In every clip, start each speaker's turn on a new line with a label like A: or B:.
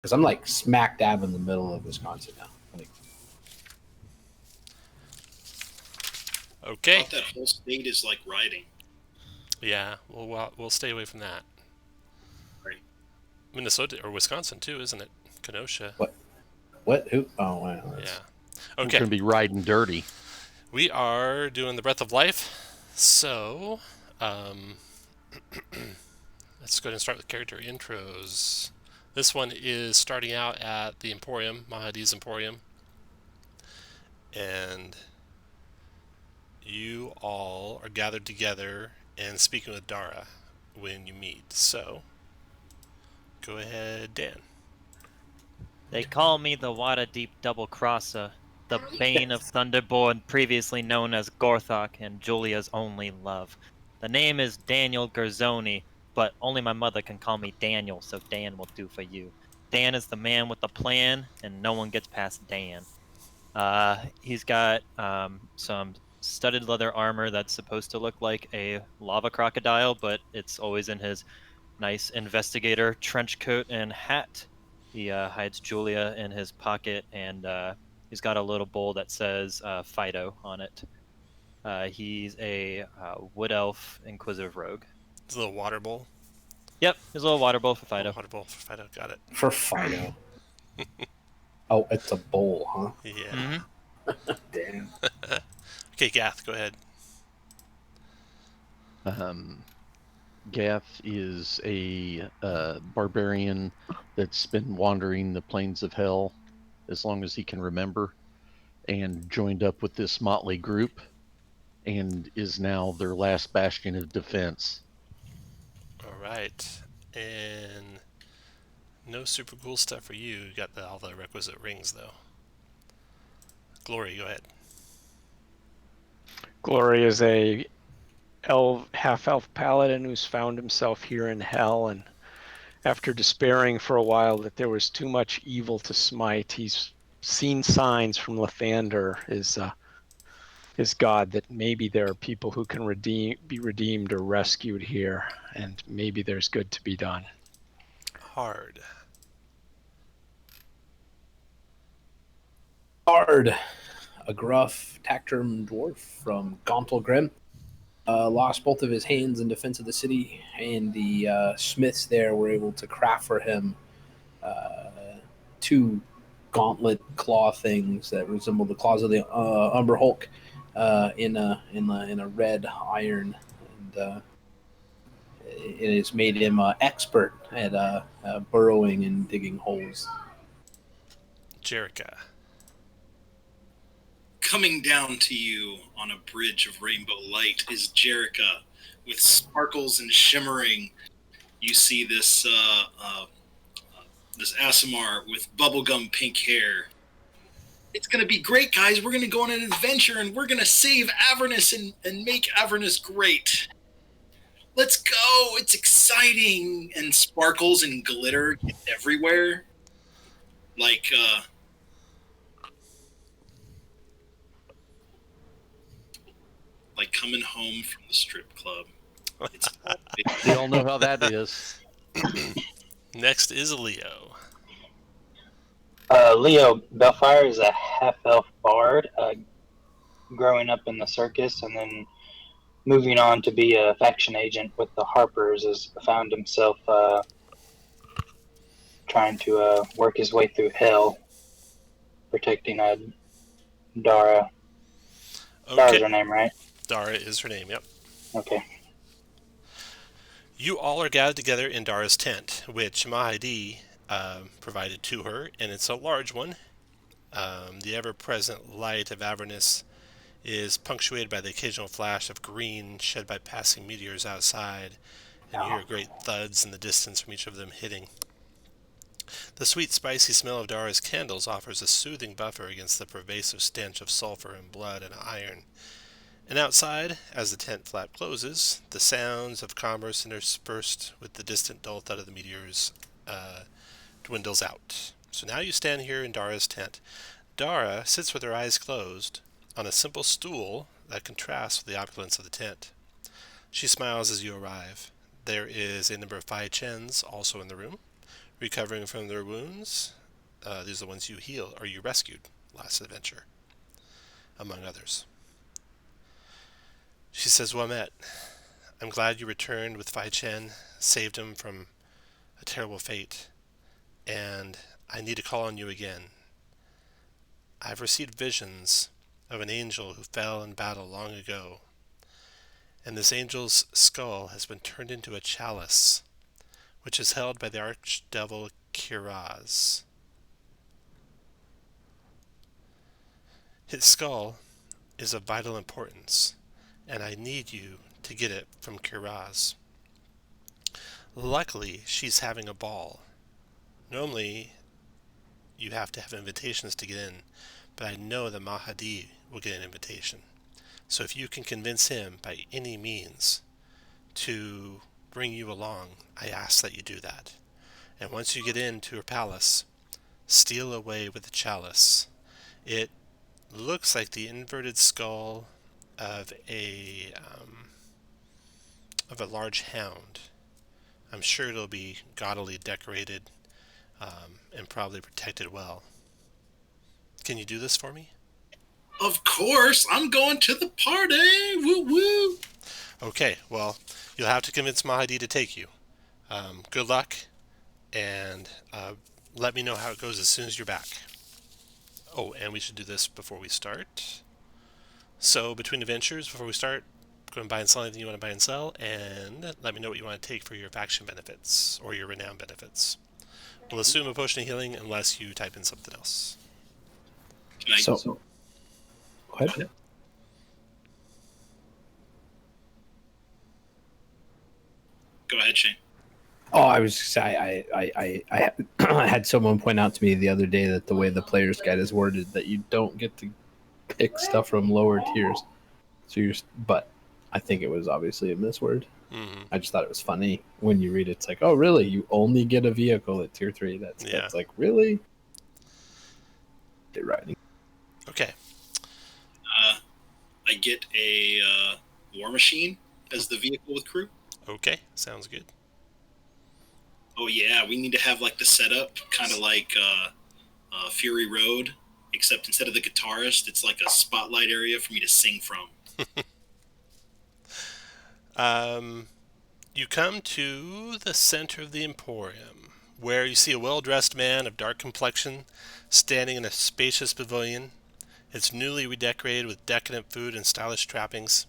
A: Because I'm like smack dab in the middle of Wisconsin now. Like,
B: I
C: Okay.
B: thought that whole state is like riding.
C: Yeah, we'll stay away from that.
B: Right.
C: Minnesota or Wisconsin too, isn't it? Kenosha.
A: what? What? Who? Oh, wow.
C: Yeah.
D: We're
C: Okay.
D: going to be riding dirty.
C: We are doing the Breath of Life. So, let's go ahead and start with character intros. This one is starting out at the Emporium, Mahadi's Emporium. And you all are gathered together and speaking with Dara when you meet. So, go ahead, Dan.
E: They call me the Waterdeep Double Crosser, the Bane of Thunderborn, previously known as Gorthok and Julia's only love. The name is Daniel Gerzoni, but only my mother can call me Daniel, so Dan will do for you. Dan is the man with the plan, and no one gets past Dan. He's got some studded leather armor that's supposed to look like a lava crocodile, but it's always in his nice investigator trench coat and hat. He hides Julia in his pocket, and he's got a little bowl that says Fido on it. He's a wood elf inquisitive rogue.
C: It's a little water bowl.
E: Yep, his little water bowl for Fido.
C: Water bowl for Fido. Got it.
A: For Fido. Oh, it's a bowl, huh?
C: Yeah.
E: Mm-hmm.
A: Damn.
C: Okay, Gath, go ahead.
D: Gath is a barbarian that's been wandering the plains of hell as long as he can remember, and joined up with this motley group, and is now their last bastion of defense.
C: All right. And no super cool stuff for you. You got all the requisite rings, though. Glory, go ahead.
F: Glory is a half-elf paladin who's found himself here in hell, and after despairing for a while that there was too much evil to smite, he's seen signs from Lathander, his god, that maybe there are people who can be redeemed or rescued here, and maybe there's good to be done.
C: Hard.
A: Hard. A gruff, taciturn dwarf from Gauntlgrim. Lost both of his hands in defense of the city, and the smiths there were able to craft for him two gauntlet claw things that resemble the claws of the Umber Hulk in a red iron, and it has made him expert at burrowing and digging holes.
C: Jerica.
B: Coming down to you on a bridge of rainbow light is Jerica, with sparkles and shimmering. You see this this Asimar with bubblegum pink hair. It's gonna be great, guys. We're gonna go on an adventure, and we're gonna save Avernus and make Avernus great. Let's go! It's exciting, and sparkles and glitter everywhere. Like coming home from the strip club. It's all
D: We all know how that is.
C: Next is Leo.
G: Leo Bellfire is a half-elf bard, growing up in the circus and then moving on to be a faction agent with the Harpers, has found himself trying to work his way through hell, protecting Dara.
C: Okay.
G: Dara's her name, right?
C: Dara is her name, yep.
G: Okay.
C: You all are gathered together in Dara's tent, which Mahadi provided to her, and it's a large one. The ever-present light of Avernus is punctuated by the occasional flash of green shed by passing meteors outside, and you hear great thuds in the distance from each of them hitting. The sweet, spicy smell of Dara's candles offers a soothing buffer against the pervasive stench of sulfur and blood and iron. And outside, as the tent flap closes, the sounds of commerce interspersed with the distant dull thud of the meteors dwindles out. So now you stand here in Dara's tent. Dara sits with her eyes closed on a simple stool that contrasts with the opulence of the tent. She smiles as you arrive. There is a number of Fai Chens also in the room, recovering from their wounds. These are the ones you healed or you rescued last adventure, among others. She says, Wamet, I'm glad you returned with Fai Chen, saved him from a terrible fate, and I need to call on you again. I've received visions of an angel who fell in battle long ago, and this angel's skull has been turned into a chalice, which is held by the archdevil Kiraz. His skull is of vital importance, and I need you to get it from Kiraz. Luckily, she's having a ball. Normally, you have to have invitations to get in, but I know the Mahadi will get an invitation. So if you can convince him by any means to bring you along, I ask that you do that. And once you get into her palace, steal away with the chalice. It looks like the inverted skull of a large hound. I'm sure it'll be gaudily decorated and probably protected well. Can you do this for me?
B: Of course, I'm going to the party. Woo woo.
C: Okay, well, you'll have to convince Mahadi to take you. Good luck, and let me know how it goes as soon as you're back. Oh, and we should do this before we start. So, between adventures, before we start, go and buy and sell anything you want to buy and sell, and let me know what you want to take for your faction benefits, or your renown benefits. We'll assume a potion of healing unless you type in something else.
A: So, go ahead.
B: Go ahead, Shane.
A: Oh, I was just I had someone point out to me the other day that the way the player's guide is worded, that you don't get to pick stuff from lower tiers. So but I think it was obviously a misword.
C: Mm-hmm.
A: I just thought it was funny when you read it. It's like, oh, really? You only get a vehicle at tier 3? That's like, really? They're writing.
C: Okay.
B: I get a war machine as the vehicle with crew.
C: Okay, sounds good.
B: Oh yeah, we need to have like the setup kind of like Fury Road, except instead of the guitarist, it's like a spotlight area for me to sing from.
C: You come to the center of the Emporium, where you see a well-dressed man of dark complexion standing in a spacious pavilion. It's newly redecorated with decadent food and stylish trappings.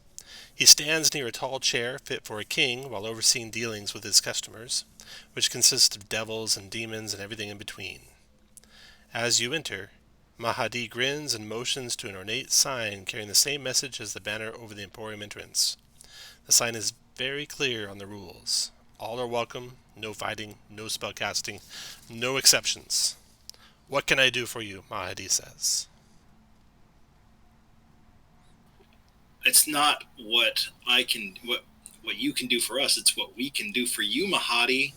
C: He stands near a tall chair fit for a king while overseeing dealings with his customers, which consist of devils and demons and everything in between. As you enter, Mahadi grins and motions to an ornate sign carrying the same message as the banner over the Emporium entrance. The sign is very clear on the rules. All are welcome, no fighting, no spellcasting, no exceptions. What can I do for you? Mahadi says.
B: It's not what you can do for us. It's what we can do for you, Mahadi.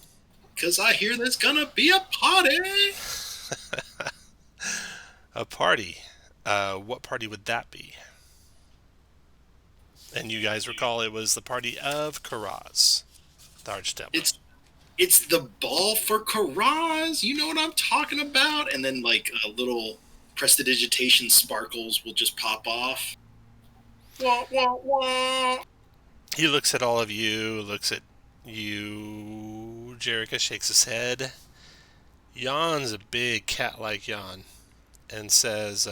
B: Because I hear there's gonna be a party.
C: A party? What party would that be? And you guys recall it was the party of Kiraz, the Archdevil.
B: It's the ball for Kiraz. You know what I'm talking about? And then like a little prestidigitation sparkles will just pop off. Wah, wah, wah.
C: He looks at all of you, looks at you. Jerica shakes his head, yawns a big cat-like yawn, and says,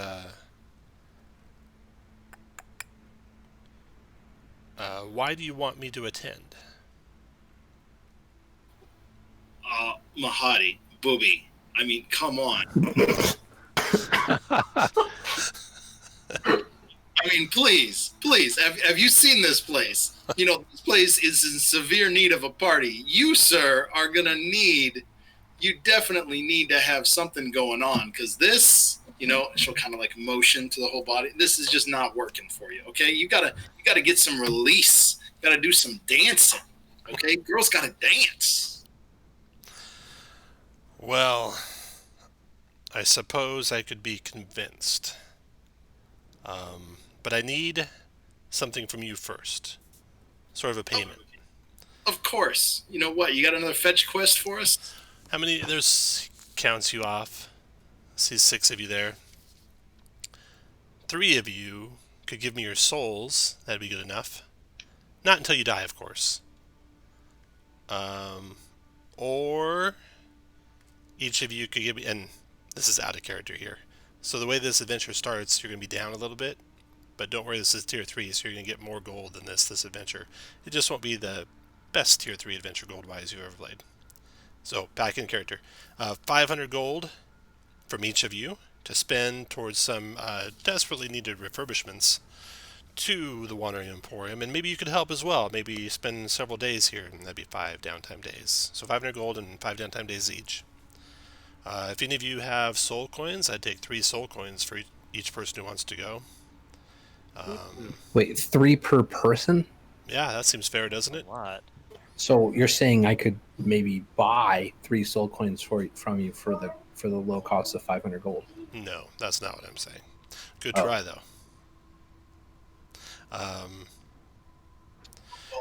C: why do you want me to attend?
B: Mahadi, Booby. I mean, come on. I mean, please, have you seen this place? You know, this place is in severe need of a party. You, sir, are going to you definitely need to have something going on, because this, you know, she'll kind of like motion to the whole body. This is just not working for you, okay? You gotta get some release. You gotta do some dancing, okay? Girls gotta dance.
C: Well, I suppose I could be convinced. But I need something from you first. Sort of a payment.
B: Of course. You know what? You got another fetch quest for us?
C: How many? There's counts you off. I see 6 of you there. 3 of you could give me your souls. That'd be good enough. Not until you die, of course. Or each of you could give me, and this is out of character here. So the way this adventure starts, you're going to be down a little bit, but don't worry, this is tier 3, so you're going to get more gold than this adventure. It just won't be the best tier 3 adventure gold-wise you've ever played. So, back in character. 500 gold from each of you to spend towards some desperately needed refurbishments to the Wandering Emporium, and maybe you could help as well. Maybe spend several days here, and that'd be 5 downtime days. So 500 gold and 5 downtime days each. If any of you have soul coins, I'd take 3 soul coins for each person who wants to go.
A: Wait, 3 per person?
C: Yeah, that seems fair, doesn't it?
E: A lot.
A: So you're saying I could maybe buy 3 soul coins from you for the low cost of 500 gold?
C: No, that's not what I'm saying. Good try, though.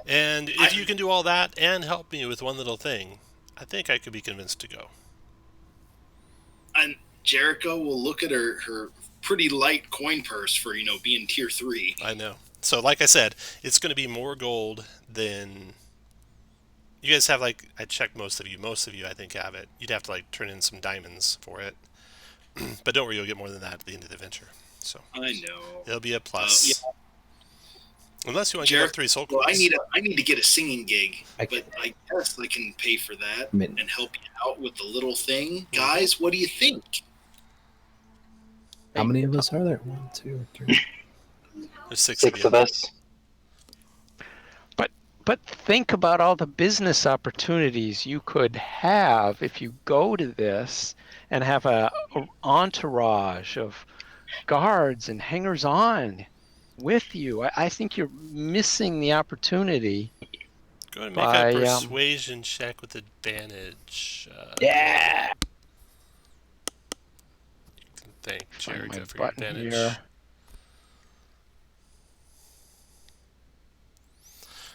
C: And if you can do all that and help me with one little thing, I think I could be convinced to go.
B: And Jericho will look at her pretty light coin purse for, being tier 3.
C: I know. So, like I said, it's going to be more gold than... You guys have, I checked most of you. Most of you, I think, have it. You'd have to, turn in some diamonds for it. But don't worry, you'll get more than that at the end of the adventure. So
B: I know.
C: It'll be a plus.
B: Yeah.
C: Unless you want to give up 3 soul coins.
B: Well, I need to get a singing gig, but I guess I can pay for that and help you out with the little thing. Guys, what do you think?
A: How many of us are there? 1, 2, 3.
C: There's 6
G: of us.
F: But think about all the business opportunities you could have if you go to this and have a entourage of guards and hangers-on with you. I think you're missing the opportunity.
C: Go ahead and make a persuasion check with advantage.
A: Yeah!
C: You can thank Jericho for your
F: button
C: advantage.
F: here.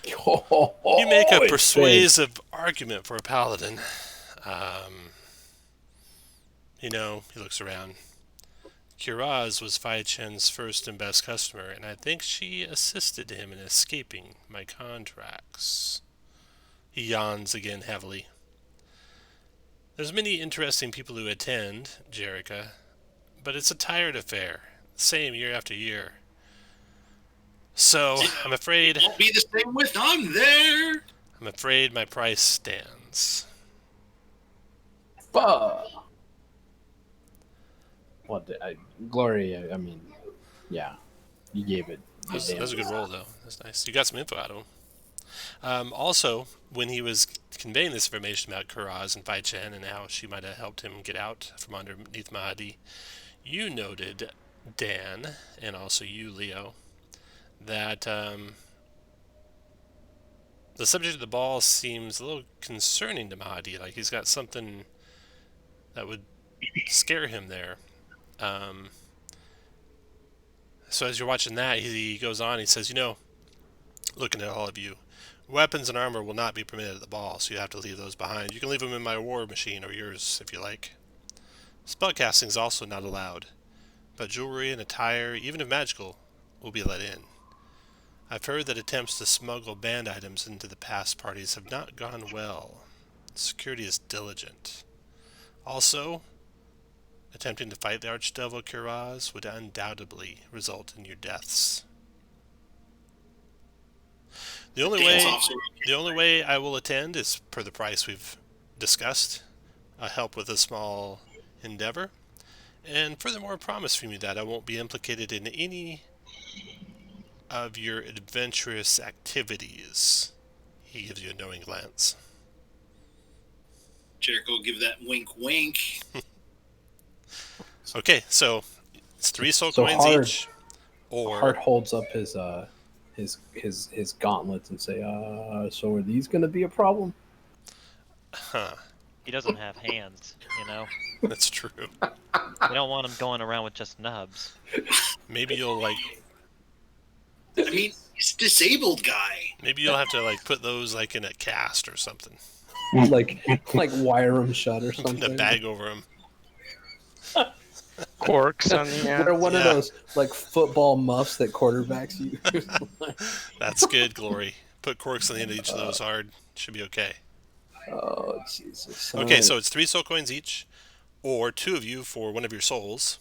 C: You make a persuasive argument for a paladin. He looks around. Kiraz was Fai Chen's first and best customer, and I think she assisted him in escaping my contracts. He yawns again heavily. There's many interesting people who attend, Jerica, but it's a tired affair, same year after year. So, I'm afraid...
B: It won't be the same with I'm there!
C: I'm afraid my price stands.
A: Fuck! Glory, I mean, yeah. You gave it.
C: That was a good roll, though. That's nice. You got some info out of him. Also, when he was conveying this information about Kuraz and Fai Chen and how she might have helped him get out from underneath Mahadi, you noted, Dan, and also you, Leo, that the subject of the ball seems a little concerning to Mahadi. Like he's got something that would scare him there. So as you're watching that, he goes on, he says, looking at all of you, weapons and armor will not be permitted at the ball, so you have to leave those behind. You can leave them in my war machine or yours if you like. Spellcasting is also not allowed, but jewelry and attire, even if magical, will be let in. I've heard that attempts to smuggle banned items into the past parties have not gone well. Security is diligent. Also, attempting to fight the Archdevil Kuraz would undoubtedly result in your deaths. The only way I will attend is per the price we've discussed, help with a small endeavor, and furthermore promise from you that I won't be implicated in any of your adventurous activities. He gives you a knowing glance.
B: Jericho will give that wink wink.
C: Okay, so it's 3 soul coins each. Or
A: Hart holds up his gauntlets and say, so are these gonna be a problem?
C: Huh.
E: He doesn't have hands,
C: That's true.
E: We don't want him going around with just nubs.
C: Maybe you'll
B: I mean, he's a disabled guy.
C: Maybe you'll have to put those in a cast or something.
A: like wire them shut or
C: Put a
A: something.
C: bag over him.
F: Corks on the
A: Wear
F: end.
A: one of those like football muffs that quarterbacks use.
C: That's good, Glory. Put corks on the end of each of those hard. Should be okay.
A: Oh Jesus!
C: Okay, so it's 3 soul coins each, or 2 of you for one of your souls,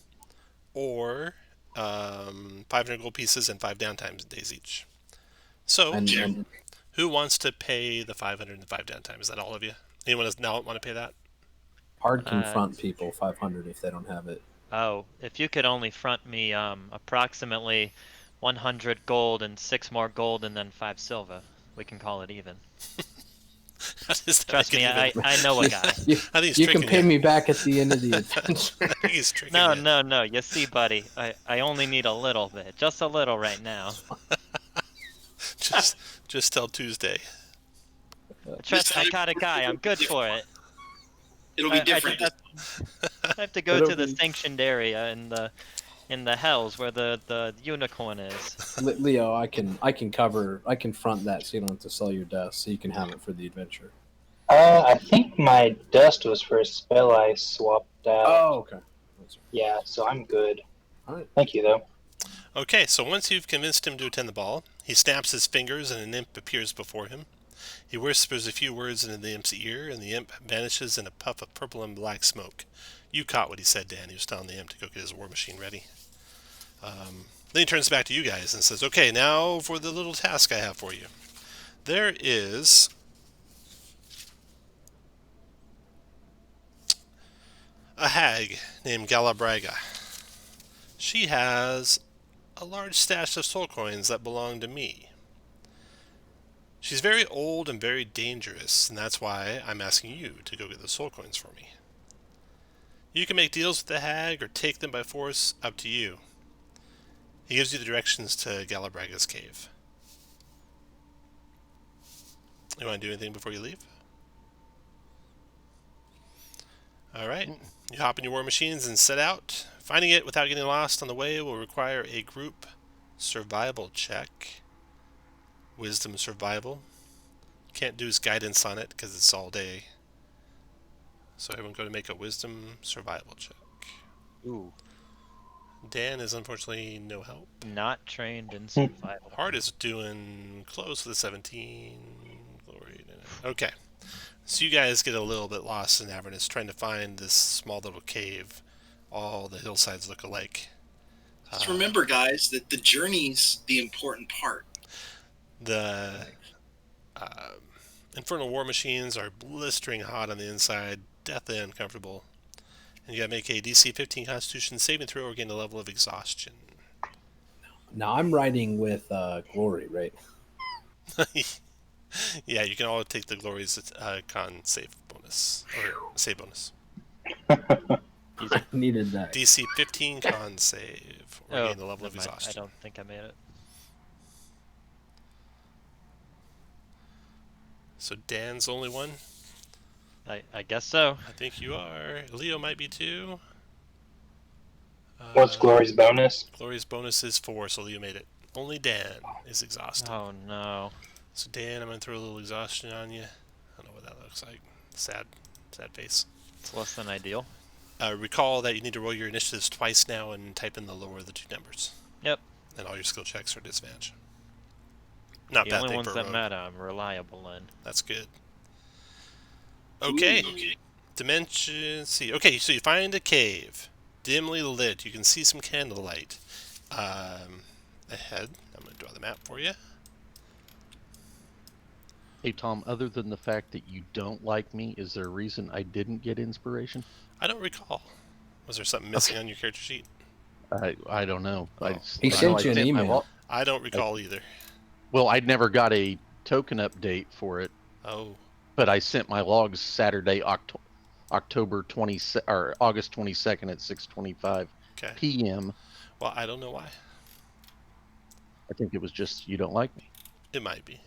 C: or 500 gold pieces and 5 downtime days each. So,
A: and
C: who wants to pay the 500 and 5 downtime? Is that all of you? Anyone does not want to pay that?
A: hard confront people 500 if they don't have it.
E: Oh, if you could only front me approximately 100 gold and 6 more gold and then 5 silver, we can call it even.
C: How does that
E: Trust
C: make
E: me,
C: it even?
E: I know a guy.
A: You,
C: I think he's
A: you can
C: tricking
A: pay
C: you.
A: me back at the end of the adventure.
C: I think he's tricking
E: No,
C: you.
E: no. You see, buddy, I only need a little bit. Just a little right now.
C: Just till Tuesday.
E: Trust me, I got a guy. I'm good for it.
B: It'll be different.
E: I have to go
A: It'll
E: to the
A: be-
E: sanctioned area in the hells where the unicorn is.
A: Leo, I can front that so you don't have to sell your dust, so you can have it for the adventure.
G: I think my dust was for a spell I swapped out.
A: Oh, okay.
G: Yeah, so I'm good.
A: All right.
G: Thank you, though.
C: Okay, so once you've convinced him to attend the ball, he snaps his fingers and an imp appears before him. He whispers a few words into the imp's ear, and the imp vanishes in a puff of purple and black smoke. You caught what he said, Dan. He was telling the imp to go get his war machine ready. Then he turns back to you guys and says, okay, now for the little task I have for you. There is a hag named Galabraga. She has a large stash of soul coins that belong to me. She's very old and very dangerous, and that's why I'm asking you to go get the soul coins for me. You can make deals with the hag or take them by force, up to you. He gives you the directions to Galabraga's cave. You want to do anything before you leave? Alright, you hop in your war machines and set out. Finding it without getting lost on the way will require a group survival check. Wisdom survival. Can't do his guidance on it because it's all day. So everyone go to make a wisdom survival check.
E: Ooh.
C: Dan is unfortunately no help.
E: Not trained in survival.
C: Hart is doing close with a 17. Glory. Okay. So you guys get a little bit lost in Avernus trying to find this small little cave. All the hillsides look alike.
B: Just remember, guys, that the journey's the important part.
C: The infernal war machines are blistering hot on the inside, deathly uncomfortable. And you gotta make a DC 15 Constitution saving throw or gain a level of exhaustion.
A: Now I'm riding with Glory, right?
C: Yeah, you can all take the Glory's con save bonus. Or save bonus.
A: I needed that.
C: DC 15 con save or gain a level of
E: never mind.
C: exhaustion.
E: I don't think I made it.
C: So Dan's the only one?
E: I guess so.
C: I think you are. Leo might be too.
G: What's Glory's bonus?
C: Glory's bonus is 4, so Leo made it. Only Dan is exhausted.
E: Oh no.
C: So Dan, I'm going to throw a little exhaustion on you. I don't know what that looks like. Sad face.
E: It's less than ideal.
C: Recall that you need to roll your initiatives twice now and type in the lower of the 2 numbers.
E: Yep.
C: And all your skill checks are disadvantage. Not
E: The
C: bad
E: only
C: thing
E: ones
C: for a
E: that
C: rogue.
E: matter I'm reliable in.
C: That's good. Okay. Dimension. See. Okay, so you find a cave, dimly lit. You can see some candlelight. Ahead. I'm going to draw the map for you.
D: Hey, Tom, other than the fact that you don't like me, is there a reason I didn't get inspiration?
C: I don't recall. Was there something missing on your character sheet?
D: I don't know.
C: Oh.
A: He sent you an email.
C: I don't recall either.
D: Well, I never got a token update for it,
C: Oh.
D: but I sent my logs Saturday, October 20 or August 22nd at 6:25
C: Okay.
D: p.m.
C: Well, I don't know why.
D: I think it was just you don't like me.
C: It might be.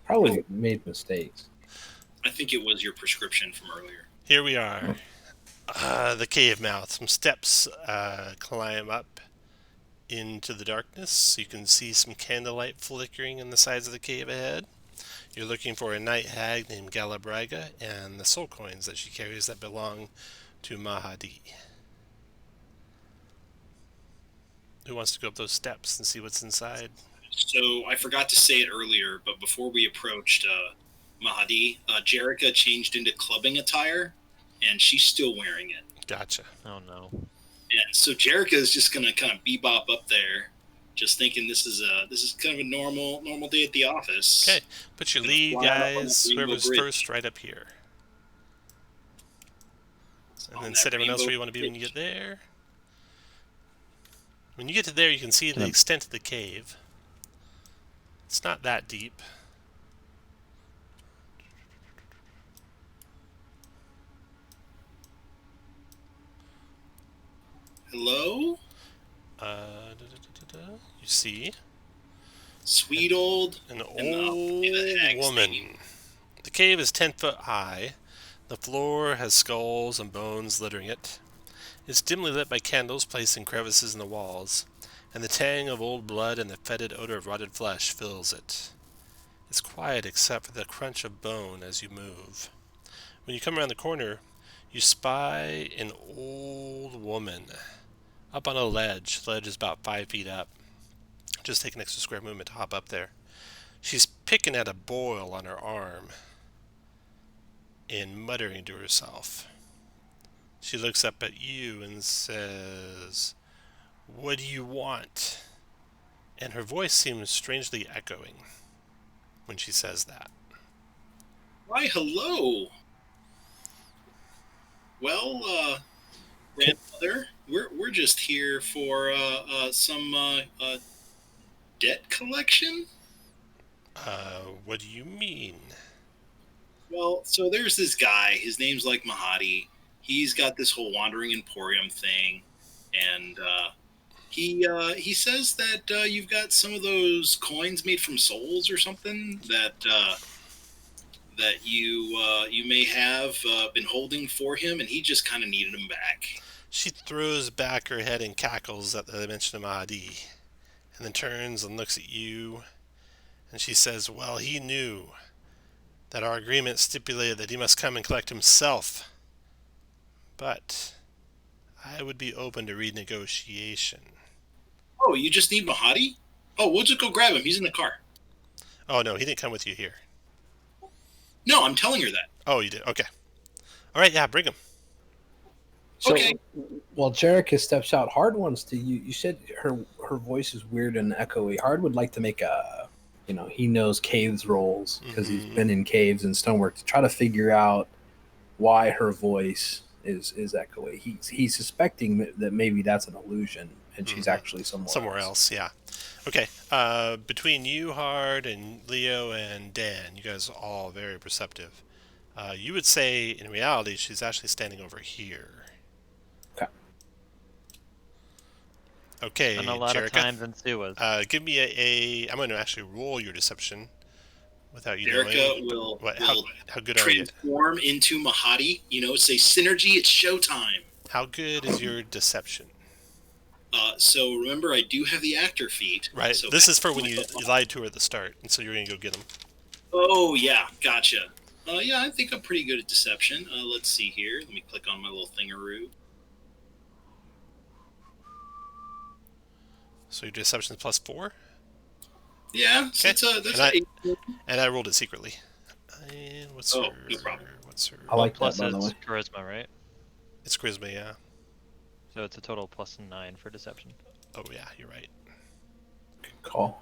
A: Probably made mistakes.
B: I think it was your prescription from earlier.
C: Here we are. The cave mouth. Some steps climb up into the darkness. You can see some candlelight flickering in the sides of the cave ahead. You're looking for a night hag named Galabraga and the soul coins that she carries that belong to Mahadi. Who wants to go up those steps and see what's inside?
B: So I forgot to say it earlier, but before we approached Mahadi, Jerica changed into clubbing attire, and she's still wearing it.
C: Gotcha.
E: Oh no.
B: Yeah, so Jerica is just gonna kind of bebop up there, just thinking this is kind of a normal day at the office.
C: Okay, put your lead,
B: fly up on
C: guys.
B: that rainbow
C: Whoever's
B: bridge.
C: first, right up here. And
B: On
C: then
B: that
C: set everyone else
B: rainbow
C: where you want to be when you
B: bridge.
C: get there. When you get to there, you can see the extent of the cave. It's not that deep.
B: Hello,
C: You see
B: sweet old
C: an
B: and
C: old
B: the hag's
C: woman.
B: name.
C: The cave is 10 foot high. The floor has skulls and bones littering it. It's dimly lit by candles placed in crevices in the walls, and the tang of old blood and the fetid odor of rotted flesh fills it. It's quiet except for the crunch of bone as you move. When you come around the corner, you spy an old woman up on a ledge. The ledge is about 5 feet up. Just take an extra square movement to hop up there. She's picking at a boil on her arm and muttering to herself. She looks up at you and says, "What do you want?" And her voice seems strangely echoing when she says that.
B: Why, hello. Well, grandmother, we're just here for some debt collection.
C: What do you mean?
B: Well, so there's this guy. His name's like Mahadi. He's got this whole wandering emporium thing, and he says that you've got some of those coins made from souls or something that you may have been holding for him, and he just kind of needed them back.
C: She throws back her head and cackles at the mention of Mahadi, and then turns and looks at you, and she says, "Well, he knew that our agreement stipulated that he must come and collect himself. But I would be open to renegotiation."
B: Oh, you just need Mahadi? Oh, we'll just go grab him. He's in the car.
C: Oh, no, he didn't come with you here.
B: No, I'm telling her that.
C: Oh, you did? Okay. All right, yeah, bring him.
A: So,
B: Okay.
A: while Jerica steps out, Hard wants to. You said her voice is weird and echoey. Hard would like to make a, he knows caves rolls because he's been in caves and stonework to try to figure out why her voice is echoey. He's suspecting that maybe that's an illusion and she's actually somewhere
C: else. Yeah. Okay. Between you, Hard, and Leo and Dan, you guys are all very perceptive. You would say, in reality, she's actually standing over here. Okay,
E: And a lot
C: Jerica,
E: of times ensues.
C: give me I'm going to actually roll your deception without you
B: Jerica
C: knowing.
B: will
C: How good are you?
B: transform into Mahadi. Say synergy. It's showtime.
C: How good is your deception?
B: So remember, I do have the actor feat.
C: Right.
B: So
C: this is for when you lied to her at the start, and so you're going to go get them.
B: Oh yeah, gotcha. Yeah, I think I'm pretty good at deception. Let's see here. Let me click on my little thingaroo.
C: So your deception is +4?
B: Yeah,
C: Okay.
B: that's
C: And I rolled it secretly. And what's her?
B: no problem.
C: What's her?
A: I like
E: Plus
A: that, by the
E: it's
A: way.
E: charisma, right?
C: It's charisma, yeah.
E: So it's a total +9 for deception.
C: Oh yeah, you're right.
A: Good call.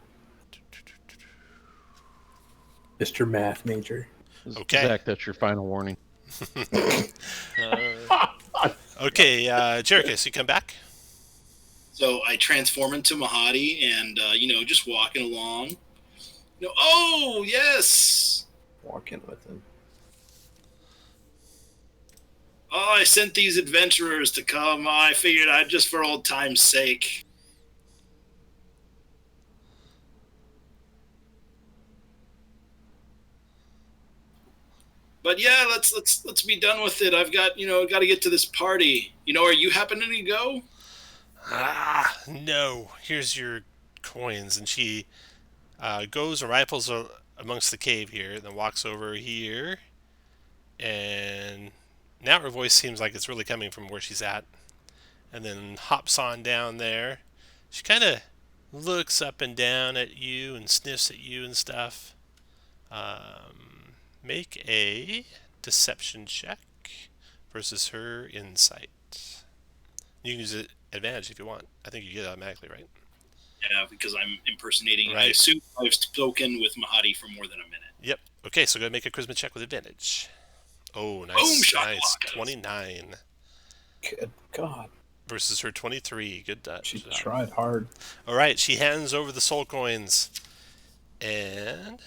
A: Mr. Math Major.
C: Okay.
D: Zach, that's your final warning.
C: Okay, Jerica, so you come back.
B: So I transform into Mahadi, and just walking along. Oh yes.
A: Walking with him.
B: Oh, I sent these adventurers to come. I figured I'd just for old time's sake. But yeah, let's be done with it. I've got got to get to this party. Are you happening to go?
C: No. Here's your coins, and she goes and rifles amongst the cave here, then walks over here, and now her voice seems like it's really coming from where she's at, and then hops on down there. She kind of looks up and down at you and sniffs at you and stuff. Make a deception check versus her insight. You can use it advantage if you want. I think you get it automatically, right?
B: Yeah, because I'm impersonating.
C: Right.
B: I assume I've spoken with Mahadi for more than a minute.
C: Yep. Okay, so go ahead and make a charisma check with advantage. Oh, nice.
B: Boom,
C: nice.
B: shakalaka.
C: 29
A: Good God.
C: versus her 23. Good
A: She
C: job.
A: tried hard.
C: All right, she hands over the soul coins. And...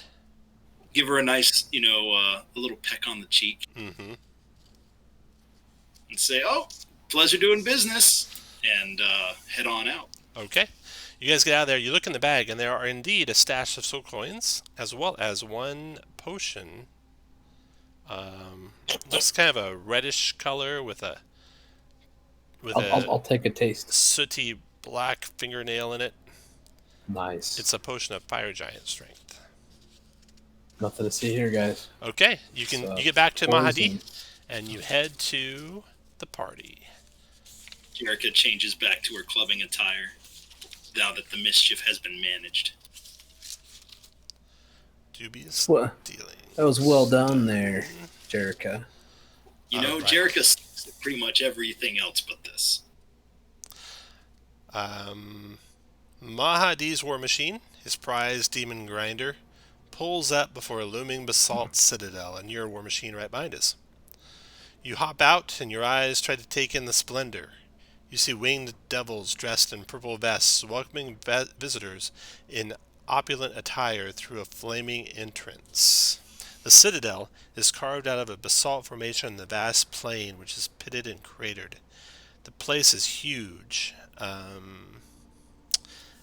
B: Give her a nice, a little peck on the cheek.
C: Mm-hmm.
B: And say, "Oh, pleasure doing business," and head on out.
C: Okay. You guys get out of there. You look in the bag, and there are indeed a stash of soul coins, as well as one potion. Looks kind of a reddish color with a
A: I'll take a taste.
C: sooty black fingernail in it.
A: Nice.
C: It's a potion of fire giant strength.
A: Nothing to see here, guys.
C: Okay, you get back to Mahadi, and you head to the party.
B: Jerica changes back to her clubbing attire now that the mischief has been managed.
C: Dubious dealing.
A: That was well done there, Jerica.
B: Right. Jerica sucks at pretty much everything else but this.
C: Mahadi's war machine, his prized demon grinder, pulls up before a looming basalt citadel, and your war machine right behind us. You hop out, and your eyes try to take in the splendor. You see winged devils dressed in purple vests welcoming visitors in opulent attire through a flaming entrance. The citadel is carved out of a basalt formation in the vast plain, which is pitted and cratered. The place is huge.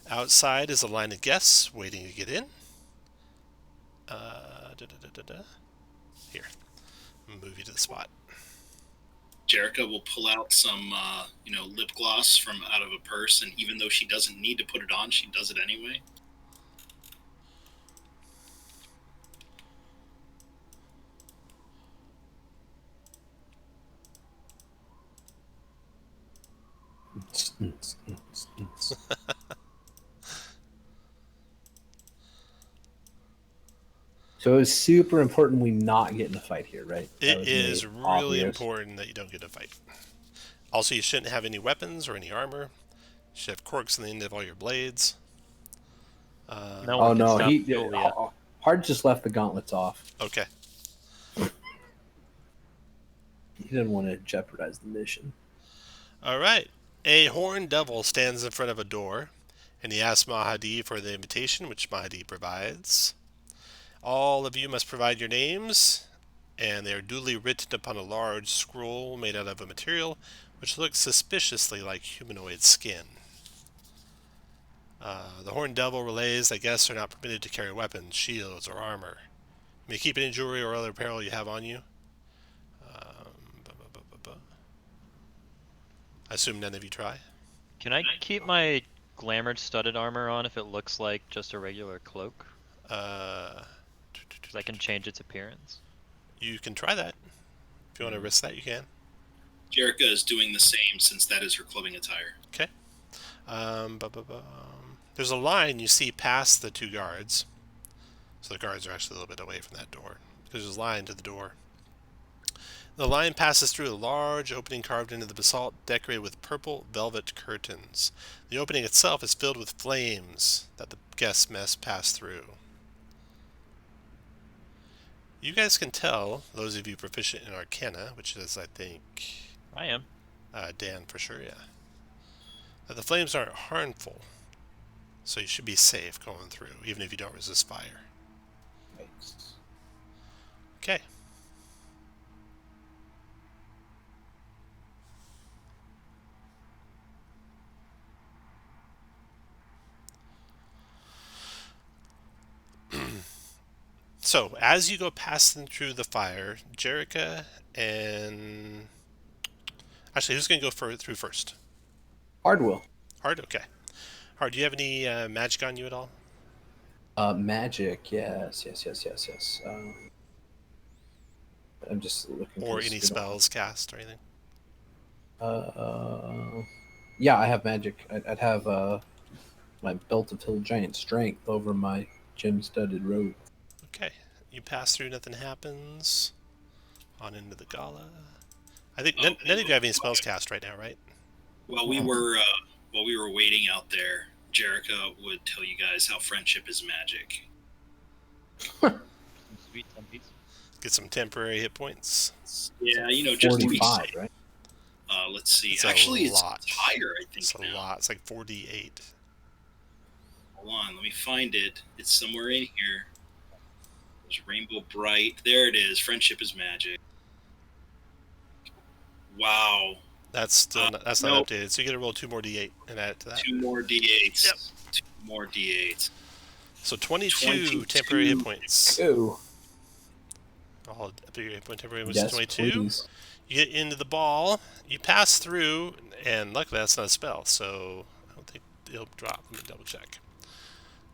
C: Outside is a line of guests waiting to get in. Here, move you to the spot.
B: Jerica will pull out some, lip gloss from out of a purse, and even though she doesn't need to put it on, she does it anyway.
A: So it's super important we not get in a fight here, right?
C: It is really important that you don't get in a fight. Also, you shouldn't have any weapons or any armor. You should have corks on the end of all your blades.
A: Hard just left the gauntlets off.
C: Okay.
A: He didn't want to jeopardize the mission.
C: All right. A horned devil stands in front of a door, and he asks Mahadi for the invitation, which Mahadi provides. All of you must provide your names, and they are duly written upon a large scroll made out of a material which looks suspiciously like humanoid skin. The horned devil relays that guests are not permitted to carry weapons, shields, or armor. You may keep any jewelry or other apparel you have on you. I assume none of you try.
E: Can I keep my glamored studded armor on if it looks like just a regular cloak? Because I can change its appearance.
C: You can try that. If you want to risk that, you can.
B: Jerica is doing the same since that is her clubbing attire.
C: Okay. There's a line you see past the two guards. So the guards are actually a little bit away from that door. There's a line to the door. The line passes through a large opening carved into the basalt, decorated with purple velvet curtains. The opening itself is filled with flames that the guests must pass through. You guys can tell, those of you proficient in Arcana, which is, I think...
E: I am.
C: Dan, for sure, yeah. That the flames aren't harmful, so you should be safe going through, even if you don't resist fire.
A: Thanks.
C: Okay. So, as you go passing through the fire, Jerica and... Actually, who's going to go through first?
A: Hard will.
C: Hard? Okay. Hard, do you have any magic on you at all?
A: Magic, yes. I'm just looking.
C: Or
A: 'cause
C: any
A: we don't-
C: spells cast or anything.
A: Yeah, I have magic. I'd have my belt of hill giant strength over my gem-studded robe.
C: Okay. You pass through, nothing happens. On into the gala. I think none of you have any spells cast right now, right?
B: While we were waiting out there, Jericho would tell you guys how friendship is magic.
E: Sweet some peace.
C: Get some temporary hit points.
B: Yeah, just to be
A: 45,
B: safe.
A: right?
B: Let's see.
C: It's
B: Actually,
C: a
B: it's
C: lot.
B: higher, I think.
C: It's a
B: now.
C: lot. It's like 48.
B: Hold on, let me find it. It's somewhere in here. There's Rainbow Bright. There it is. Friendship is magic. Wow.
C: That's still that's not
B: nope.
C: updated. So you get to roll 2 more d8 and add it to that.
B: 2 more d8s.
C: Yep.
B: 2 more d8s.
C: So 22 temporary hit points.
A: Ew.
C: I'll up your hit point temporary hit
A: Yes,
C: points to 22.
A: please.
C: You get into the ball. You pass through, and luckily that's not a spell, so I don't think it'll drop. Let me double check.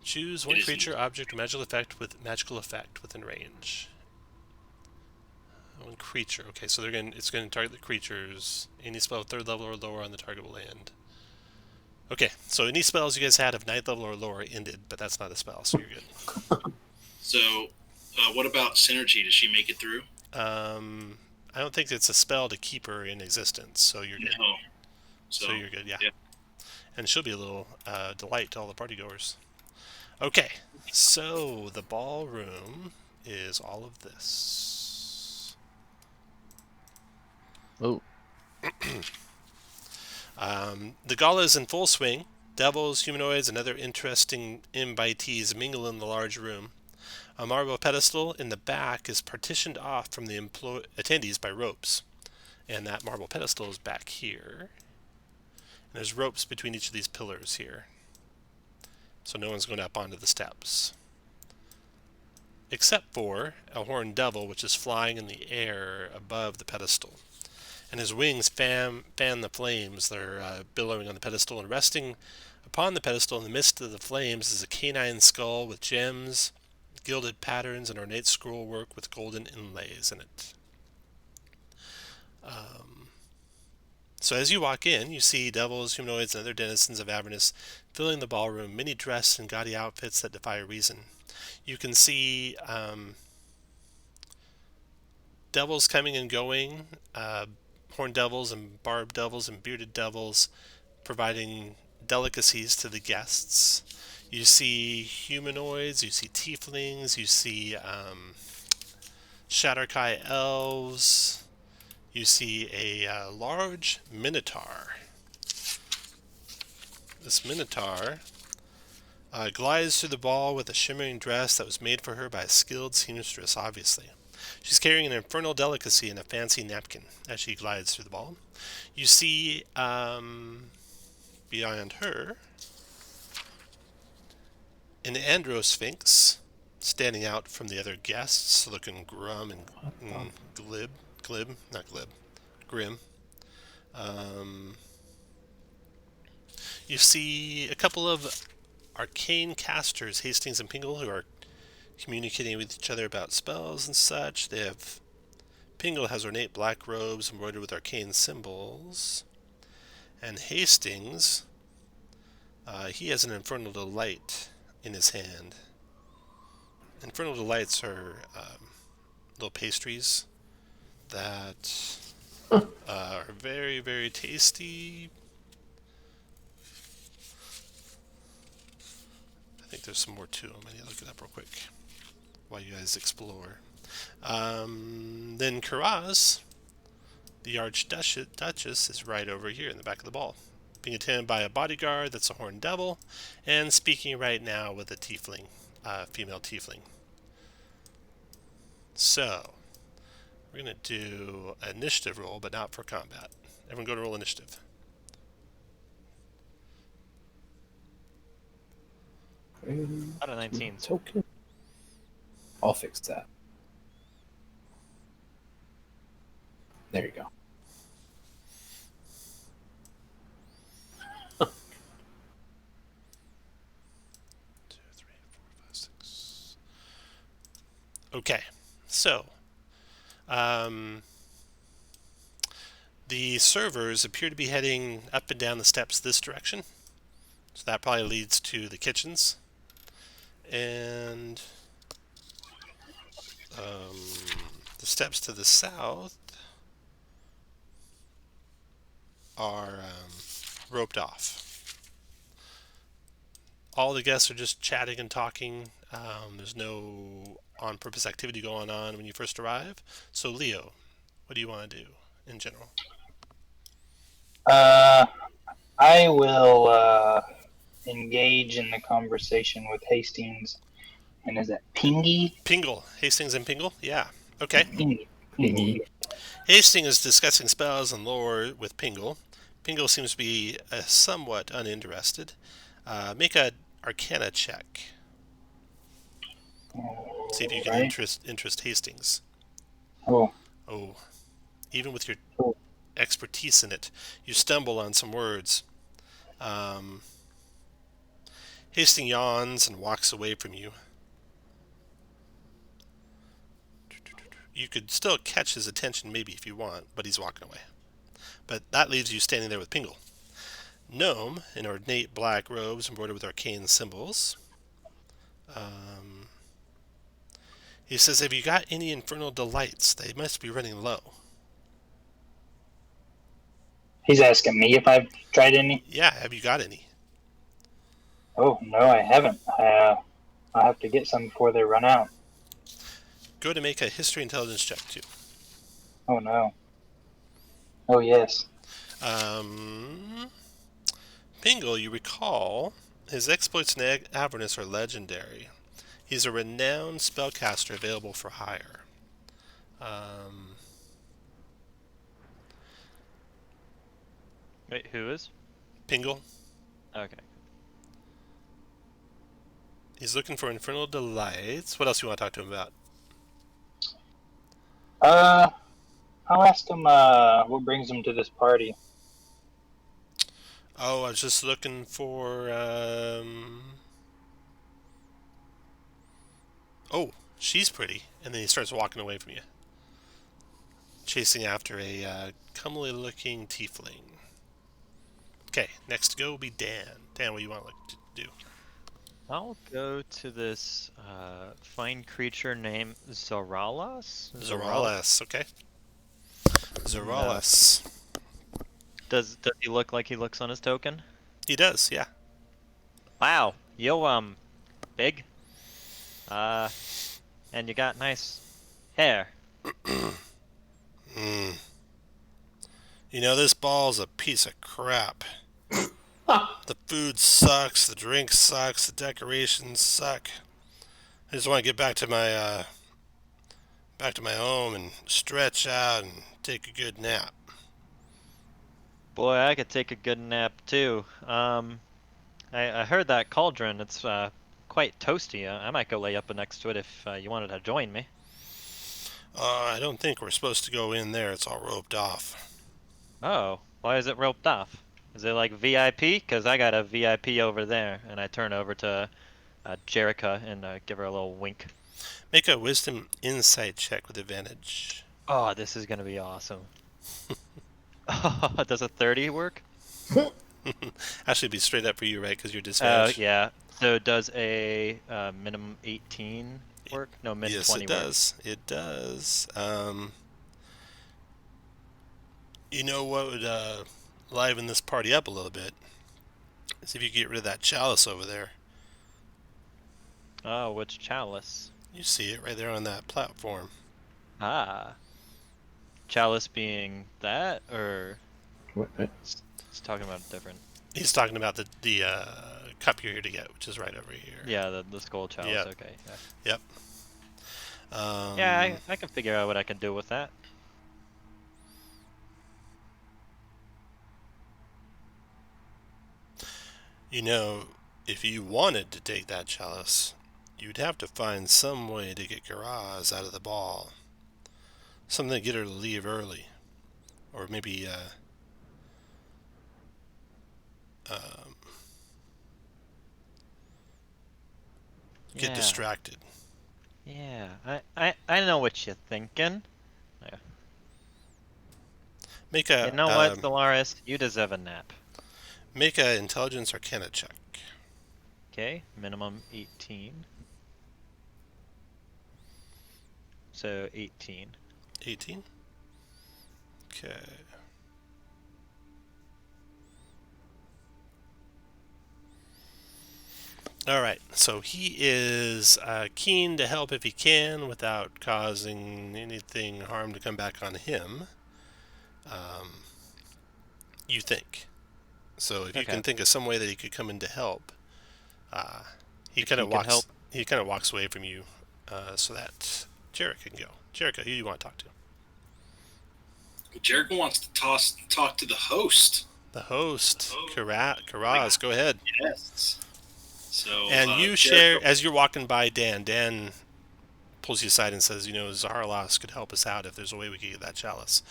C: Choose one creature, object, or magical effect within range. One creature. Okay, so it's going to target the creatures. Any spell 3rd level or lower on the target will end. Okay, so any spells you guys had of 9th level or lower ended, but that's not a spell, so you're good.
B: So, what about Synergy? Does she make it through?
C: I don't think it's a spell to keep her in existence, so you're good.
B: No.
C: So you're good, yeah. And she'll be a little delight to all the partygoers. Okay, so the ballroom is all of this.
D: Oh,
C: The gala is in full swing. Devils, humanoids, and other interesting invitees mingle in the large room. A marble pedestal in the back is partitioned off from the attendees by ropes. And that marble pedestal is back here. And there's ropes between each of these pillars here. So no one's going up onto the steps. Except for a horned devil, which is flying in the air above the pedestal. And his wings fan the flames that are billowing on the pedestal, and resting upon the pedestal in the midst of the flames is a canine skull with gems, gilded patterns, and ornate scrollwork with golden inlays in it. So as you walk in, you see devils, humanoids, and other denizens of Avernus filling the ballroom, many dressed in gaudy outfits that defy reason. You can see devils coming and going, horned devils and barbed devils and bearded devils providing delicacies to the guests. You see humanoids, you see tieflings, you see Shatterkai elves, you see a large minotaur. This minotaur glides through the ball with a shimmering dress that was made for her by a skilled seamstress, obviously. She's carrying an infernal delicacy in a fancy napkin as she glides through the ball. You see, beyond her, an androsphinx standing out from the other guests, looking grim. You see a couple of arcane casters, Hastings and Pingle, who are communicating with each other about spells and such. Pingle has ornate black robes embroidered with arcane symbols. And Hastings, he has an Infernal Delight in his hand. Infernal Delights are little pastries that are very, very tasty. I think there's some more to them. I need to look it up real quick while you guys explore. Then Karaz, the Archduchess, is right over here in the back of the ball, being attended by a bodyguard that's a horned devil, and speaking right now with a tiefling, female tiefling. So, we're going to do an initiative roll, but not for combat. Everyone go to roll initiative.
E: Out of 19.
A: Token. I'll fix that. There you go.
C: Okay, so the servers appear to be heading up and down the steps this direction. So that probably leads to the kitchens. And the steps to the south are roped off. All the guests are just chatting and talking. There's no on-purpose activity going on when you first arrive. So, Leo, what do you want to do in general?
G: I will engage in the conversation with Hastings. And is that Pingy?
C: Pingle. Hastings and Pingle? Yeah. Okay.
G: Pingy.
A: Pingy.
C: Hastings is discussing spells and lore with Pingle. Pingle seems to be somewhat uninterested. Make a Arcana check. See if you can interest Hastings.
G: Oh.
C: Even with your expertise in it, you stumble on some words. Hastings yawns and walks away from you. You could still catch his attention maybe if you want, but he's walking away. But that leaves you standing there with Pingle. Gnome, in ornate black robes embroidered with arcane symbols. He says, have you got any infernal delights? They must be running low.
G: He's asking me if I've tried any?
C: Yeah, have you got any?
G: Oh, no, I haven't. I'll have to get some before they run out.
C: Go to make a history intelligence check, too.
G: Oh, no. Oh, yes.
C: Pingle, you recall, his exploits in Avernus are legendary. He's a renowned spellcaster available for hire.
E: Wait, who is?
C: Pingle.
E: Okay.
C: He's looking for infernal delights. What else do you want to talk to him about?
G: I'll ask him what brings him to this party.
C: Oh, I was just looking for oh, she's pretty. And then he starts walking away from you, chasing after a comely looking tiefling. Okay, next to go will be Dan. Dan, what do you want to do?
E: I'll go to this fine creature named Zoralas.
C: Zoralas, okay. Zoralas.
E: Does he look like he looks on his token?
C: He does, yeah.
E: Wow, yo, big. And you got nice hair.
C: You know, this ball's a piece of crap. The food sucks, the drink sucks, the decorations suck. I just want to get back to my home and stretch out and take a good nap.
E: Boy, I could take a good nap too. I heard that cauldron. It's quite toasty. I might go lay up next to it if you wanted to join me.
C: I don't think we're supposed to go in there. It's all roped off.
E: Oh, why is it roped off? Is it like VIP? Because I got a VIP over there. And I turn over to Jerica and give her a little wink.
C: Make a wisdom insight check with advantage.
E: Oh, this is going to be awesome. Does a 30 work?
C: Actually, it'd be straight up for you, right? Because you're disadvantaged.
E: Yeah. So does a minimum 18 work? No, min 20 work.
C: Yes, it does. It does. You know what would liven this party up a little bit? Is if you get rid of that chalice over there.
E: Oh, which chalice?
C: You see it right there on that platform.
E: Ah. Chalice being that, or
A: What?
E: he's talking about different.
C: He's talking about the cup you're here to get, which is right over here.
E: Yeah, the skull chalice.
C: Yep.
E: Okay.
C: Yep.
E: Yeah, I can figure out what I can do with that.
C: You know, if you wanted to take that chalice, you'd have to find some way to get Garaz out of the ball. Something to get her to leave early. Or maybe, get distracted.
E: Yeah, I know what you're thinking.
C: Make
E: You know
C: a
E: what, Solaris? You deserve a nap.
C: make a intelligence arcana check.
E: Okay, minimum 18. So 18.
C: 18. Okay. All right. So he is keen to help if he can without causing anything harm to come back on him. You think. So if you
E: Okay.
C: can think of some way that he could come in to help, he
E: If
C: kind
E: he
C: of
E: could help.
C: walks away from you, so that Jarek can go. Jarek, who do you want to talk to?
B: Jericho wants to talk to the host.
C: The host, Karaz. Go ahead.
B: Yes. So
C: And you share
B: Jericho,
C: as you're walking by Dan. Dan pulls you aside and says, Zarlas could help us out if there's a way we could get that chalice,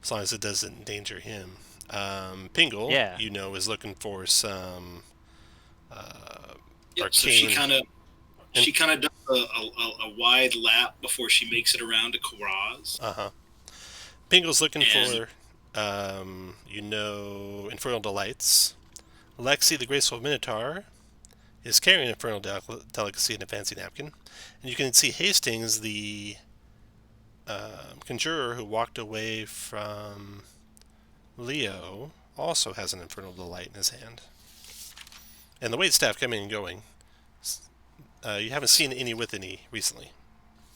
C: as long as it doesn't endanger him. Pingle,
E: Yeah.
C: is looking for some
B: yep, so
C: arcane.
B: she kind of does a wide lap before she makes it around to Karaz.
C: Pingle's looking for, Infernal Delights. Lexi, the Graceful Minotaur, is carrying Infernal Delicacy in a fancy napkin. And you can see Hastings, the Conjurer who walked away from Leo, also has an Infernal Delight in his hand. And the waitstaff coming and going. You haven't seen any with any recently.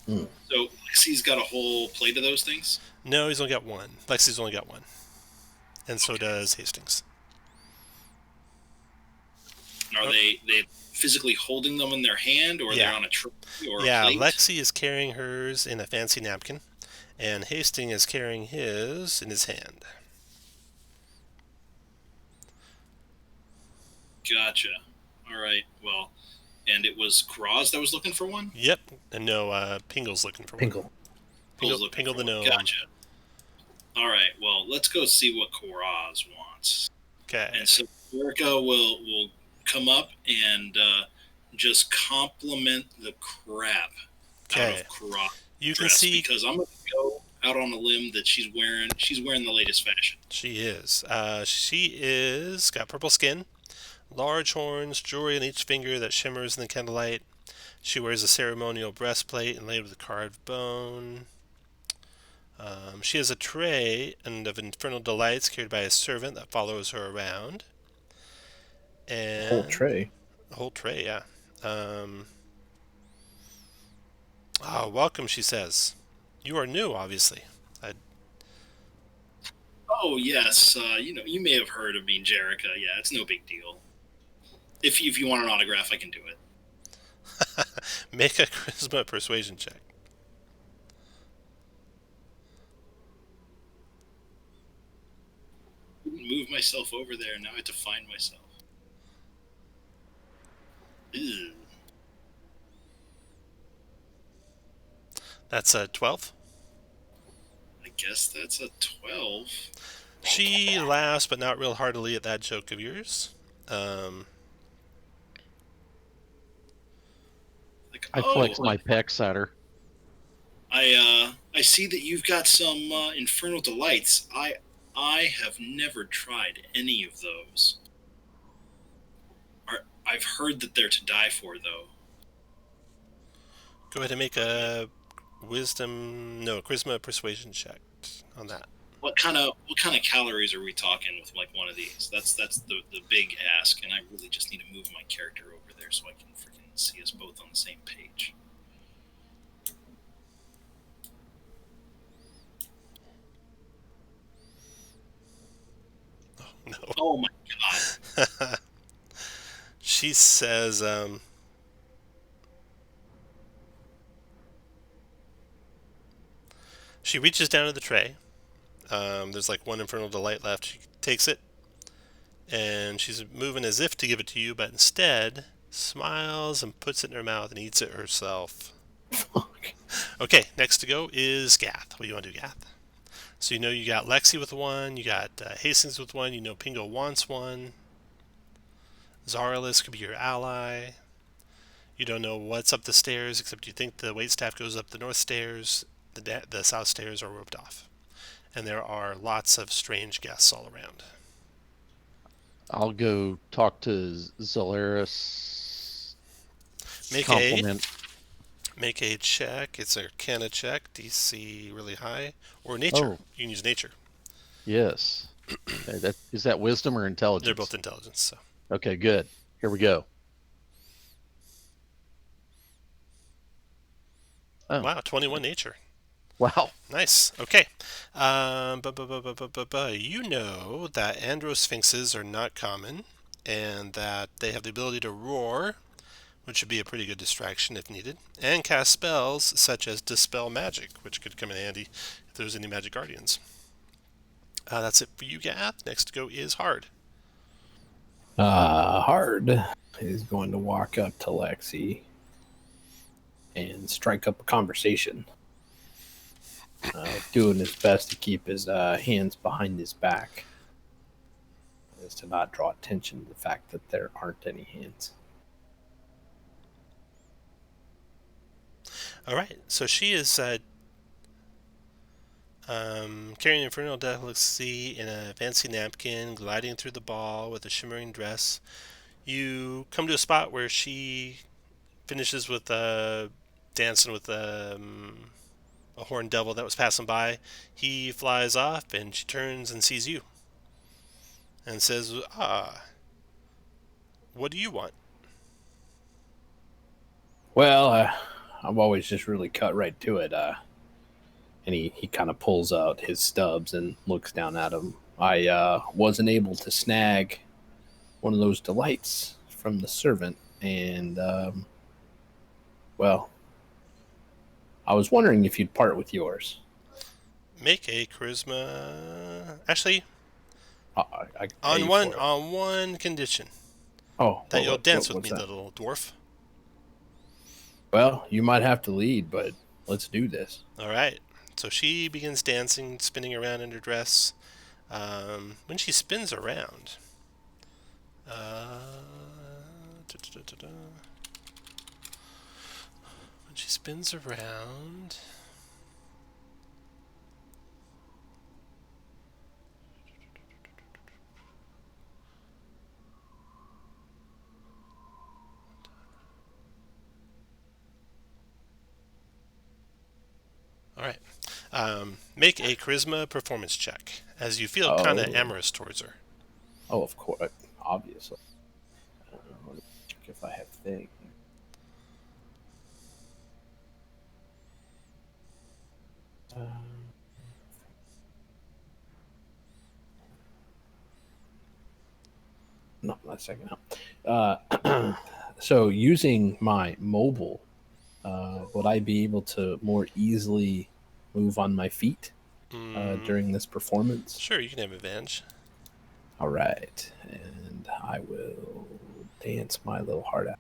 B: So Lexi's got a whole plate of those things?
C: No, he's only got one. Lexi's only got one. And so does Hastings.
B: Are they physically holding them in their hand, or they're on a tray or a plate?
C: Lexi is carrying hers in a fancy napkin, and Hastings is carrying his in his hand.
B: Gotcha. All right. Well, and it was Karaz that was looking for one?
C: Yep. And no, Pingle's looking for one. Pingle the gnome.
B: Gotcha. All right. Well, let's go see what Karaz wants.
C: Okay.
B: And so Jericho will come up and just compliment the crap out of Karaz.
C: You can see,
B: because I'm going to go out on a limb that she's wearing the latest fashion.
C: She is. She is got purple skin, large horns, jewelry on each finger that shimmers in the candlelight. She wears a ceremonial breastplate inlaid with carved bone. She has a tray of infernal delights carried by a servant that follows her around. And
A: a whole tray.
C: A whole tray, yeah. Welcome, she says. You are new, obviously.
B: Oh, yes. You may have heard of me, Jericho. Yeah, it's no big deal. If you want an autograph, I can do it.
C: Make a charisma persuasion check.
B: Move myself over there. Now I have to find myself. Ew.
C: That's a 12.
B: I guess that's a 12.
C: She laughs, but not real heartily at that joke of yours.
D: I flex my pecs at her.
B: I see that you've got some infernal delights. I have never tried any of those. I've heard that they're to die for, though.
C: Go ahead and make a charisma persuasion check on that.
B: What kind of calories are we talking with like one of these? That's the big ask, and I really just need to move my character over there so I can freaking see us both on the same page.
C: Oh no!
B: Oh my god!
C: She says, she reaches down to the tray. There's like one infernal delight left. She takes it, and she's moving as if to give it to you, but instead smiles and puts it in her mouth and eats it herself. Okay, next to go is Gath. What do you want to do, Gath? So you got Lexi with one, you got Hastings with one, Pingo wants one. Zaralis could be your ally. You don't know what's up the stairs, except you think the waitstaff goes up the north stairs, the south stairs are roped off. And there are lots of strange guests all around.
D: I'll go talk to Zolaris.
C: Make a check. It's a Arcana check, DC really high, or nature.
D: Oh.
C: You can use nature.
D: Yes. Is that wisdom or intelligence?
C: They're both intelligence. So.
D: Okay, good. Here we go. Oh.
C: Wow, 21 nature.
D: Wow.
C: Nice. Okay. You know that androsphinxes are not common, and that they have the ability to roar, which would be a pretty good distraction if needed, and cast spells such as Dispel Magic, which could come in handy if there's any Magic Guardians. That's it for you, Gath. Next to go is Hard.
A: Hard is going to walk up to Lexi and strike up a conversation, doing his best to keep his hands behind his back, is to not draw attention to the fact that there aren't any hands.
C: All right, so she is carrying an infernal delicacy in a fancy napkin, gliding through the ball with a shimmering dress. You come to a spot where she finishes with dancing with a horned devil that was passing by. He flies off, and she turns and sees you and says, what do you want?
A: Well, I've always just really cut right to it. And he kind of pulls out his stubs and looks down at him. I wasn't able to snag one of those delights from the servant, and well, I was wondering if you'd part with yours.
C: Make a charisma. Actually,
A: on
C: one condition.
A: Oh,
C: that you'll dance with me,
A: that?
C: little dwarf.
A: Well, you might have to lead, but let's do this.
C: All right. So she begins dancing, spinning around in her dress. When she spins around, when she spins around, all right. Make a charisma performance check as you feel kind of amorous towards her.
A: Oh, of course, obviously. Let me check if I have things. No, not a second now. So using my mobile, would I be able to more easily move on my feet during this performance?
C: Sure, you can have advantage.
A: All right, and I will dance my little heart out.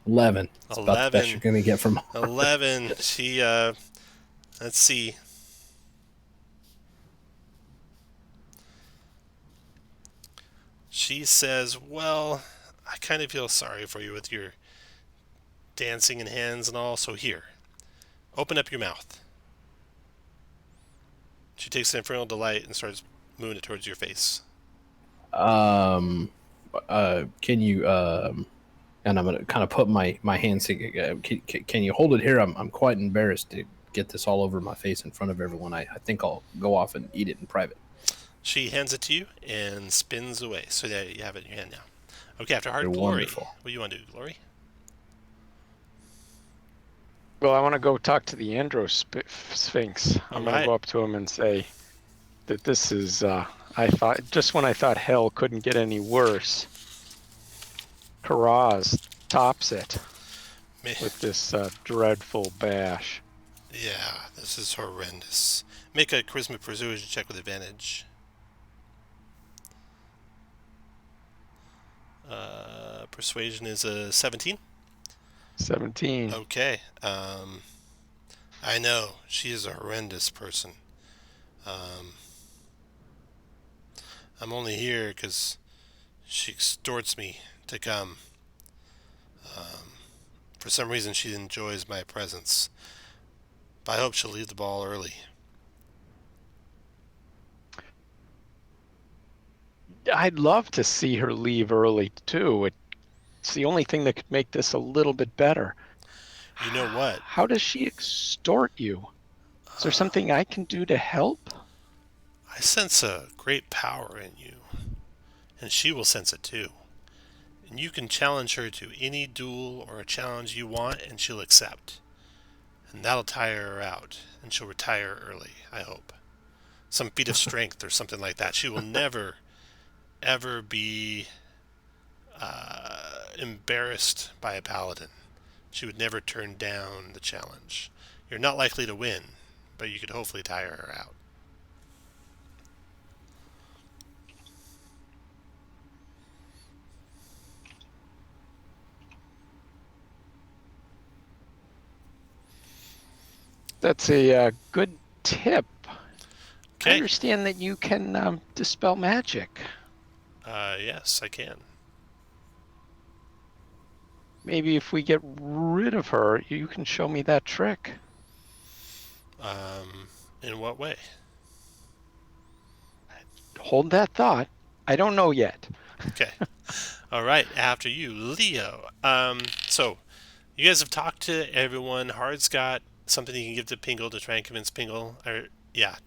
A: 11. That's about the best you're going to get from her.
C: 11. She, let's see. She says, well, I kind of feel sorry for you with your dancing and hands and all, so here, open up your mouth. She takes an infernal delight and starts moving it towards your face.
A: Can you, and I'm going to kind of put my hands, can you hold it here? I'm quite embarrassed to get this all over my face in front of everyone. I think I'll go off and eat it in private.
C: She hands it to you and spins away. So yeah, you have it in your hand now. Okay, after Hard,
A: You're
C: Glory.
A: Wonderful.
C: What do you want to do, Glory?
F: Well, I want to go talk to the Androsphinx. I'm going to go up to him and say that this is, I thought, just when I thought hell couldn't get any worse, Karaz tops it with this dreadful bash.
C: Yeah, this is horrendous. Make a charisma persuasion check with advantage. Persuasion is a 17.
F: 17.
C: Okay. I know she is a horrendous person. I'm only here because she extorts me to come. For some reason, she enjoys my presence. But I hope she'll leave the ball early.
F: I'd love to see her leave early too. It's the only thing that could make this a little bit better.
C: You know what?
F: How does she extort you? Is there something I can do to help?
C: I sense a great power in you, and she will sense it too. And you can challenge her to any duel or a challenge you want, and she'll accept. And that'll tire her out, and she'll retire early, I hope. Some feat of strength or something like that. She will never, ever be embarrassed by a paladin. She would never turn down the challenge. You're not likely to win, but you could hopefully tire her out.
F: That's a good tip. I
C: Okay.
F: understand that you can dispel magic.
C: Yes, I can.
F: Maybe if we get rid of her, you can show me that trick.
C: In what way?
F: Hold that thought. I don't know yet.
C: Okay. All right. After you, Leo. So you guys have talked to everyone. Hard's got something he can give to Pingle to try and convince Pingle, to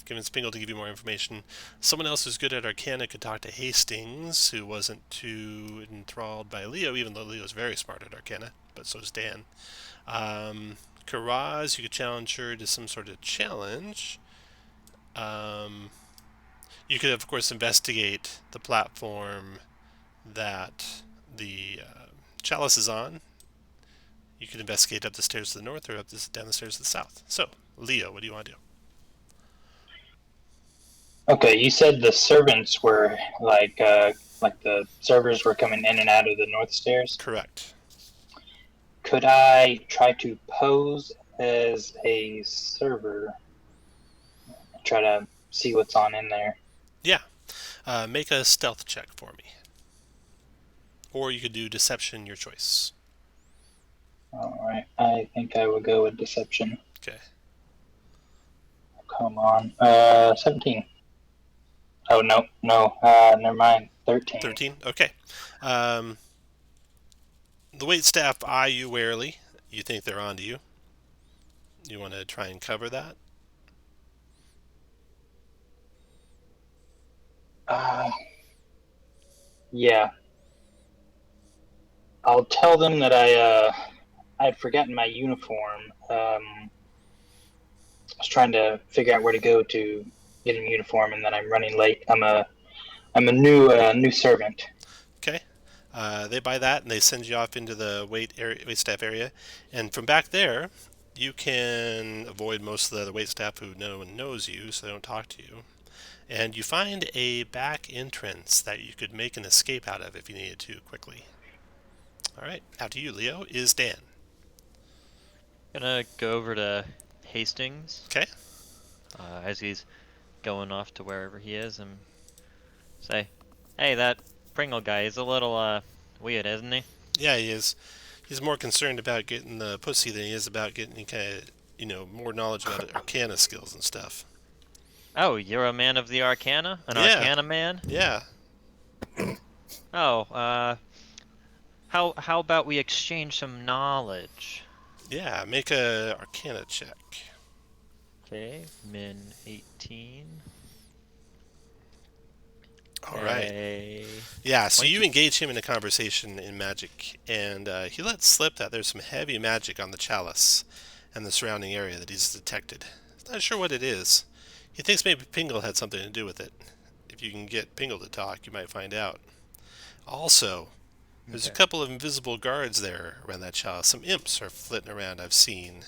C: convince Pingle to give you more information. Someone else who's good at Arcana could talk to Hastings, who wasn't too enthralled by Leo, even though Leo's very smart at Arcana, but so is Dan. Karaz, you could challenge her to some sort of challenge. You could, of course, investigate the platform that the chalice is on. You could investigate up the stairs to the north or down the stairs to the south. So, Leo, what do you want to do?
G: Okay, you said the servants were like the servers were coming in and out of the north stairs.
C: Correct.
G: Could I try to pose as a server? Try to see what's on in there.
C: Yeah. Make a stealth check for me. Or you could do deception, your choice.
G: Alright, I think I would go with deception.
C: Okay.
G: Come on. 17. Oh, no, never mind. 13.
C: 13? Okay. The waitstaff eye you warily. You think they're onto you. You want to try and cover that?
G: Yeah. I'll tell them that I'd forgotten my uniform. I was trying to figure out where to go to get a uniform, and then I'm running late. I'm a new servant.
C: Okay. They buy that and they send you off into the waitstaff area. And from back there, you can avoid most of the other waitstaff who no one knows you, so they don't talk to you. And you find a back entrance that you could make an escape out of if you needed to quickly. All right, after you, Leo, is Dan.
E: Gonna go over to Hastings.
C: Okay.
E: As he's going off to wherever he is and say, hey, that Pringle guy is a little weird, isn't he?
C: Yeah, he is. He's more concerned about getting the pussy than he is about getting any kind of, more knowledge about Arcana skills and stuff.
E: Oh, you're a man of the Arcana? Arcana man?
C: Yeah.
E: Oh, how about we exchange some knowledge?
C: Yeah, make a Arcana check.
E: Okay, min 18.
C: All right. Yeah, so you engage him in a conversation in magic, and he lets slip that there's some heavy magic on the chalice and the surrounding area that he's detected. He's not sure what it is. He thinks maybe Pingle had something to do with it. If you can get Pingle to talk, you might find out. Also, there's a couple of invisible guards there around that chalice. Some imps are flitting around, I've seen.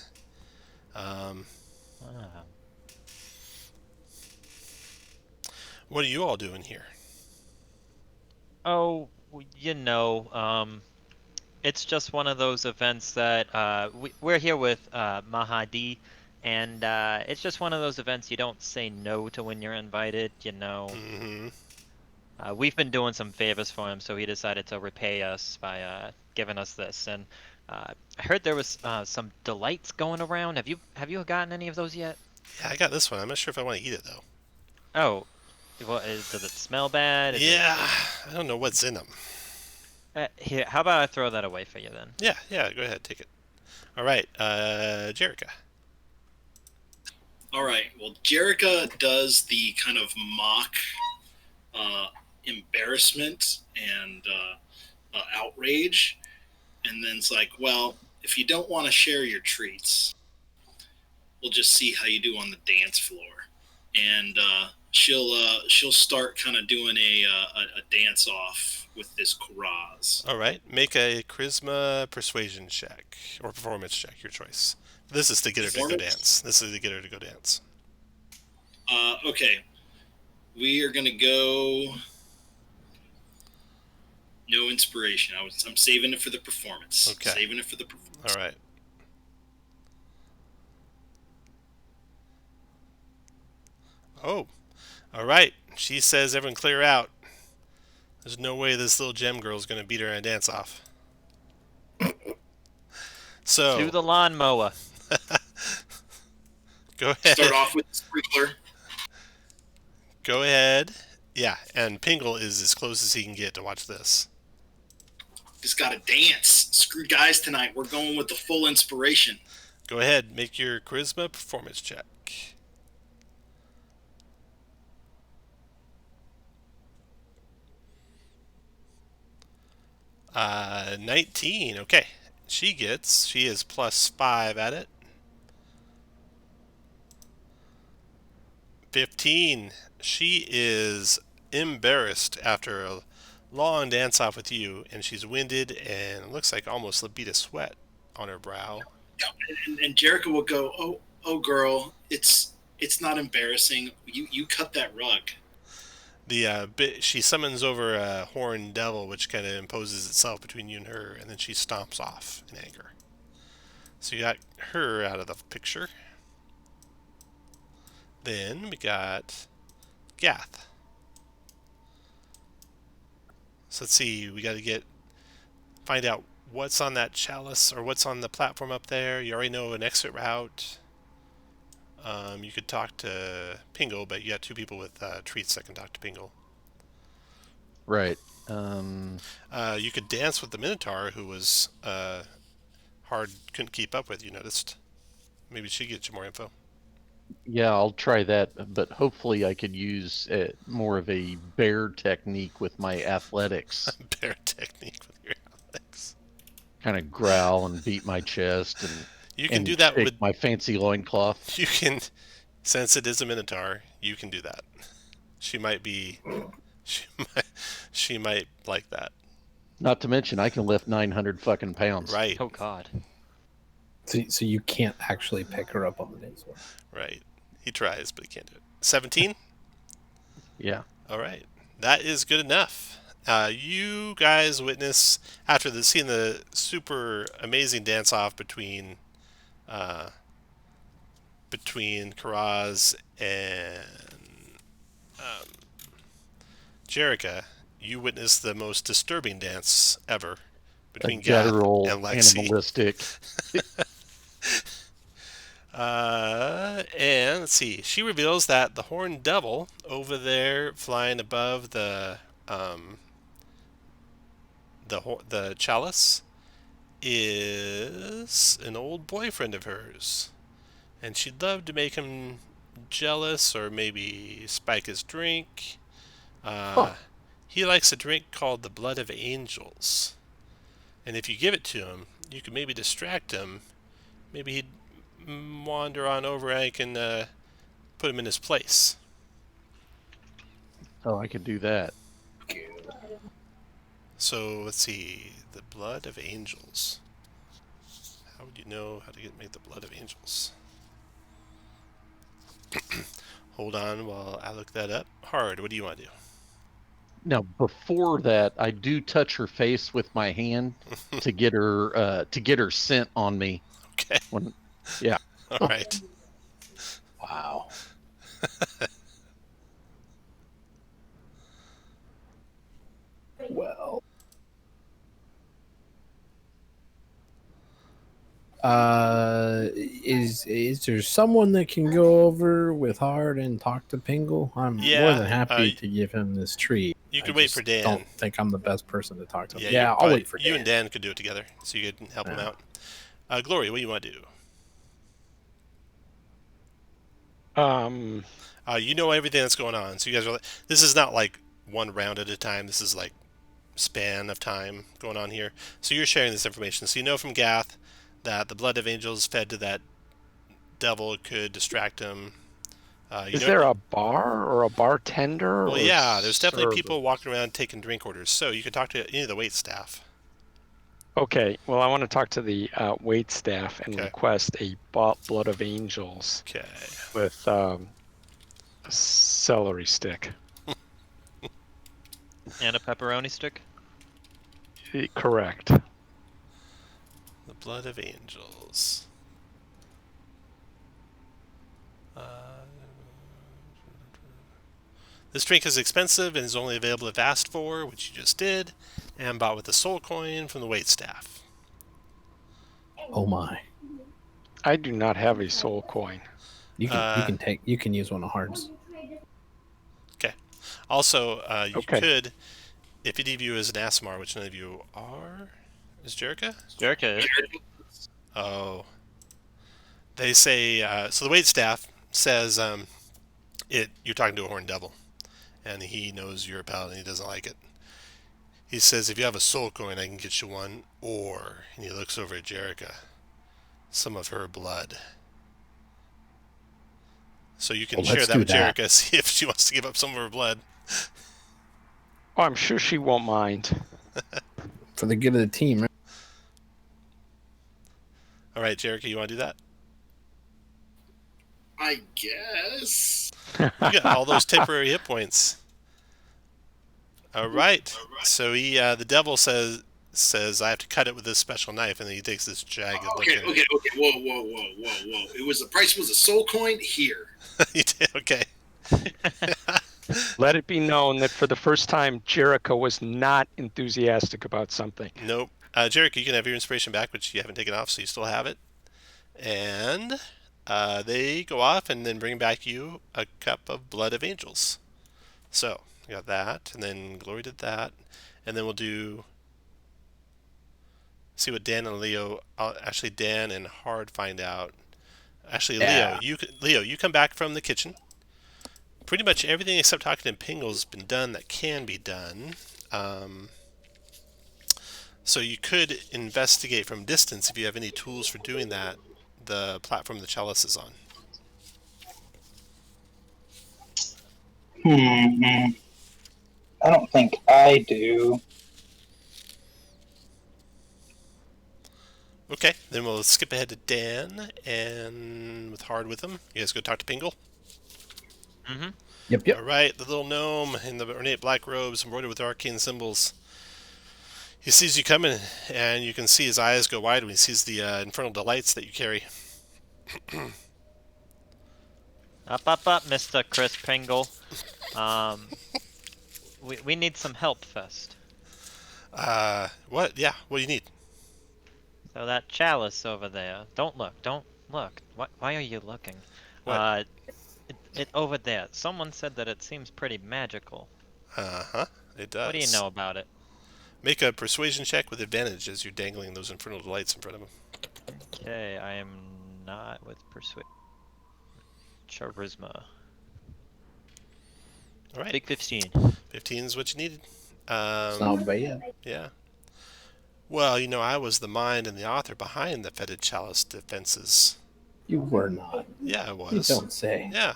C: What are you all doing here?
E: Oh, it's just one of those events that we're here with Mahadi, and it's just one of those events you don't say no to when you're invited,
C: Mm-hmm.
E: We've been doing some favors for him, so he decided to repay us by giving us this. And I heard there was some delights going around. Have you gotten any of those yet?
C: Yeah, I got this one. I'm not sure if I want to eat it though.
E: Oh, does it smell bad?
C: Yeah, I don't know what's in them.
E: Here, how about I throw that away for you then?
C: Yeah, go ahead, take it. All right, Jerica.
B: All right. Well, Jerica does the kind of mock embarrassment and outrage, and then it's like, well, if you don't want to share your treats, we'll just see how you do on the dance floor. And she'll start kind of doing a dance off with this Karaz.
C: All right, make a charisma persuasion check or performance check, your choice. This is to get her to go dance. This is to get her to go dance.
B: Okay. We are gonna go. No inspiration. I'm saving it for the performance.
C: Okay.
B: Saving it for the performance.
C: All right. Oh, all right. She says, "Everyone, clear out. There's no way this little gem girl's gonna beat her in a dance off." So
E: To the lawnmower.
C: Go ahead.
B: Start off with the sprinkler.
C: Go ahead. Yeah, and Pingle is as close as he can get to watch this.
B: Just gotta dance. Screw guys tonight. We're going with the full inspiration.
C: Go ahead, make your charisma performance check. 19. Okay. She is +5 at it. 15. She is embarrassed after a long dance off with you, and she's winded and looks like almost a bead of sweat on her brow.
B: And Jerica will go, oh, girl, it's not embarrassing. You cut that rug.
C: She summons over a horned devil, which kind of imposes itself between you and her, and then she stomps off in anger. So you got her out of the picture. Then we got Gath. So let's see, we got to find out what's on that chalice or what's on the platform up there. You already know an exit route. You could talk to Pingle, but you got 2 people with treats that can talk to Pingle.
D: Right.
C: You could dance with the Minotaur, who was couldn't keep up with, you noticed. Maybe she gets you more info.
D: Yeah, I'll try that, but hopefully I could use more of a bear technique with my athletics.
C: Bear technique with your athletics.
D: Kind of growl and beat my chest, and
C: you can do that with
D: my fancy loincloth.
C: You can, since it is a Minotaur, you can do that. She might like that.
D: Not to mention, I can lift 900 fucking pounds.
C: Right.
E: Oh God.
A: So you can't actually pick her up on the dance floor.
C: Right. He tries, but he can't do it. 17?
D: Yeah.
C: All right. That is good enough. You guys witness, after seeing the super amazing dance-off between Karaz and Jerica, you witness the most disturbing dance ever between Gath and Lexi.
D: Animalistic.
C: And let's see. She reveals that the horned devil over there, flying above the chalice, is an old boyfriend of hers, and she'd love to make him jealous or maybe spike his drink. He likes a drink called the Blood of Angels, and if you give it to him, you can maybe distract him. Maybe he'd wander on over and I can put him in his place.
D: Oh, I could do that.
C: So let's see, the Blood of Angels. How would you know how to make the Blood of Angels? Hold on while I look that up. Hard, what do you want to do?
D: Now, before that, I do touch her face with my hand to get her scent on me.
C: Okay.
D: Yeah.
C: All right.
A: Wow. Well. Is there someone that can go over with Hard and talk to Pingle? I'm more than happy to give him this treat.
C: You could
A: I
C: wait
A: just
C: for Dan.
A: don't think I'm the best person to talk to him.
C: Yeah,
A: Yeah, I'll wait for Dan.
C: You and Dan could do it together, so you could help him out. Glory, what do you want to do? You know everything that's going on, so you guys are. This is not like one round at a time. This is like span of time going on here. So you're sharing this information. So you know from Gath that the blood of angels fed to that devil could distract him.
F: Is there a bar or a bartender?
C: Well,
F: or
C: yeah, there's definitely
F: server?
C: people walking around taking drink orders. So you could talk to any of the wait staff.
F: Okay, well, I want to talk to the wait staff and
C: Okay.
F: request a blood of angels
C: Okay.
F: with a celery stick.
E: And a pepperoni stick?
F: Correct.
C: The blood of angels. This drink is expensive and is only available if asked for, which you just did, and bought with a soul coin from the wait staff.
A: Oh my!
F: I do not have a soul coin.
A: You can use one of Hard's.
C: Okay. Also, you
F: Okay.
C: could, if any of you is an Asmar, which none of you are, is Jerica?
E: Jerica.
C: Oh. They say, so the wait staff says, you're talking to a horned devil, and he knows you're a paladin, he doesn't like it. He says, if you have a soul coin, I can get you one, or, and he looks over at Jerica, some of her blood. So you can share that with Jerica, see if she wants to give up some of her blood.
F: Oh, I'm sure she won't mind.
A: For the good of the team, right?
C: All right, Jerica, you want to do that?
B: I guess.
C: You got all those temporary hit points. All right. So he, the devil says, I have to cut it with this special knife, and then he takes this jagged look at it.
B: Okay. Whoa. The price was a soul coin here.
C: You did? Okay.
F: Let it be known that for the first time, Jericho was not enthusiastic about something.
C: Nope. Jericho, you can have your inspiration back, which you haven't taken off, so you still have it. And they go off and then bring back you a cup of blood of angels. So, you got that, and then Glory did that, and then we'll see what Dan and Leo, actually Dan and Hard find out. Actually, yeah. Leo, you come back from the kitchen. Pretty much everything except talking to Pingle's been done that can be done. So you could investigate from distance if you have any tools for doing that, the platform the chalice is on.
G: I don't think I do.
C: Okay, then we'll skip ahead to Dan, and with Hard with him, you guys go talk to Pingle.
E: Mm-hmm.
A: Yep.
C: All right, the little gnome in the ornate black robes embroidered with arcane symbols. He sees you coming, and you can see his eyes go wide when he sees the infernal delights that you carry.
E: Up, Mr. Chris Pringle. We need some help first.
C: What? Yeah, what do you need?
E: So that chalice over there. Don't look. Why are you looking?
C: What?
E: It over there. Someone said that it seems pretty magical.
C: Uh-huh, it does.
E: What do you know about it?
C: Make a persuasion check with advantage as you're dangling those infernal delights in front of him.
E: Okay, I am not with persuasion. Charisma.
C: All right.
E: Big 15.
C: 15 is what you needed.
A: It's not bad.
C: Yeah. Well, you know, I was the mind and the author behind the fetid chalice defenses.
A: You were not.
C: Yeah, I was.
A: You don't say.
C: Yeah.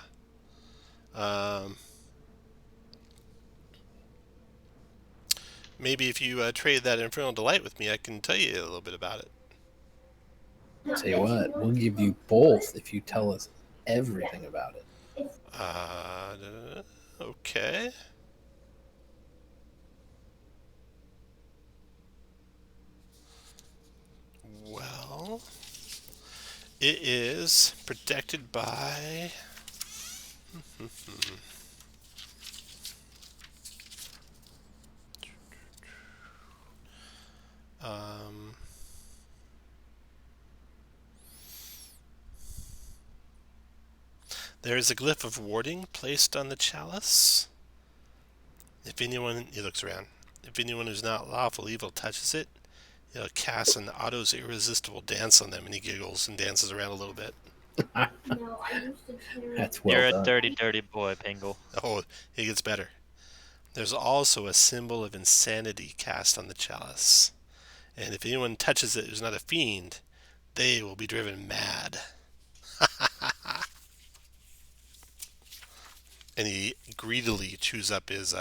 C: Maybe if you trade that infernal delight with me, I can tell you a little bit about it.
A: Tell you what, we'll give you both if you tell us everything about it.
C: Okay. Well, it is protected by... There is a glyph of warding placed on the chalice. If anyone, he looks around, if anyone who's not lawful evil touches it, it'll cast an auto's irresistible dance on them, and he giggles and dances around a little bit.
A: That's well
E: You're
A: done.
E: a dirty, dirty boy, Pingle.
C: Oh, he gets better. There's also a symbol of insanity cast on the chalice. And if anyone touches it who's not a fiend, they will be driven mad. And he greedily chews up his,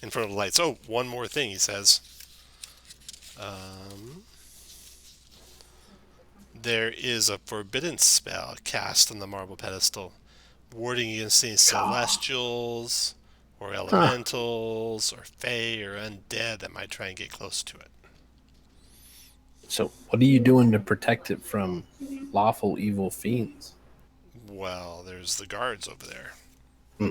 C: in front of the lights. Oh, one more thing, he says. There is a forbidden spell cast on the marble pedestal, warding against any celestials, or elementals, or fae, or undead that might try and get close to it.
A: So, what are you doing to protect it from lawful evil fiends?
C: Well, there's the guards over there.
A: Hmm.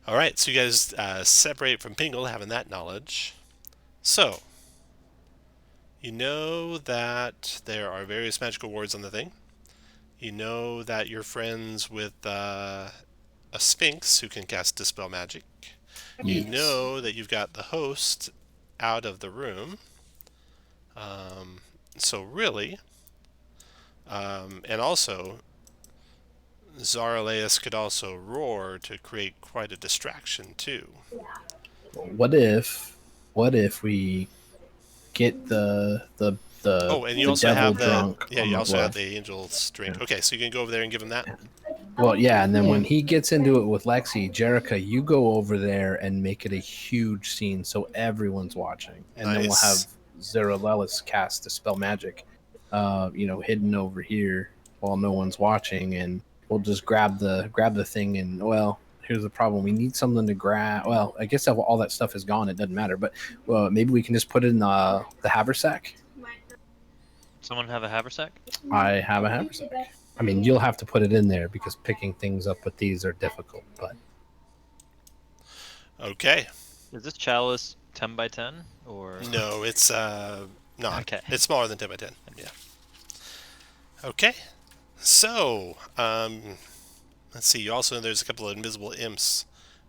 C: All right, so you guys separate from Pingle, having that knowledge. So, you know that there are various magical wards on the thing. You know that you're friends with a Sphinx who can cast Dispel Magic. You know that you've got the host out of the room. So really, and also, Zaraleus could also roar to create quite a distraction too.
A: What if we get the
C: Oh, and you
A: the
C: also
A: devil
C: have the
A: drunk?
C: yeah,
A: on
C: you
A: the
C: also have
A: bluff?
C: the angel's drink.
A: Yeah.
C: Okay, so you can go over there and give him that.
A: Well, yeah, and then when he gets into it with Lexi, Jerica, you go over there and make it a huge scene so everyone's watching, and then we'll have
C: Nice.
A: Zaralelis cast Dispel Magic, hidden over here while no one's watching, and we'll just grab the thing. And well, here's the problem: we need something to grab. Well, I guess if all that stuff is gone, it doesn't matter. But maybe we can just put it in the haversack.
E: Someone have a haversack?
A: I have a haversack. I mean, you'll have to put it in there because picking things up with these are difficult. But
C: Okay.
E: Is this chalice 10 by 10 or?
C: No, it's not.
E: Okay.
C: It's smaller than 10 by 10. Yeah. Okay. So, let's see. You also know there's a couple of invisible imps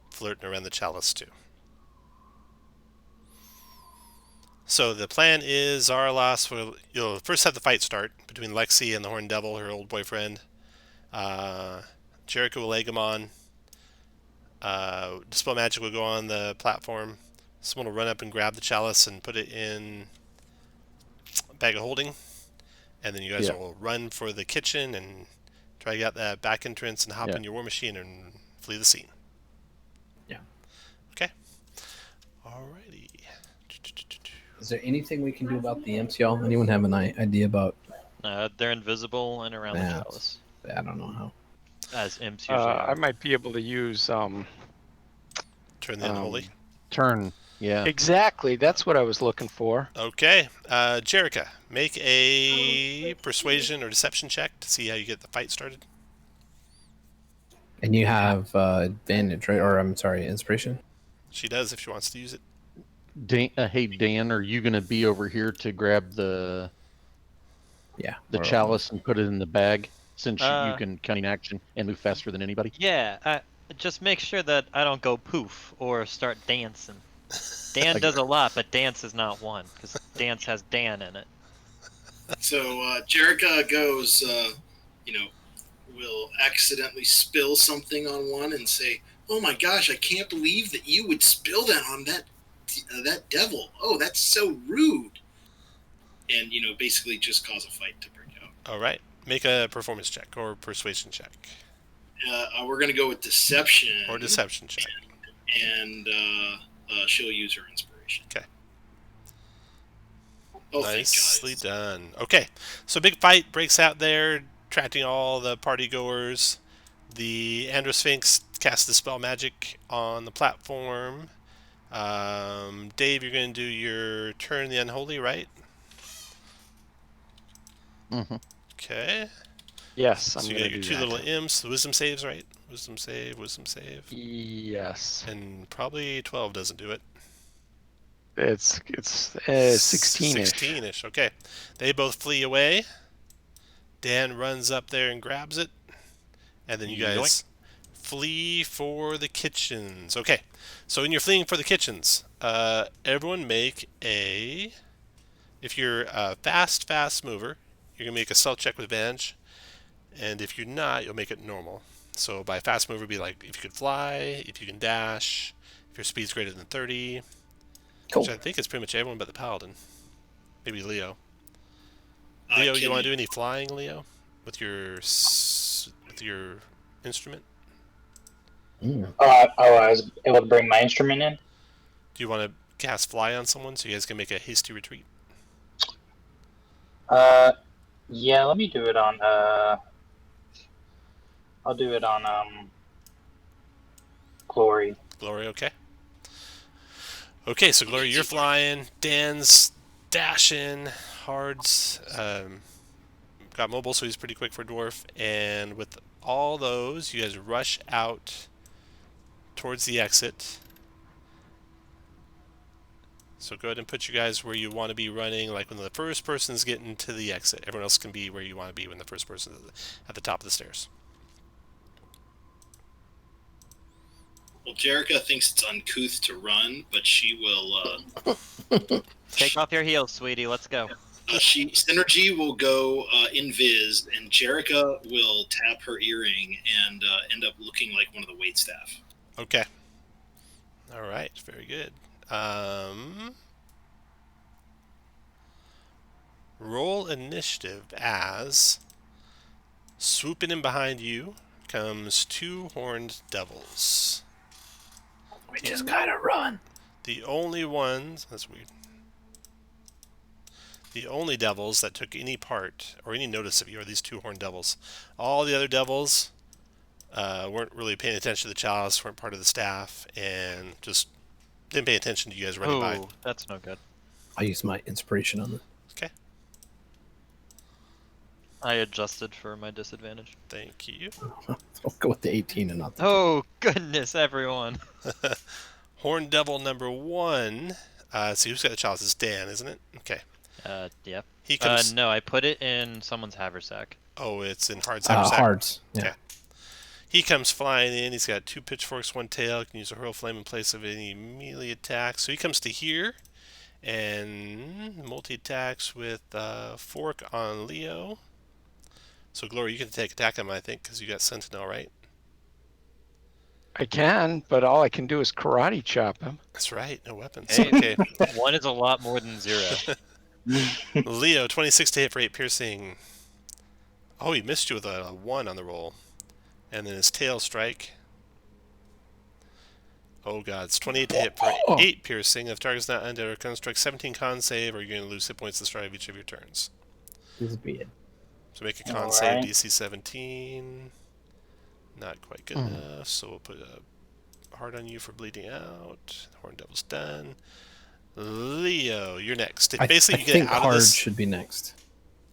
C: flirting around the chalice too. So the plan is Zaralas you'll first have the fight start between Lexi and the Horned Devil, her old boyfriend. Jericho will egg him on. Dispel Magic will go on the platform. Someone will run up and grab the chalice and put it in a bag of holding. And then you guys will run for the kitchen and try to get that back entrance and hop in your war machine and flee the scene.
A: Yeah.
C: Okay. Alrighty.
A: is there anything we can do about the imps, y'all? Anyone have an idea about?
E: They're invisible and around the
A: Yeah.
E: chalice,
A: I don't know how.
E: as imps usually are.
F: I might be able to use
C: Turn the unholy.
D: Turn. Yeah.
F: exactly. That's what I was looking for.
C: Okay. Jerica, make a persuasion or deception check to see how you get the fight started.
A: And you have advantage, right? Or I'm sorry, inspiration.
C: She does if she wants to use it.
D: Hey Dan, are you gonna be over here to grab the
A: Yeah.
D: chalice and put it in the bag since you can cunning action and move faster than anybody?
E: Yeah, just make sure that I don't go poof or start dancing. Dan does a lot, but dance is not one, because dance has Dan in it.
B: So Jerica goes, will accidentally spill something on one and say, "Oh my gosh, I can't believe that you would spill that on that devil. Oh, that's so rude." And basically just cause a fight to break out.
C: All right. Make a performance check or persuasion check.
B: We're gonna go with deception.
C: Or deception check.
B: And she'll use her inspiration.
C: Okay.
B: Oh,
C: Nicely done. Okay, so big fight breaks out there, attracting all the party goers. The Androsphinx casts Dispel Magic on the platform. Dave, you're going to do your Turn the Unholy, right?
D: Mm-hmm.
C: Okay.
F: Yes,
C: So
F: I'm
C: you
F: going
C: got
F: to
C: your
F: do
C: two
F: that.
C: little imps. The wisdom saves, right? Wisdom save, wisdom save.
F: Yes,
C: And probably 12 doesn't do it.
F: it's 16ish.
C: 16ish. Okay. They both flee away. Dan runs up there and grabs it, and then you guys
E: Yoink.
C: flee for the kitchens. Okay, so when you're fleeing for the kitchens, everyone make a... If you're a fast mover, you're going to make a stealth check with advantage, and if you're not, you'll make it normal. So by fast mover, be like if you could fly, if you can dash, if your speed's greater than 30,
A: Cool.
C: which I think is pretty much everyone but the paladin. Maybe Leo.
B: I
C: Leo, you
B: can-
C: want to do any flying, Leo, with your instrument?
G: I was able to bring my instrument in.
C: Do you want to cast fly on someone so you guys can make a hasty retreat?
G: Yeah, let me do it on. I'll do it on Glory.
C: Glory, okay. Okay, so Glory, you're flying. Dan's dashing. Hard's got mobile, so he's pretty quick for a dwarf. And with all those, you guys rush out towards the exit. So go ahead and put you guys where you want to be running. Like when the first person's getting to the exit, everyone else can be where you want to be when the first person is at the top of the stairs.
B: Well, Jerica thinks it's uncouth to run, but she will.
E: Take off your heels, sweetie. Let's go.
B: Synergy will go invis, and Jerica will tap her earring and end up looking like one of the waitstaff.
C: Okay. All right. Very good. Roll initiative as swooping in behind you comes two horned devils.
A: We just gotta run.
C: The only ones... That's weird. The only devils that took any part or any notice of you are these two horned devils. All the other devils weren't really paying attention to the chalice, weren't part of the staff, and just didn't pay attention to you guys running by.
E: Oh, that's no good.
A: I use my inspiration on them.
C: Okay,
E: I adjusted for my disadvantage.
C: thank you.
A: I'll go with the 18 and not the...
E: Oh, goodness, everyone.
C: Horned devil number 1. See, who's got the chalice? It's Dan, isn't it? Okay.
E: Yeah.
C: He comes...
E: No, I put it in someone's haversack.
C: Oh, it's in Hard's haversack.
A: Hards. Yeah.
C: Okay. He comes flying in. He's got 2 pitchforks, 1 tail. He can use a hurl flame in place of any melee attack. So he comes to here and multi-attacks with fork on Leo. So Glory, you can take attack him, I think, because you got Sentinel, right?
F: I can, but all I can do is karate chop him.
C: That's right. No weapons.
E: Hey.
C: Okay.
E: 1 is a lot more than 0.
C: Leo, 26 to hit for 8 piercing. Oh, he missed you with a 1 on the roll. And then his tail strike. Oh god, it's 28 to hit for 8 piercing. If target's not undead or construct 17 con save, or you're going to lose hit points at the start of each of your turns.
A: This is weird.
C: So make a con
G: All
C: save,
G: right.
C: DC 17. Not quite good enough, so we'll put a hard on you for bleeding out. Horn Devil's done. Leo, you're next. If basically
A: I
C: you get
A: think
C: out of
A: Hard
C: this...
A: should be next.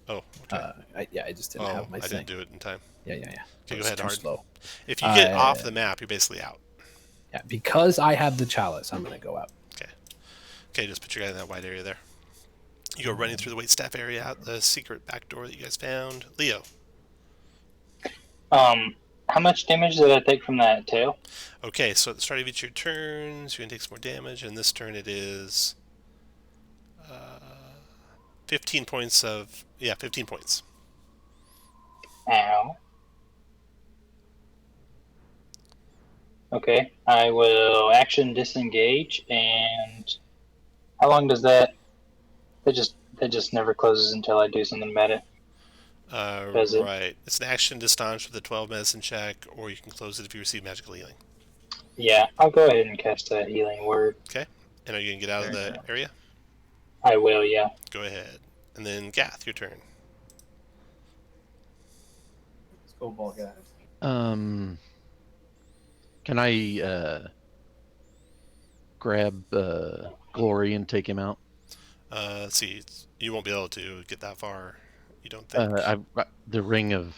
C: Oh, okay.
A: I just didn't have my
C: I
A: thing.
C: didn't do it in time.
A: Yeah.
C: Okay,
A: It
C: go
A: was
C: ahead,
A: too
C: Hard.
A: slow.
C: If you get off the map, you're basically out.
A: Yeah, because I have the chalice, I'm gonna go out.
C: Okay, just put your guy in that wide area there. You go running through the waitstaff area out the secret back door that you guys found. Leo.
G: How much damage did I take from that tail?
C: Okay, so at the start of each of your turns, you're going to take some more damage, and this turn it is 15 points of... Yeah, 15 points.
G: Ow. Okay, I will action disengage, and how long does that? That just never closes until I do something about it. Does it?
C: Right. It's an action to astonish with a 12 medicine check, or you can close it if you receive magical healing.
G: Yeah, I'll go ahead and cast a healing word.
C: Okay. And are you going to get out of the area?
G: I will, yeah.
C: Go ahead. And then Gath, your turn.
A: Let's go, ball guys.
D: Can I grab Glory and take him out?
C: Let's see. You won't be able to get that far, you don't think?
D: The ring of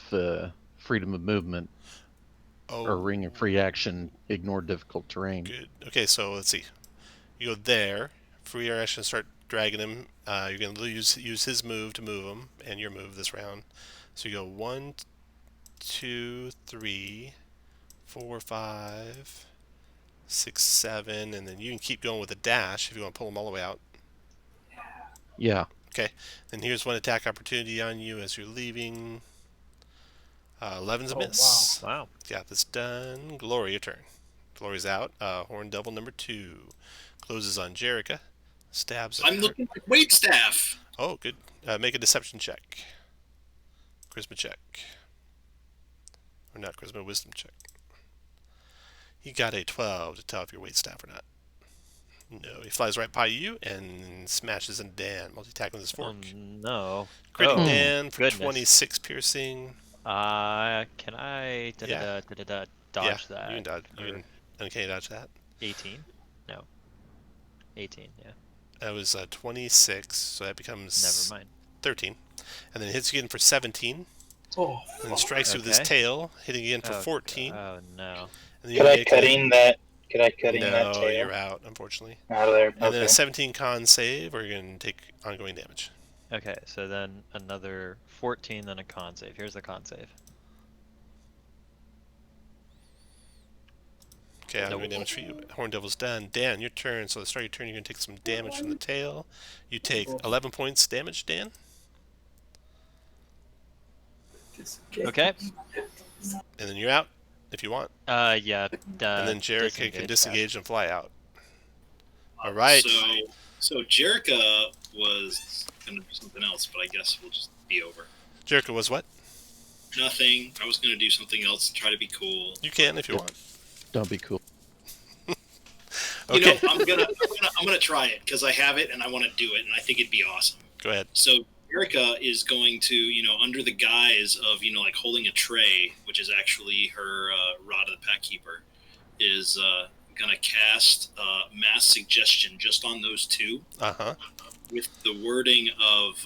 D: freedom of movement, or ring of free action, ignore difficult terrain.
C: Good. Okay, so let's see. You go there. Free action, start dragging him. You're going to use his move to move him, and your move this round. So you go 1, 2, 3, 4, 5, 6, 7, and then you can keep going with a dash if you want to pull them all the way out.
D: Yeah.
C: Okay, then here's one attack opportunity on you as you're leaving. 11's a miss.
E: Wow.
C: Got this done. Glory, your turn. Glory's out. Horn Devil number 2 closes on Jerica. Stabs at
B: I'm
C: her.
B: looking like wait staff.
C: Oh, good. Make a deception check. Charisma check. Or not charisma, wisdom check. He got a 12 to tell if you're waitstaff or not. No, he flies right by you and smashes into Dan. Multi-attack with his fork.
E: No.
C: Critting
E: Oh,
C: Dan for
E: goodness.
C: 26 piercing.
E: Can I
C: Yeah.
E: dodge that?
C: You can dodge. Can you dodge that?
E: 18? No. 18, yeah.
C: That was 26, so that becomes
E: Never mind.
C: 13. And then it hits you again for 17.
A: Oh,
C: And then strikes you with his
E: Okay.
C: tail, hitting again for 14.
E: Oh, no.
C: And then
G: Could I cut in that? Could I cut in that
C: No,
G: tail
C: you're out, unfortunately.
G: out of there?
C: And then
G: Okay.
C: a 17 con save, or you're going to take ongoing damage.
E: Okay, so then another 14, then a con save. Here's the con save.
C: Okay, ongoing damage for you. Horn Devil's done. Dan, your turn. So at the start of your turn, you're going to take some damage from the tail. You take 11 points damage, Dan.
E: Okay.
C: And then you're out, if you want.
E: Yeah.
C: And then Jerica can
E: that.
C: disengage and fly out. All right.
B: So Jerica was going to do something else, but I guess we'll just be over.
C: Jerica was what?
B: Nothing. I was going to do something else and try to be cool.
C: You can if you want.
D: Don't be cool.
C: Okay.
B: You know, I'm gonna try it because I have it and I want to do it, and I think it'd be awesome.
C: Go ahead.
B: So Erica is going to, under the guise of, like holding a tray, which is actually her Rod of the Pack Keeper, is gonna cast Mass Suggestion just on those two, with the wording of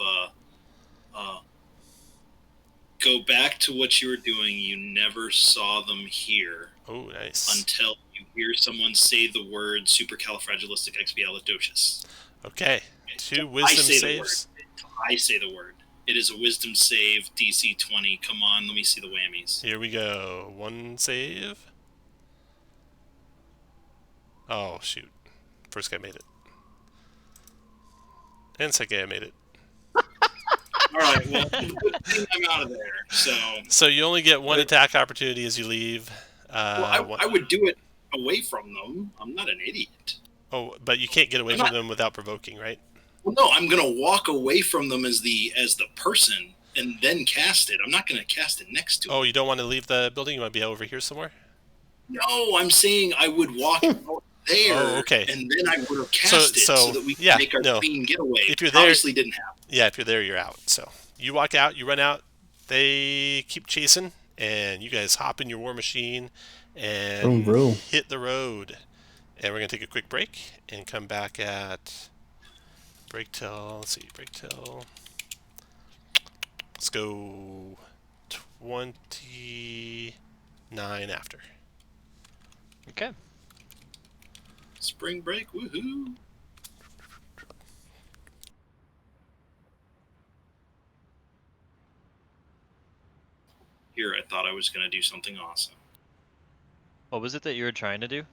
B: go back to what you were doing. You never saw them here.
C: Oh, nice.
B: Until you hear someone say the word supercalifragilisticexpialidocious.
C: Okay. 2 wisdom saves.
B: I say the word. It is a wisdom save, DC 20. Come on, let me see the whammies.
C: Here we go. 1 save. Oh, shoot. First guy made it. And second guy made it.
B: All right, well, I'm out of there.
C: So you only get 1 attack opportunity as you leave.
B: I would do it away from them. I'm not an idiot.
C: Oh, but you can't get away from them without provoking, right?
B: Well, no, I'm gonna walk away from them as the person and then cast it. I'm not gonna cast it next to.
C: Oh, you don't want to leave the building? You want to be over here somewhere?
B: No, I'm saying I would walk out there.
C: Oh, okay.
B: And then I would have cast it so that we could make our clean getaway.
C: If you're there,
B: obviously didn't happen.
C: Yeah, if you're there, you're out. So you walk out, you run out. They keep chasing, and you guys hop in your war machine and hit the road. And we're gonna take a quick break and come back at break till. Let's go 29 after.
E: Okay.
B: Spring break, woohoo! Here, I thought I was going to do something awesome.
E: What was it that you were trying to do?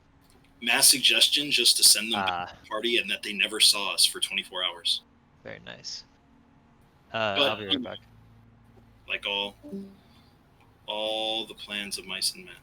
B: Mass suggestion, just to send them to the party and that they never saw us for 24 hours.
E: Very nice. I'll be right back.
B: Like all the plans of mice and men.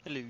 E: Hello.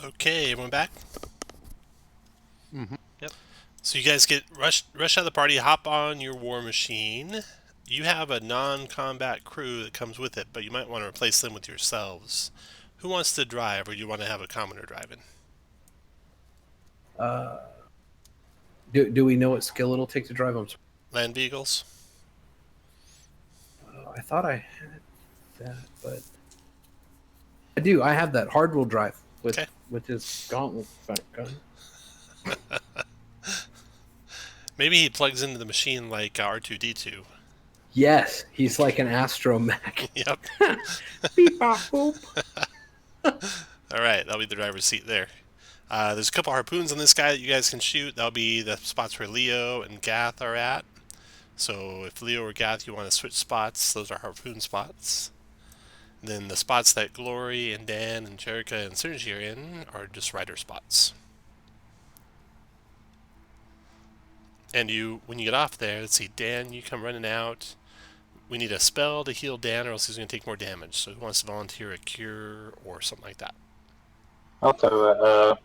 C: Okay, everyone back?
D: Mm-hmm.
E: Yep.
C: So you guys get rush out of the party, hop on your war machine. You have a non-combat crew that comes with it, but you might want to replace them with yourselves. Who wants to drive, or do you want to have a commoner driving?
A: Do we know what skill it'll take to drive?
C: Land vehicles?
A: I thought I had that, but I do. I have that hard-wheel drive with
C: Okay.
A: his gauntlet gun.
C: Maybe he plugs into the machine like R2-D2.
A: Yes, he's like an astromech.
C: Yep.
A: Beep bop boop.
C: All right, that'll be the driver's seat there. There's a couple harpoons on this guy that you guys can shoot. That'll be the spots where Leo and Gath are at. So if Leo or Gath, you want to switch spots, those are harpoon spots. Then the spots that Glory and Dan and Jerica and Synergy are in are just rider spots. And when you get off there, let's see, Dan, you come running out. We need a spell to heal Dan, or else he's going to take more damage. So who wants to volunteer a cure or something like that?
G: I'll throw a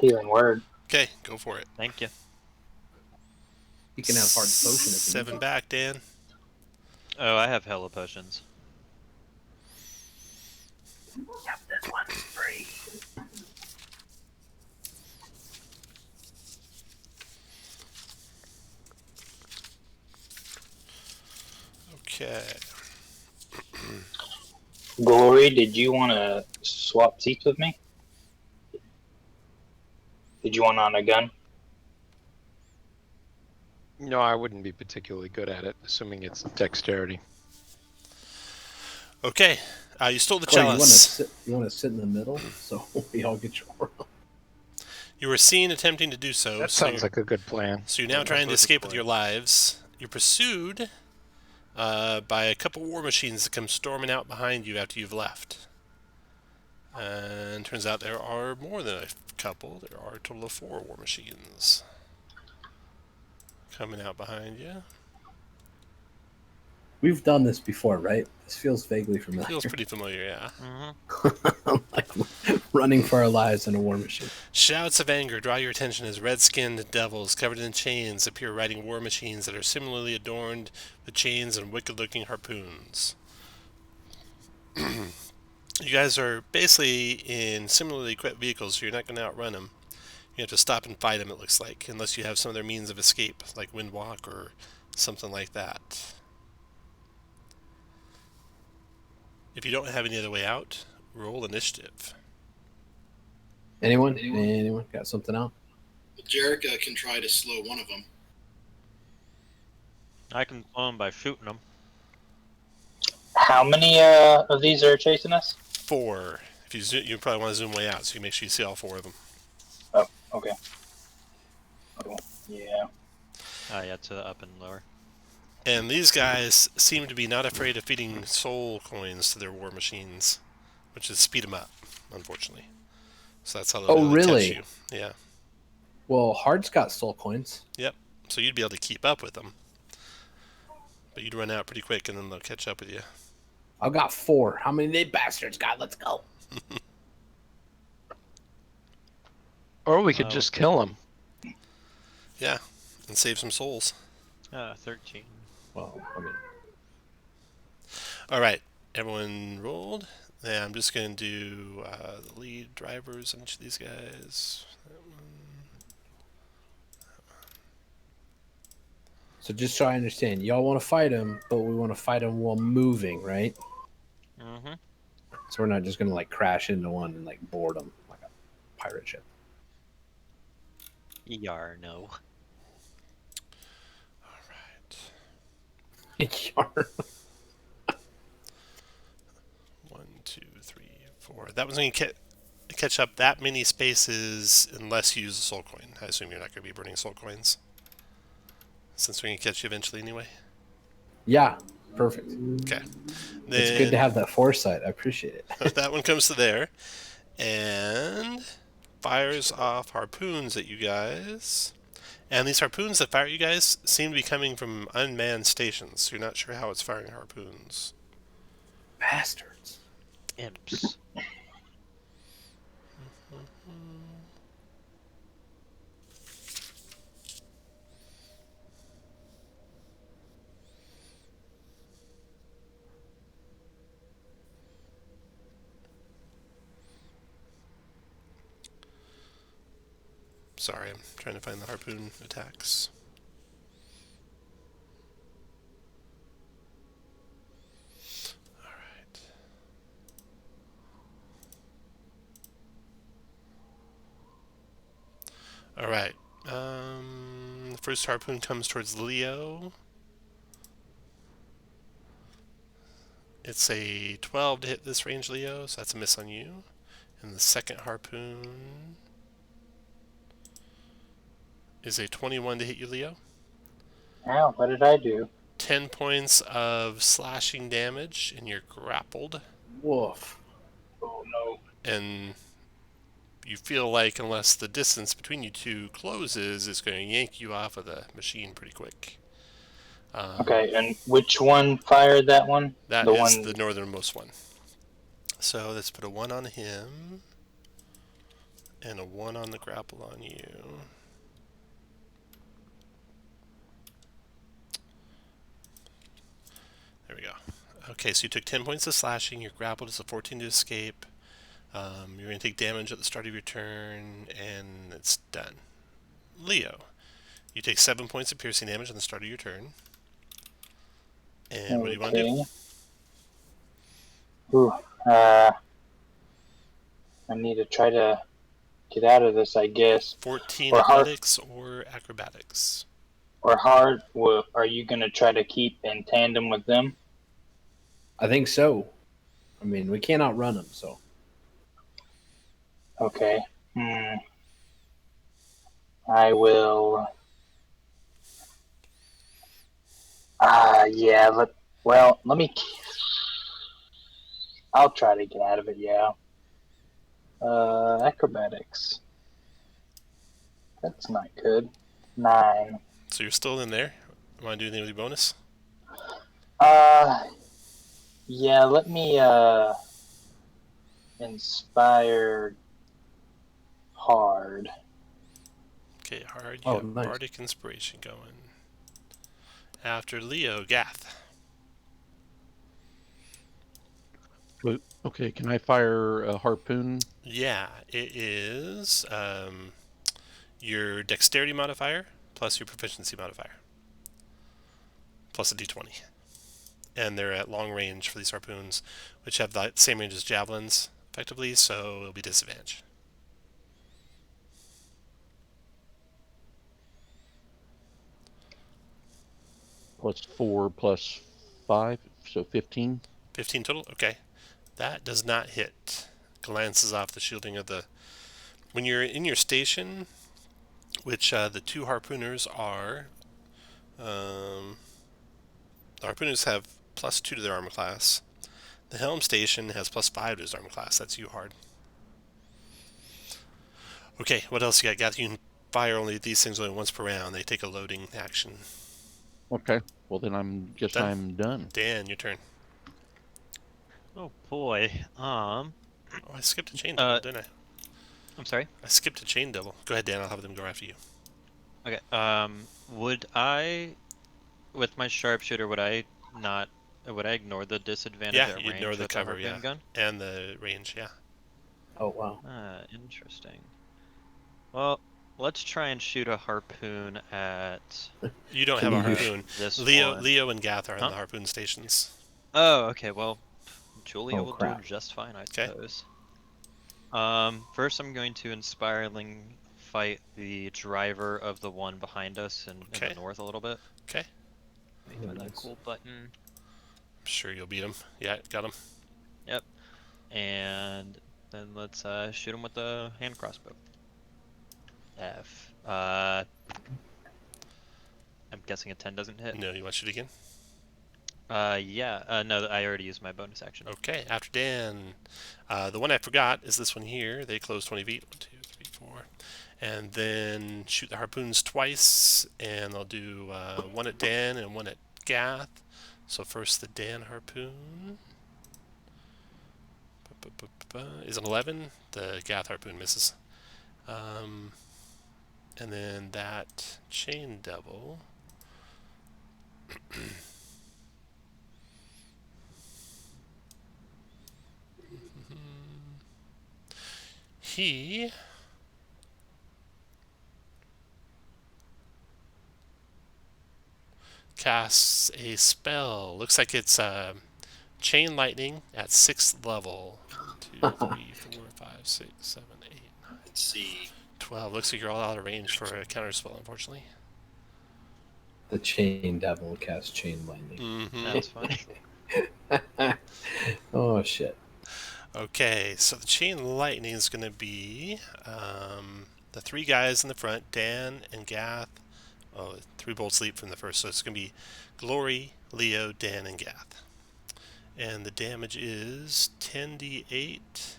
G: healing word.
C: Okay, go for it.
E: Thank you.
A: You can have hard potion if you need
C: 7
A: one.
C: back, Dan.
E: Oh, I have hella potions.
A: Yep, this one's free.
C: Okay.
G: Glory, did you want to swap seats with me? Did you want on a gun?
F: No, I wouldn't be particularly good at it, assuming it's dexterity.
C: Okay. You stole the
A: Corey,
C: chalice.
A: you want to sit in the middle so we all get your aura?
C: You were seen attempting to do so.
F: That
C: so
F: sounds like a good plan.
C: So you're now trying to escape with your lives. You're pursued by a couple war machines that come storming out behind you after you've left. And turns out there are more than a couple. There are a total of 4 war machines coming out behind you.
A: We've done this before, right? This feels vaguely familiar.
C: Feels pretty familiar, yeah.
E: Mm-hmm.
A: Like running for our lives in a war machine.
C: Shouts of anger draw your attention as red-skinned devils covered in chains appear riding war machines that are similarly adorned with chains and wicked-looking harpoons. You guys are basically in similarly equipped vehicles, so you're not going to outrun them. You have to stop and fight them, it looks like, unless you have some other means of escape, like windwalk or something like that. If you don't have any other way out, roll initiative.
A: Anyone got something out?
B: Jerica can try to slow one of them.
E: I can slow them by shooting them.
G: How many of these are chasing us?
C: 4. If you zoom, you probably want to zoom way out, so you make sure you see all 4 of them.
G: Oh, okay. Oh, yeah.
E: Oh, yeah, to the up and lower.
C: And these guys seem to be not afraid of feeding soul coins to their war machines, which is speed them up, unfortunately. So that's how they'll be able to catch you. Yeah.
A: Well, Hard's got soul coins.
C: Yep. So you'd be able to keep up with them. But you'd run out pretty quick, and then they'll catch up with you.
A: I've got 4. How many they bastards got? Let's go.
F: Or we could just kill him.
C: Yeah, and save some souls.
E: 13.
A: Well, I mean,
C: All right, everyone rolled. Yeah, I'm just going to do the lead drivers on each of these guys.
A: so just so I understand, y'all want to fight him, but we want to fight him while moving, right?
E: Mm-hmm.
A: So we're not just gonna like crash into one and like board them like a pirate ship.
E: ER, no.
C: All right.
A: Yarn.
C: 1, 2, 3, 4. That was going to catch up that many spaces unless you use a soul coin. I assume you're not going to be burning soul coins, since we're going to catch you eventually anyway.
A: Yeah, perfect.
C: Okay.
A: It's good to have that foresight. I appreciate it.
C: That one comes to there, and fires off harpoons at you guys. And these harpoons that fire at you guys seem to be coming from unmanned stations. So you're not sure how it's firing harpoons.
A: Bastards.
E: Imps.
C: Sorry, I'm trying to find the harpoon attacks. Alright. Alright. The first harpoon comes towards Leo. It's a 12 to hit this range, Leo, so that's a miss on you. And the second harpoon is a 21 to hit you, Leo.
G: Ow, what did I do?
C: 10 points of slashing damage, and you're grappled.
A: Woof.
G: Oh, no.
C: And you feel like unless the distance between you two closes, it's going to yank you off of the machine pretty quick.
G: Okay, and which one fired that one?
C: That
G: the
C: is
G: one...
C: the northernmost one. So let's put a 1 on him, and a 1 on the grapple on you. There we go. Okay, so you took 10 points of slashing, you're grappled as a 14 to escape. You're going to take damage at the start of your turn, and it's done. Leo, you take 7 points of piercing damage on the start of your turn. And what do you want to do?
G: Ooh, I need to try to get out of this, I guess.
C: 14
G: or
C: athletics or acrobatics.
G: Or hard, well, are you going to try to keep in tandem with them?
A: I think so. I mean, we can't outrun them, so.
G: Okay. I will... yeah, let me... I'll try to get out of it, yeah. Acrobatics. That's not good. 9.
C: So you're still in there. Want to do anything with your bonus?
G: Yeah, let me, inspire hard.
C: Okay, hard. You
A: Oh,
C: have
A: nice.
C: Bardic Inspiration going. After Leo, Gath.
D: Okay, can I fire a harpoon?
C: Yeah, it is your Dexterity modifier plus your Proficiency modifier. Plus a d20. And they're at long range for these harpoons, which have the same range as javelins, effectively, so it'll be disadvantage.
D: +4 +5, so 15.
C: 15 total? Okay. That does not hit. Glances off the shielding of the... When you're in your station, which the two harpooners are... the harpooners have +2 to their armor class. The helm station has +5 to his armor class. That's you hard. Okay, what else you got? Gath, you can fire only these things only once per round. They take a loading action.
D: Okay. Well, then I'm done.
C: Dan, your turn.
E: Oh boy.
C: Oh, I skipped a chain devil, didn't I?
E: I'm sorry.
C: I skipped a chain devil. Go ahead, Dan. I'll have them go after you.
E: Okay. Would I, with my sharpshooter, would I ignore the disadvantage
C: Yeah,
E: at
C: you
E: range
C: ignore the
E: with
C: cover,
E: harpoon
C: yeah.
E: gun?
C: And the range, yeah.
A: Oh wow.
E: Interesting. Well, let's try and shoot a harpoon at
C: You don't
A: Can
C: have a
A: you
C: harpoon.
E: this
C: Leo
E: one.
C: and Gath are on
E: Huh?
C: the harpoon stations.
E: Oh, okay. Well, Julia
A: Oh,
E: will
A: crap.
E: do just fine, I
C: Okay.
E: suppose. First I'm going to inspiring fight the driver of the one behind us in
C: Okay.
E: the north a little bit.
C: Okay.
E: Let me find that cool button.
C: I'm sure you'll beat him. Yeah, got him.
E: Yep. And then let's shoot him with the hand crossbow. F. I'm guessing a 10 doesn't hit.
C: No, you want to shoot again?
E: Yeah. No, I already used my bonus action.
C: Okay, after Dan. The one I forgot is this one here. They close 20 feet. 1, 2, 3, 4. And then shoot the harpoons twice. And they'll do one at Dan and one at Gath. So first the Dan harpoon is an 11. The Gath harpoon misses. And then that chain devil. He casts a spell. Looks like it's chain lightning at 6th level. 1, 2, 3, 4, 5, 6, 7, 8, 9,
B: Let's see.
C: 12. Looks like you're all out of range for a counter spell, unfortunately.
A: The chain devil casts chain lightning.
C: Mm-hmm.
E: That's funny.
A: Oh shit.
C: Okay, so the chain lightning is going to be the 3 guys in the front, Dan and Gath. Oh, 3 bolts leap from the first, so it's going to be Glory, Leo, Dan, and Gath. And the damage is 10d8,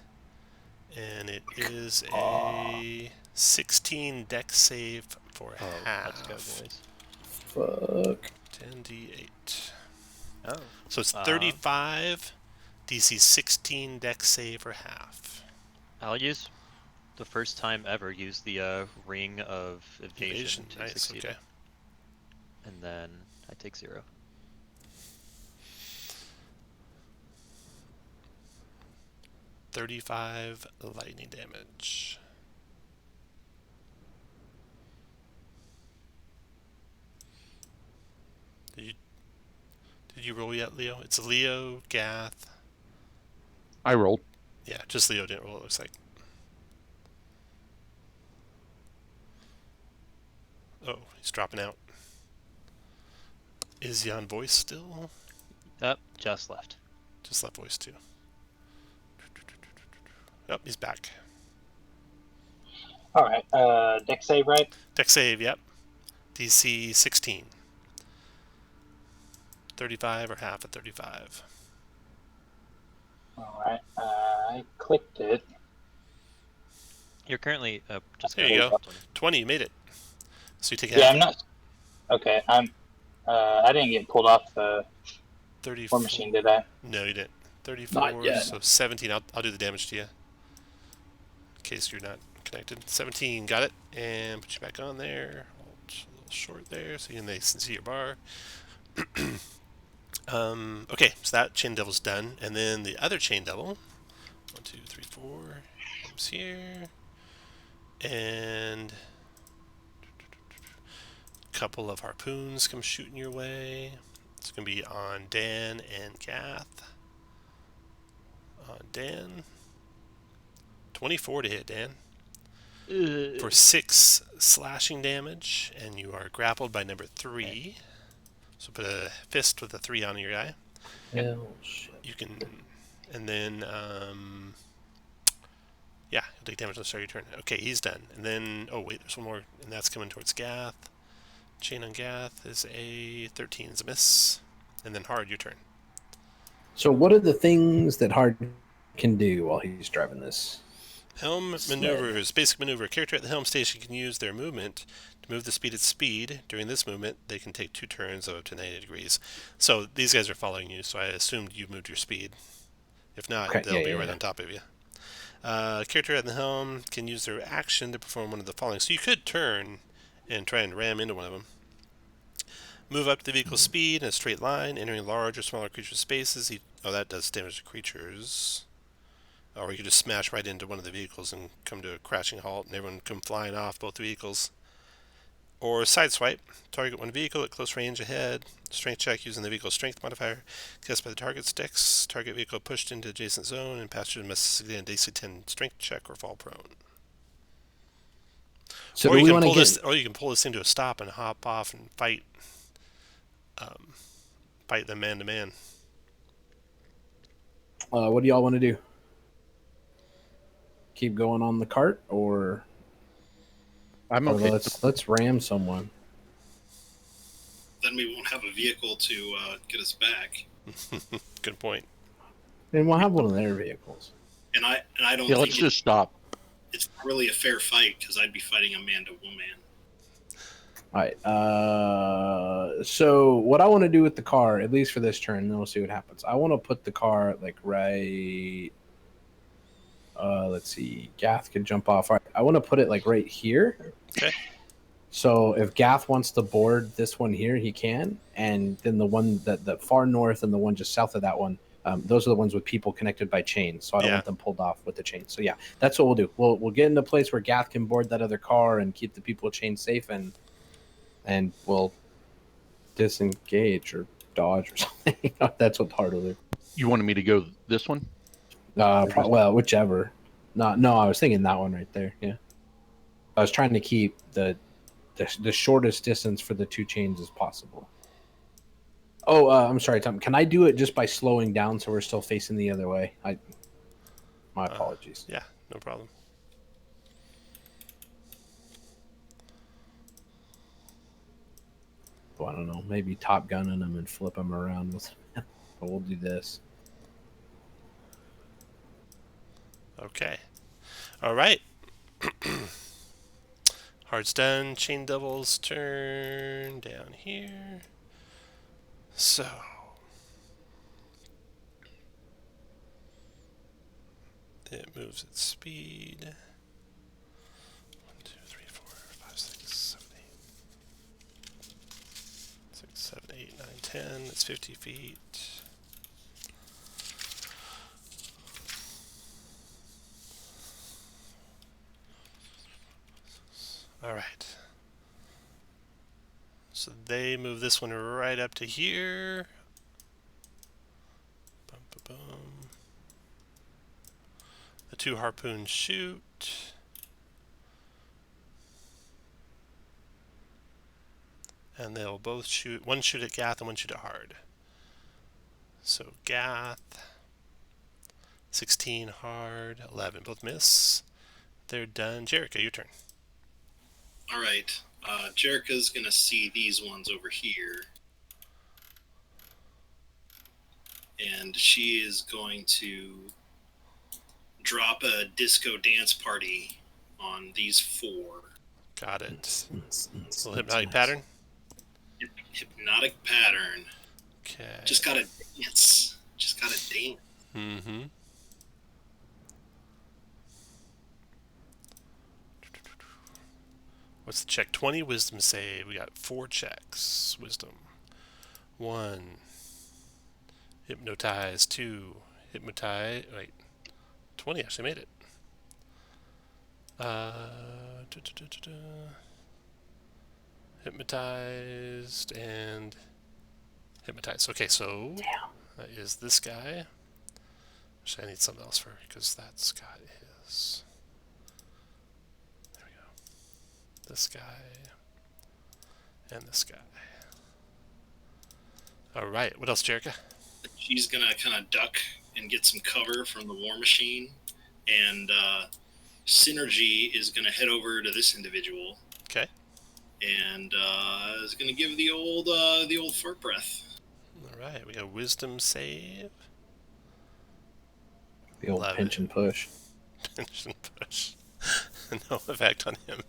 C: and it is a 16 dex save for half.
E: Let's go, boys.
A: Fuck.
C: 10d8.
E: Oh.
C: So it's 35, DC 16 dex save for half.
E: I'll use the first time ever use the ring of evasion to
C: Nice,
E: succeed.
C: okay.
E: And then I take 0.
C: $35 lightning damage. Did you roll yet, Leo? It's Leo, Gath.
D: I rolled.
C: Yeah, just Leo didn't roll, it looks like. Oh, he's dropping out. Is he on voice still?
E: Just left.
C: Just left voice too. Oh, he's back.
G: All right. Dex save, right?
C: Dex save, yep. DC 16. 35 or half at 35.
G: All right. I clicked it.
E: You're currently just
C: There you go. 20, you made it. So you take half.
G: Yeah, I'm not. Okay, I'm. I didn't get pulled off the
C: 34.
G: war machine, did I?
C: No, you didn't. 34,
A: Not yet.
C: so 17. I'll do the damage to you. In case you're not connected. 17, got it. And put you back on there. Alt, a little short there so you can see your bar. Okay, so that chain devil's done. And then the other chain devil. 1, 2, 3, 4. Comes here. And a couple of harpoons come shooting your way. It's going to be on Dan and Gath. On Dan. 24 to hit, Dan. For 6 slashing damage, and you are grappled by number 3. So put a fist with a 3 on your guy.
A: Hell shit.
C: You can, and then yeah, you'll take damage on the start of your turn. Okay, he's done. And then oh wait, there's one more, and that's coming towards Gath. Chain on Gath is a 13, is a miss, and then Hard, your turn.
A: So what are the things that Hard can do while he's driving this?
C: Helm
A: Sled.
C: maneuvers. Basic maneuver. A character at the helm station can use their movement to move the speed at speed. During this movement, they can take 2 turns of up to 90 degrees. So these guys are following you, so I assumed you moved your speed. If not,
A: Okay,
C: they'll be
A: yeah,
C: right
A: yeah.
C: on top of you. Character at the helm can use their action to perform one of the following. So you could turn and try and ram into one of them. Move up to the vehicle's speed in a straight line, entering large or smaller creature spaces. Oh, that does damage to creatures. Or you could just smash right into one of the vehicles and come to a crashing halt, and everyone come flying off both vehicles. Or sideswipe. Target one vehicle at close range ahead. Strength check using the vehicle's strength modifier. Cast by the target's dex. Target vehicle pushed into adjacent zone, and passenger must succeed a DC 10 strength check or fall prone.
A: So
C: or
A: do
C: you
A: we
C: can
A: want to
C: pull
A: get?
C: this, or you can pull this thing to a stop and hop off and fight them man to man.
A: What do y'all want to do? Keep going on the cart, or
D: I'm okay.
A: let's ram someone.
B: Then we won't have a vehicle to get us back.
C: Good point.
A: And we'll have one of their vehicles.
B: And I don't
D: Yeah,
B: think
D: let's just stop.
B: it's not really a fair fight because I'd be fighting a man to woman.
A: All right. So what I want to do with the car, at least for this turn, then we'll see what happens. I want to put the car like right. Let's see. Gath could jump off. All right. I want to put it like right here.
C: Okay.
A: So if Gath wants to board this one here, he can. And then the one that the far north and the one just south of that one, those are the ones with people connected by chains. So I don't want them pulled off with the chain. So yeah, that's what we'll do. We'll get in a place where Gath can board that other car and keep the people chained safe, and we'll disengage or dodge or something. That's what Hard will do.
D: You wanted me to go this one?
A: Well, whichever. No, I was thinking that one right there. Yeah, I was trying to keep the shortest distance for the 2 chains as possible. Oh, I'm sorry, Tom. Can I do it just by slowing down so we're still facing the other way? My apologies.
C: Yeah, no problem.
A: Well, I don't know. Maybe Top Gunning them and flip them around with. But we'll do this.
C: Okay. All right. Hard's done. Chain Devil's turn down here. So. It moves its speed. 1, 2, 3, 4, 5, 6, 7, 8. 6, 7, 8, 9, 10. It's 50 feet. All right. So they move this one right up to here. Bum, bum, bum. The 2 harpoons shoot. And they'll both shoot. One shoot at Gath and one shoot at Hard. So Gath, 16, Hard, 11. Both miss. They're done. Jericho, your turn.
B: All right. Jerica's going to see these ones over here. And she is going to drop a disco dance party on these 4.
C: Got it. Little hypnotic pattern.
B: Hypnotic pattern.
C: Okay.
B: Just gotta dance. Just gotta dance.
C: Mm-hmm. What's the check? 20 wisdom save. We got 4 checks. Wisdom. 1. Hypnotize. 2. Hypnotize. Wait. 20 actually made it. Hypnotized and hypnotized. Okay, so that is this guy. Actually, I need something else for because that's got his. There we go. This guy and this guy. All right. What else, Jerica?
B: She's gonna kind of duck and get some cover from the war machine, and Synergy is gonna head over to this individual.
C: Okay.
B: And is gonna give the old fart breath.
C: All right, we got a wisdom save.
A: The old
C: 11.
A: pinch and push.
C: Pinch and push. No effect on him.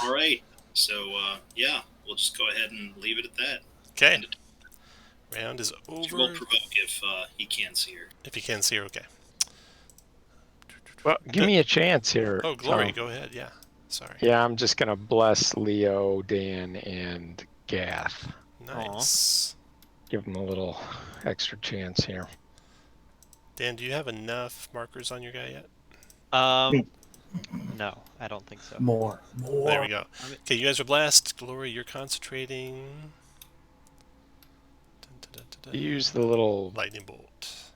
B: All right. So yeah, we'll just go ahead and leave it at that.
C: Okay.
B: And
C: Round is over.
B: she will provoke if he can see her.
C: If you can see her, okay.
F: Well, give me a chance here.
C: Oh, Glory,
F: So,
C: go ahead. Yeah. Sorry.
F: yeah, I'm just gonna bless Leo, Dan, and Gath.
C: Nice.
F: Give them a little extra chance here.
C: Dan, do you have enough markers on your guy yet?
E: No, I don't think so.
A: More.
C: There we go. Okay, you guys are blessed. Glory, you're concentrating. Dun, dun, dun, dun, dun.
F: Use the little
C: Lightning bolt.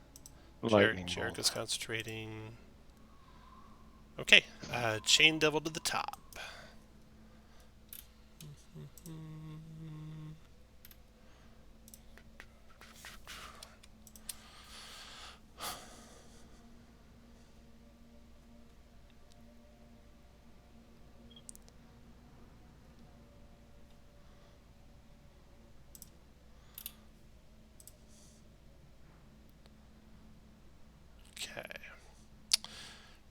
F: lightning
C: Jericho's
F: bolt.
C: concentrating. Okay, Chain Devil to the top. Okay.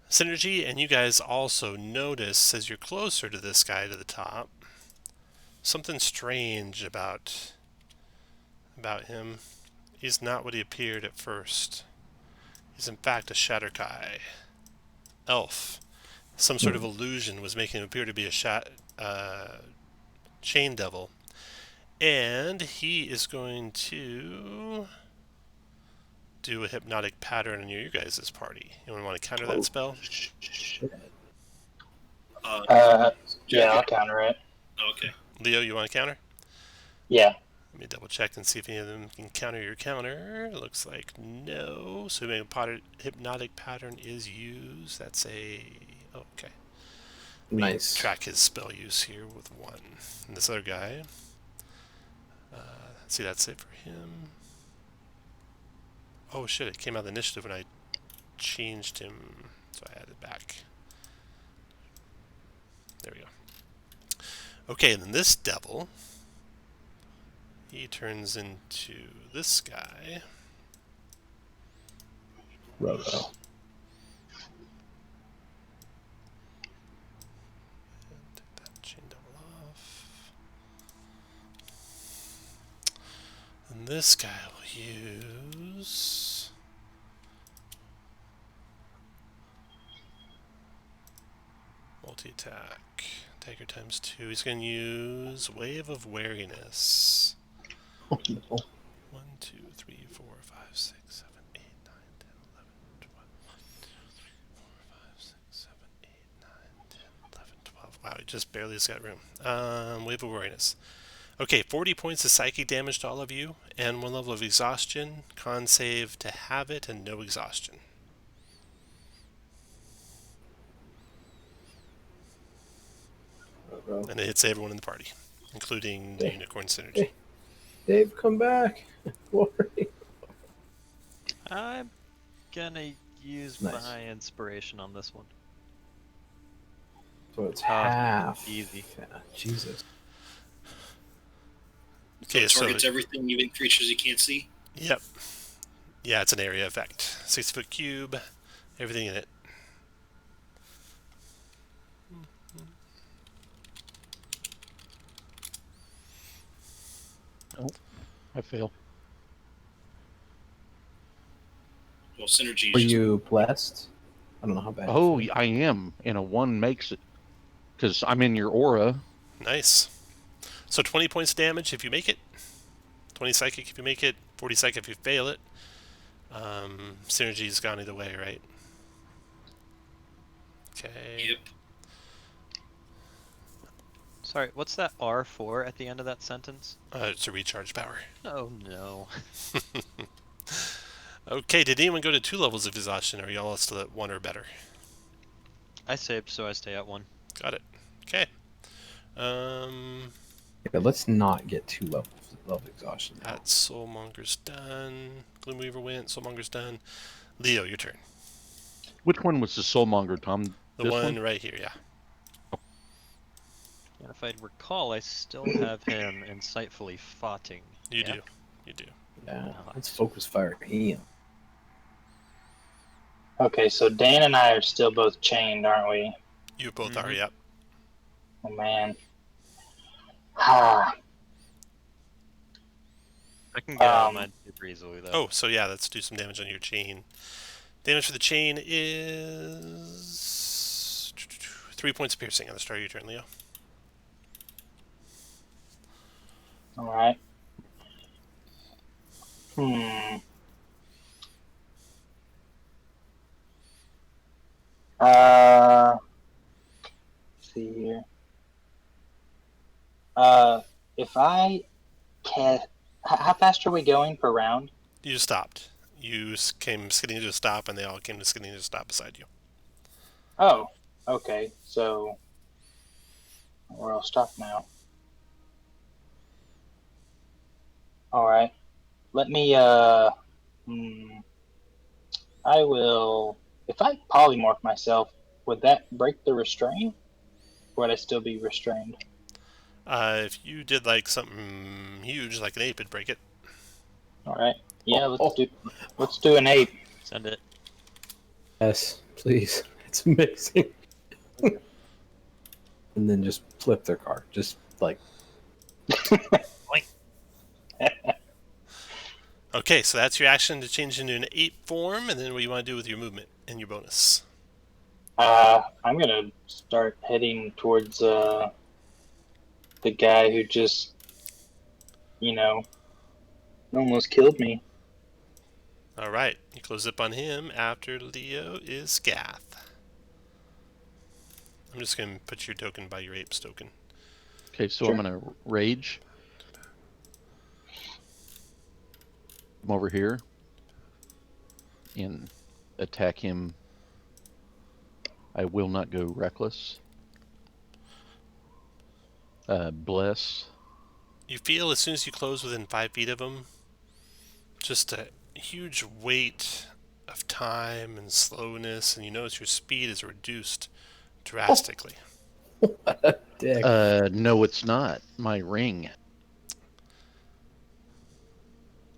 C: Synergy, and you guys also notice as you're closer to this guy to the top, something strange about him. He's not what he appeared at first. He's in fact a Shatterkai elf. Some sort of illusion was making him appear to be a chain devil. And he is going to do a hypnotic pattern on you guys' party. You want to counter that spell?
A: Shit.
G: Yeah, I'll counter it.
B: Okay.
C: Leo, you want to counter?
G: Yeah.
C: Let me double check and see if any of them can counter your counter. Looks like no. So maybe hypnotic pattern is used. That's a... Oh, okay.
A: Nice.
C: Track his spell use here with 1. And this other guy... see, that's it for him. Oh shit, it came out of the initiative when I changed him. So I added back. There we go. Okay, and then this devil... He turns into this guy.
A: Roto.
C: And take that chain devil off. And this guy will use... multi-attack. Dagger times 2. He's going to use Wave of Wariness.
A: Oh, no.
C: 1, 2, 3, 4, 5, 6, 7, 8, 9, 10, 11, 12. 1, 2, 3, 4, 5, 6, 7, 8, 9, 10, 11, 12. Wow, he just barely has got room. Wave of Wariness. Okay, 40 points of psychic damage to all of you, and 1 level of exhaustion. Con save to have it, and no exhaustion.
A: Roto.
C: And it hits everyone in the party, including the Unicorn Synergy.
A: Dave, come back. Glory.
E: I'm gonna use
A: Nice.
E: my inspiration on this one.
A: So it's half.
E: easy.
A: Yeah, Jesus.
C: Okay,
B: So it
C: so
B: targets everything, even creatures you can't see.
C: yep. Yeah, it's an area effect. 6-foot cube, everything in it.
D: Oh, I fail.
B: Well, synergy.
A: Were
B: Is just,
A: you blessed? I don't know how bad.
D: Oh,
A: you feel.
D: I am, and a 1 makes it. Because I'm in your aura.
C: Nice. So 20 points of damage if you make it. 20 psychic if you make it. 40 psychic if you fail it. Synergy's gone either way, right? Okay.
B: Yep.
E: Sorry, what's that R for at the end of that sentence?
C: It's a recharge power.
E: Oh no.
C: Okay, did anyone go to 2 levels of exhaustion, or are y'all still at 1 or better?
E: I saved, so I stay at 1.
C: Got it. Okay.
A: Yeah, let's not get too level exhaustion now.
C: That Soulmonger's done. Gloomweaver went. Soulmonger's done. Leo, your turn.
D: Which one was the Soulmonger, Tom?
C: The
D: This
C: one right here, yeah.
E: And if I recall, I still have him insightfully foughting.
C: You do. You do.
A: Yeah, let's focus fire him.
G: Okay, so Dan and I are still both chained, aren't we?
C: You both are, yep.
G: Oh man. Ah.
E: I can get out of mine super easily, though.
C: Oh, so yeah, let's do some damage on your chain. Damage for the chain is 3 points of piercing on the start of your turn, Leo.
G: All right. Hmm. Let's see here. If I can, how fast are we going per round?
C: You just stopped. You came skidding to a stop, and they all came to skidding to a stop beside you.
G: Oh, okay. So we're all stopped now. All right. Let me. I will. If I polymorph myself, would that break the restraint? Or would I still be restrained?
C: If you did like something huge, like an ape, it'd break it.
G: All right. Yeah. Let's do an ape.
E: Send it.
A: Yes, please. It's amazing. And then just flip their car. Just like.
C: Okay, so that's your action to change into an ape form, and then what you want to do with your movement and your bonus.
G: I'm gonna start heading towards the guy who just, almost killed me.
C: All right, you close up on him. After Leo is Gath. I'm just going to put your token by your ape's token.
D: Okay, so
G: Sure.
D: I'm going to rage. Come over here and attack him. I will not go reckless. Bless.
C: You feel as soon as you close within 5 feet of him, just a huge weight of time and slowness, and you notice your speed is reduced drastically.
A: Dick.
D: No, it's not. My ring.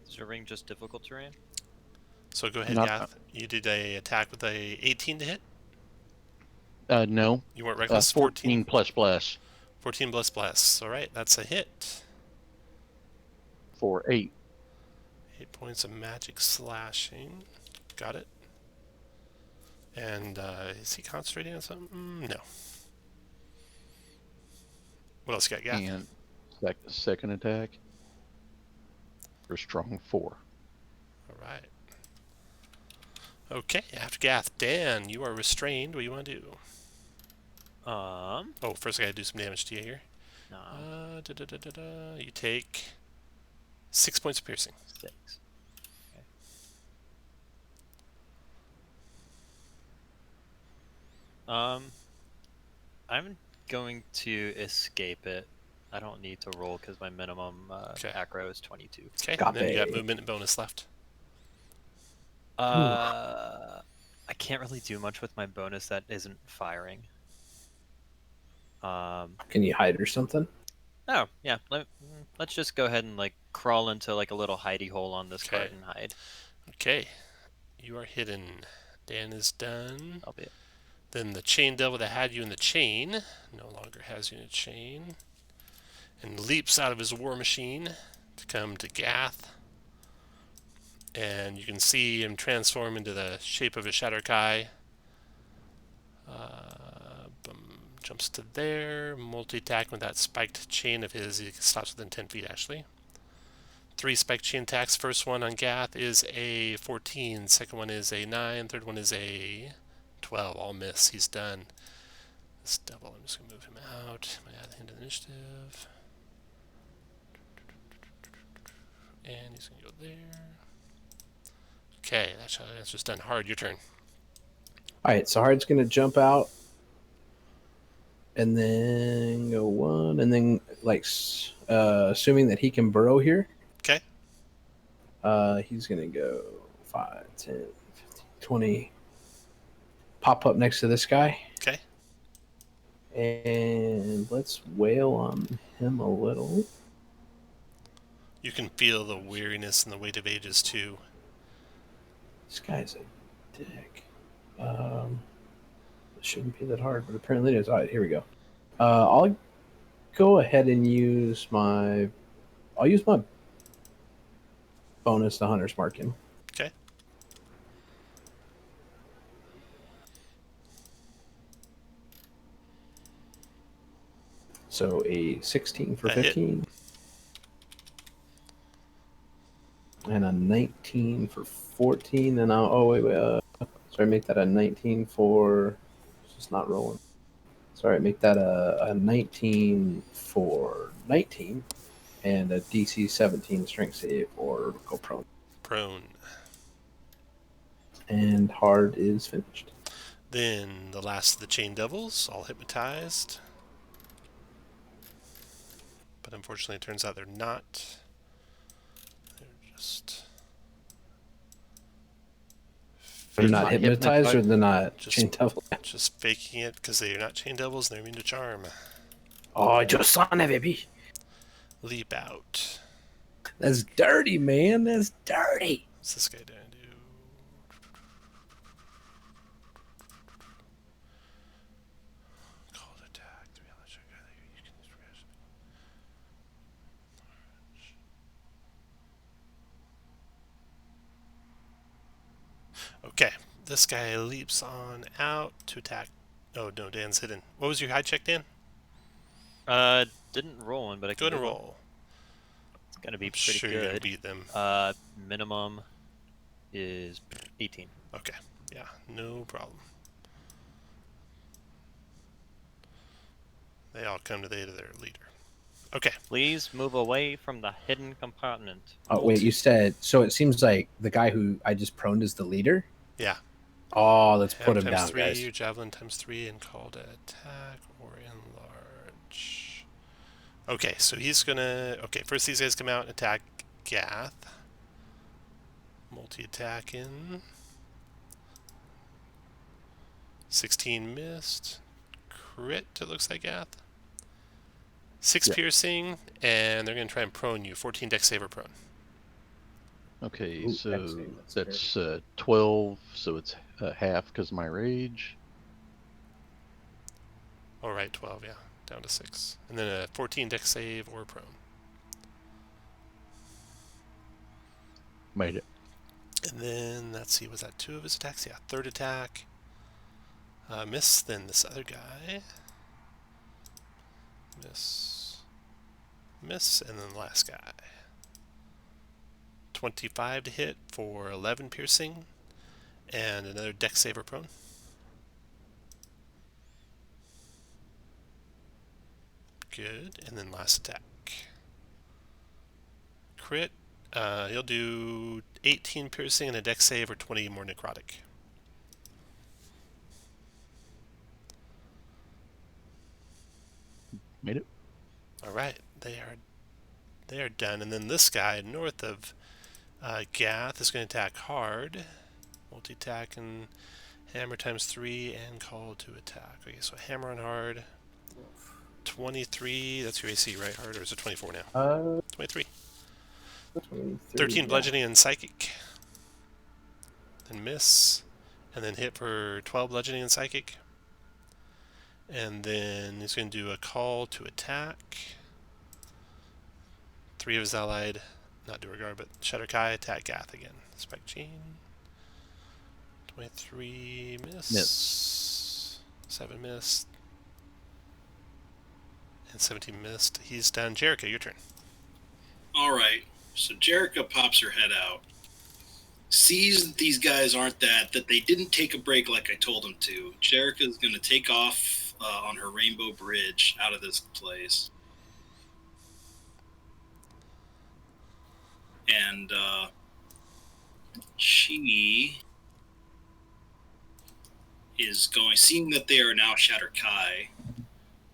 E: Is your ring just difficult terrain?
C: So go ahead,
D: Not-
C: Gath. You did a attack with a 18 to hit.
D: No.
C: You weren't reckless.
D: 14 plus bless
C: 14 bless. All right, that's a hit.
D: for 8.
C: 8 points of magic slashing. Got it. And is he concentrating on something? No. What else you got, Gath?
D: And second attack for strong 4.
C: All right. Okay, after Gath, Dan, you are restrained. What do you want to do? Oh, first I gotta do some damage to you here.
E: No.
C: You take 6 points of piercing.
E: 6. Okay. I'm going to escape it. I don't need to roll because my minimum acro is 22.
C: Okay, and then you got movement and bonus left.
E: I can't really do much with my bonus that isn't firing.
A: Can you hide or something?
E: Oh, yeah. Let's just go ahead and crawl into a little hidey hole on this
C: Okay.
E: cart and hide.
C: Okay, you are hidden. Dan is done.
E: I'll be it.
C: Then the chain devil that had you in the chain no longer has you in a chain, and leaps out of his war machine to come to Gath. And you can see him transform into the shape of a Shatterkai. Jumps to there. Multi-attack with that spiked chain of his. He stops within 10 feet, actually. 3 spiked chain attacks. First one on Gath is a 14. Second one is a 9. Third one is a 12. All miss. He's done. This devil, I'm just going to move him out. I'm going to add the end of the initiative. And he's going to go there. Okay, that's just done. Hard, your turn.
A: All right, so Hard's going to jump out And then go 1, and then assuming that he can burrow here.
C: Okay.
A: He's gonna go 5, 10, 15, 20. Pop up next to this guy.
C: Okay.
A: And let's wail on him a little.
C: You can feel the weariness and the weight of ages too.
A: This guy's a dick. It shouldn't be that hard, but apparently it is. All right, here we go. I'll go ahead and use my bonus to Hunter's Mark him.
C: Okay.
A: So a 16 for
C: That hit.
A: 15. And a 19 for 14. And sorry, make that a 19 for... It's just not rolling. Sorry, make that a 19 for 19. And a DC 17 strength save or go prone.
C: Prone.
A: And hard is finished.
C: Then the last of the Chain Devils, all hypnotized. But unfortunately, it turns out they're not. They're just...
A: They're not hypnotized, or they're not chain devil?
C: Just faking it because they're not Chain Devils and they're immune to charm.
A: Oh, just son of a bitch.
C: Leap out.
A: That's dirty, man. That's dirty.
C: What's this guy doing? Called attack. Okay, this guy leaps on out to attack. Oh no, Dan's hidden. What was your high check, Dan?
E: Didn't roll one, but I
C: Go
E: can
C: and
E: do
C: roll.
E: It's gonna be
C: I'm
E: pretty
C: sure
E: good.
C: you're gonna beat them.
E: Minimum is 18.
C: Okay, yeah, no problem. They all come to the aid of their leader. Okay.
E: Please move away from the hidden compartment.
A: Oh, wait, you said... So it seems like the guy who I just proned is the leader?
C: Yeah.
A: Oh, let's put him
C: times
A: down,
C: 3,
A: guys.
C: your javelin times 3, and call to attack or enlarge. Okay, so he's gonna... Okay, first these guys come out and attack Gath. Multi-attack in. 16 missed. Crit, it looks like, Gath. 6 piercing, and they're going to try and prone you. 14 dex saver prone.
D: Okay,
A: Ooh,
D: so
A: excellent.
D: that's 12, so it's half because of my rage.
C: All right, 12, yeah. Down to 6. And then a 14 dex save or prone.
D: Made it.
C: And then, let's see, was that 2 of his attacks? Yeah, third attack. Miss, then this other guy. Miss, and then the last guy. 25 to hit for 11 piercing, and another dex saver prone. Good, and then last attack. Crit, he'll do 18 piercing and a dex save or 20 more necrotic.
D: Made it.
C: All right, they are done. And then this guy north of Gath is going to attack hard, multi-attack and hammer times 3 and call to attack. Okay, so hammer on hard. 23. That's your AC, right? Hard, or is it 24 now? 23. 13 bludgeoning and psychic. Then miss, and then hit for 12 bludgeoning and psychic. And then he's going to do a call to attack. 3 of his allied, not Duergar, but Shadowkai, attack Gath again. Spike Chain. 23 miss. 7 missed. And 17 missed. He's down. Jerica, your turn.
B: All right. So Jerica pops her head out, sees that these guys aren't that they didn't take a break like I told them to. Jerica's going to take off on her rainbow bridge out of this place. And she is going, seeing that they are now Shadowkai,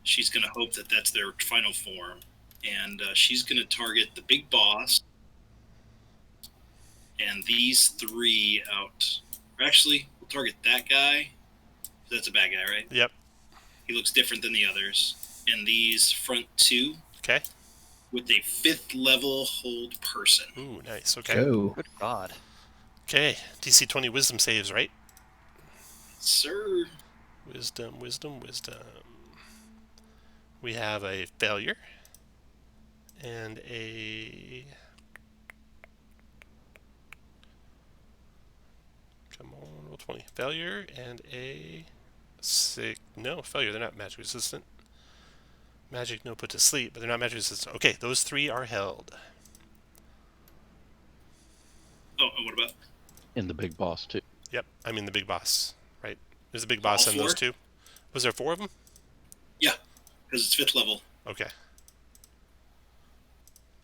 B: She's going to hope that that's their final form. And she's going to target the big boss and these 3 out. Actually, we'll target that guy. That's a bad guy, right?
C: Yep.
B: He looks different than the others. And these front 2.
C: Okay.
B: With a 5th level hold person.
C: Ooh, nice. Okay.
A: Go.
E: Good God.
C: Okay. DC 20 wisdom saves, right?
B: Sir.
C: Wisdom. We have a failure. And a... Come on, roll 20. Failure and a... No, failure. They're not magic resistant. Magic no put to sleep, but they're not magic resistant. Okay, those 3 are held.
B: Oh, and what about?
D: And the big boss, too.
C: Yep, I mean the big boss, right? There's a big boss and those 2. Was there 4 of them?
B: Yeah, because it's 5th level.
C: Okay.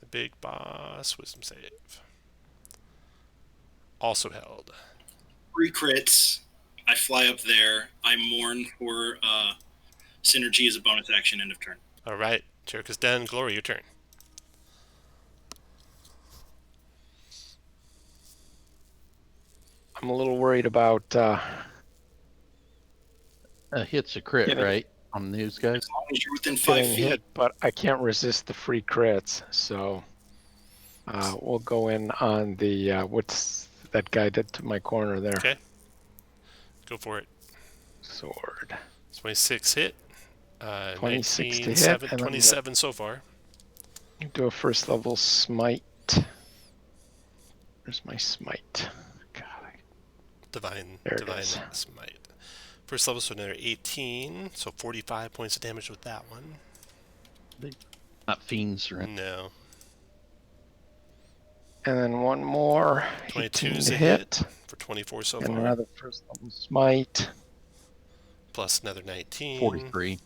C: The big boss, wisdom save. Also held.
B: 3 crits. I fly up there. I mourn for synergy as a bonus action, end of turn.
C: All right, Jericho's done. Glory, your turn.
F: I'm a little worried about
D: A hit's a crit,
F: Getting-
D: right? On these guys?
B: As long as you're within 5
F: getting
B: feet.
F: hit, but I can't resist the free crits. So we'll go in on the what's that guy that to my corner there?
C: Okay. Go for it.
F: Sword.
C: 26 hit.
F: 26 to
C: 19,
F: hit,
C: 7,
F: and then
C: 27 so far.
F: Do a first level smite. Where's my smite? God.
C: Divine
F: There it is.
C: smite. First level, so another 18. So 45 points of damage with that one.
D: Not fiends or anything.
C: No.
F: And then one more.
C: 22
F: 18
C: is
F: to
C: a hit for 24 so
F: And
C: far.
F: another first level smite.
C: Plus another 19.
D: 43.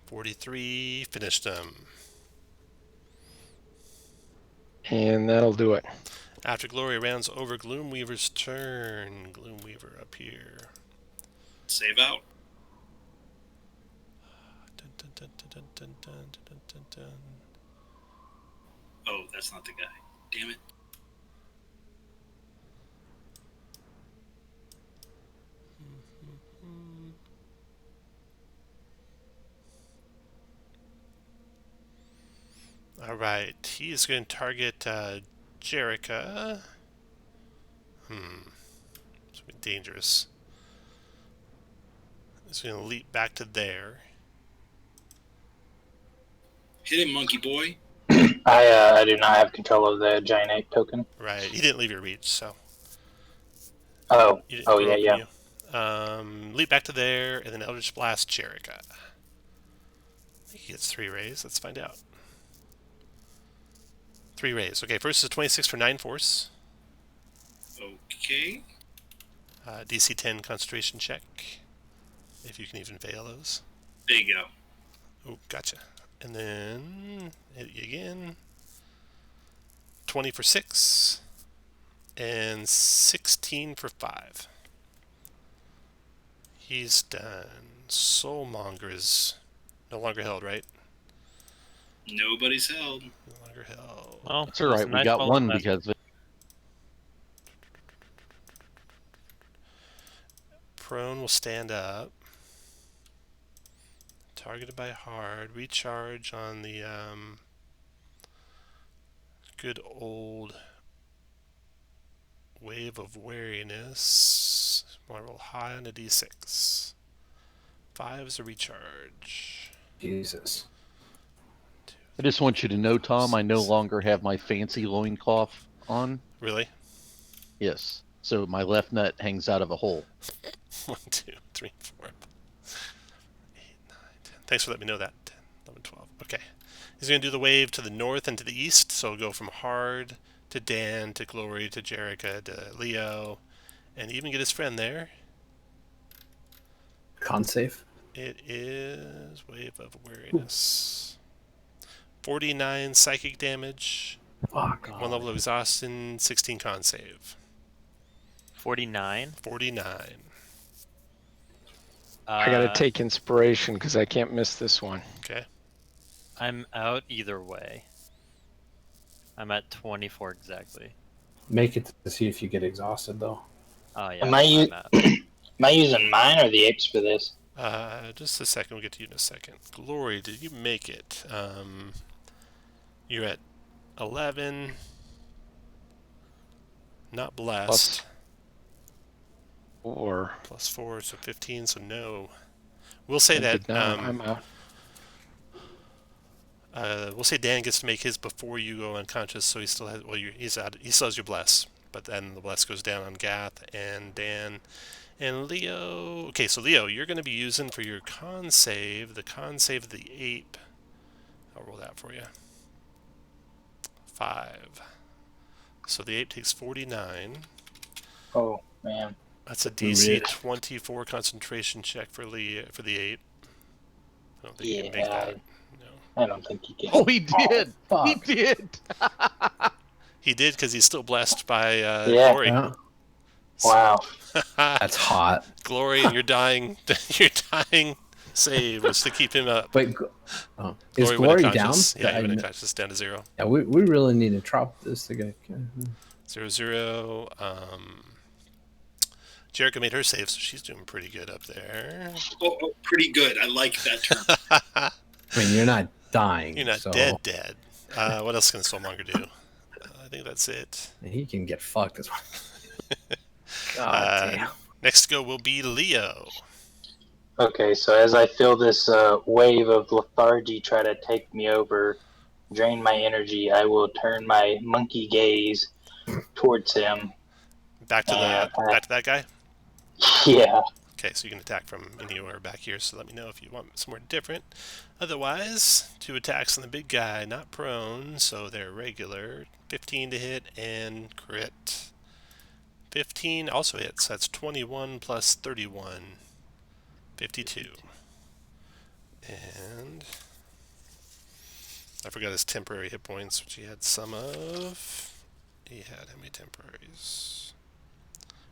C: 43. Finished them.
F: And that'll do it.
C: After Glory rounds over Gloomweaver's turn. Gloomweaver up here.
B: Save out.
C: Dun, dun, dun, dun, dun, dun, dun, dun, dun.
B: Oh, that's not the guy. Damn it.
C: All right, he is going to target Jerica. It's going to be dangerous. He's going to leap back to there.
B: Hit him, monkey boy.
G: I do not have control of the giant ape token.
C: Right, he didn't leave your reach, so.
G: Oh,
C: You didn't
G: oh
C: throw
G: yeah,
C: it,
G: yeah.
C: can you? Leap back to there, and then Eldritch Blast Jerica. I think he gets 3 rays. Let's find out. 3 rays. Okay, first is 26 for 9 force.
B: Okay.
C: DC 10 concentration check. If you can even fail those.
B: There you go.
C: Oh, gotcha. And then hit you again. 20 for 6. And 16 for 5. He's done. Soulmonger is no longer held, right?
B: Nobody's held.
C: No longer held.
E: Well,
D: It's alright, we
E: nice
D: got
E: roll
D: one
E: left.
D: because of it.
C: Prone will stand up. Targeted by hard. Recharge on the good old wave of wariness. Want to roll high on a d6. 5 is a recharge.
A: Jesus.
D: I just want you to know, Tom, I no longer have my fancy loincloth on.
C: Really?
D: Yes. So my left nut hangs out of a hole.
C: 1, 2, 3, 4, 8, 9, 10. Thanks for letting me know that. 10, 11, 12. Okay. He's going to do the wave to the north and to the east. So go from Hard to Dan to Glory to Jerica to Leo. And even get his friend there.
A: Con save.
C: It is Wave of Wariness. 49 psychic damage.
A: Fuck.
C: 1 level of exhaustion. 16 con save.
E: 49.
C: 49.
F: I gotta take inspiration because I can't miss this one.
C: Okay.
E: I'm out either way. I'm at 24 exactly.
A: Make it to see if you get exhausted, though.
E: Oh yeah.
G: Am I using mine or the apes for this?
C: Just a second. We'll get to you in a second. Glory, did you make it? You're at 11. Not blessed.
F: Plus
C: 4, so 15. So no. We'll say that.
F: I'm out.
C: We'll say Dan gets to make his before you go unconscious, so he still has. Well, he's out. He still has your bless, but then the bless goes down on Gath and Dan and Leo. Okay, so Leo, you're going to be using for your con save the con save of the ape. I'll roll that for you. 5. So the ape takes 49.
G: Oh man,
C: That's a DC 24 concentration check for the ape. I don't think you can make that.
G: I don't think he can.
D: Oh, he did.
A: Oh,
D: he did.
C: He did because he's still blessed by Glory.
A: Yeah.
G: Wow.
A: That's hot.
C: Glory, your dying save was to keep him up.
A: But is Glory down?
C: Yeah, he went unconscious down to 0.
A: Yeah, we really need to drop this to get
C: 0-0. Jericho made her save, so she's doing pretty good up there.
B: Oh, pretty good. I like that term.
A: I mean, you're not dying.
C: You're not
A: so
C: dead. What else can Soulmonger do? I think that's it.
A: he can get fucked as well. God damn.
C: Next to go will be Leo.
G: Okay, so as I feel this wave of lethargy try to take me over, drain my energy, I will turn my monkey gaze towards him.
C: Back to that guy?
G: Yeah.
C: Okay, so you can attack from anywhere back here, so let me know if you want somewhere different. Otherwise, 2 attacks on the big guy, not prone, so they're regular. 15 to hit and crit. 15 also hits, that's 21 plus 31. 52. And I forgot his temporary hit points, which he had some of. He had how many temporaries?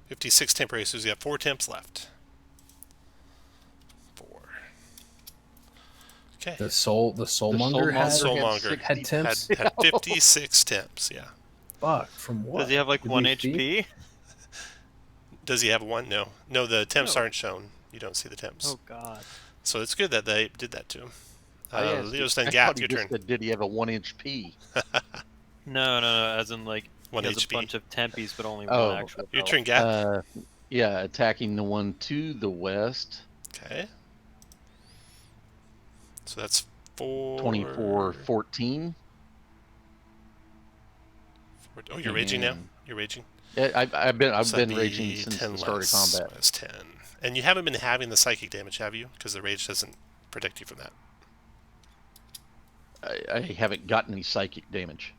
C: 56 temporaries, so he's got 4 temps left. 4. Okay.
A: The soulmonger had temps.
C: Had 56 temps, yeah.
A: Fuck, from what?
E: Does he have like 1 HP?
C: Does he have 1? No. No, the temps aren't shown. You don't see the temps.
E: Oh god.
C: So it's good that they did that to him. Leo's done
D: I
C: Gap,
D: thought
C: your
D: he
C: turn.
D: just said, did he have a 1 HP?
E: No, as in like
C: 1
E: he has
C: HP.
E: a bunch of tempies, but only
D: Oh,
E: one actual.
C: Your turn, Gap.
D: Yeah, attacking the one to the west.
C: Okay. So that's 4...
D: 24, 14.
C: Oh, you're raging now? You're raging?
D: Yeah, I've been
C: So that'd
D: raging
C: be
D: since
C: 10
D: the start of
C: less,
D: combat.
C: minus 10. And you haven't been having the psychic damage, have you? Because the rage doesn't protect you from that.
D: I haven't gotten any psychic damage.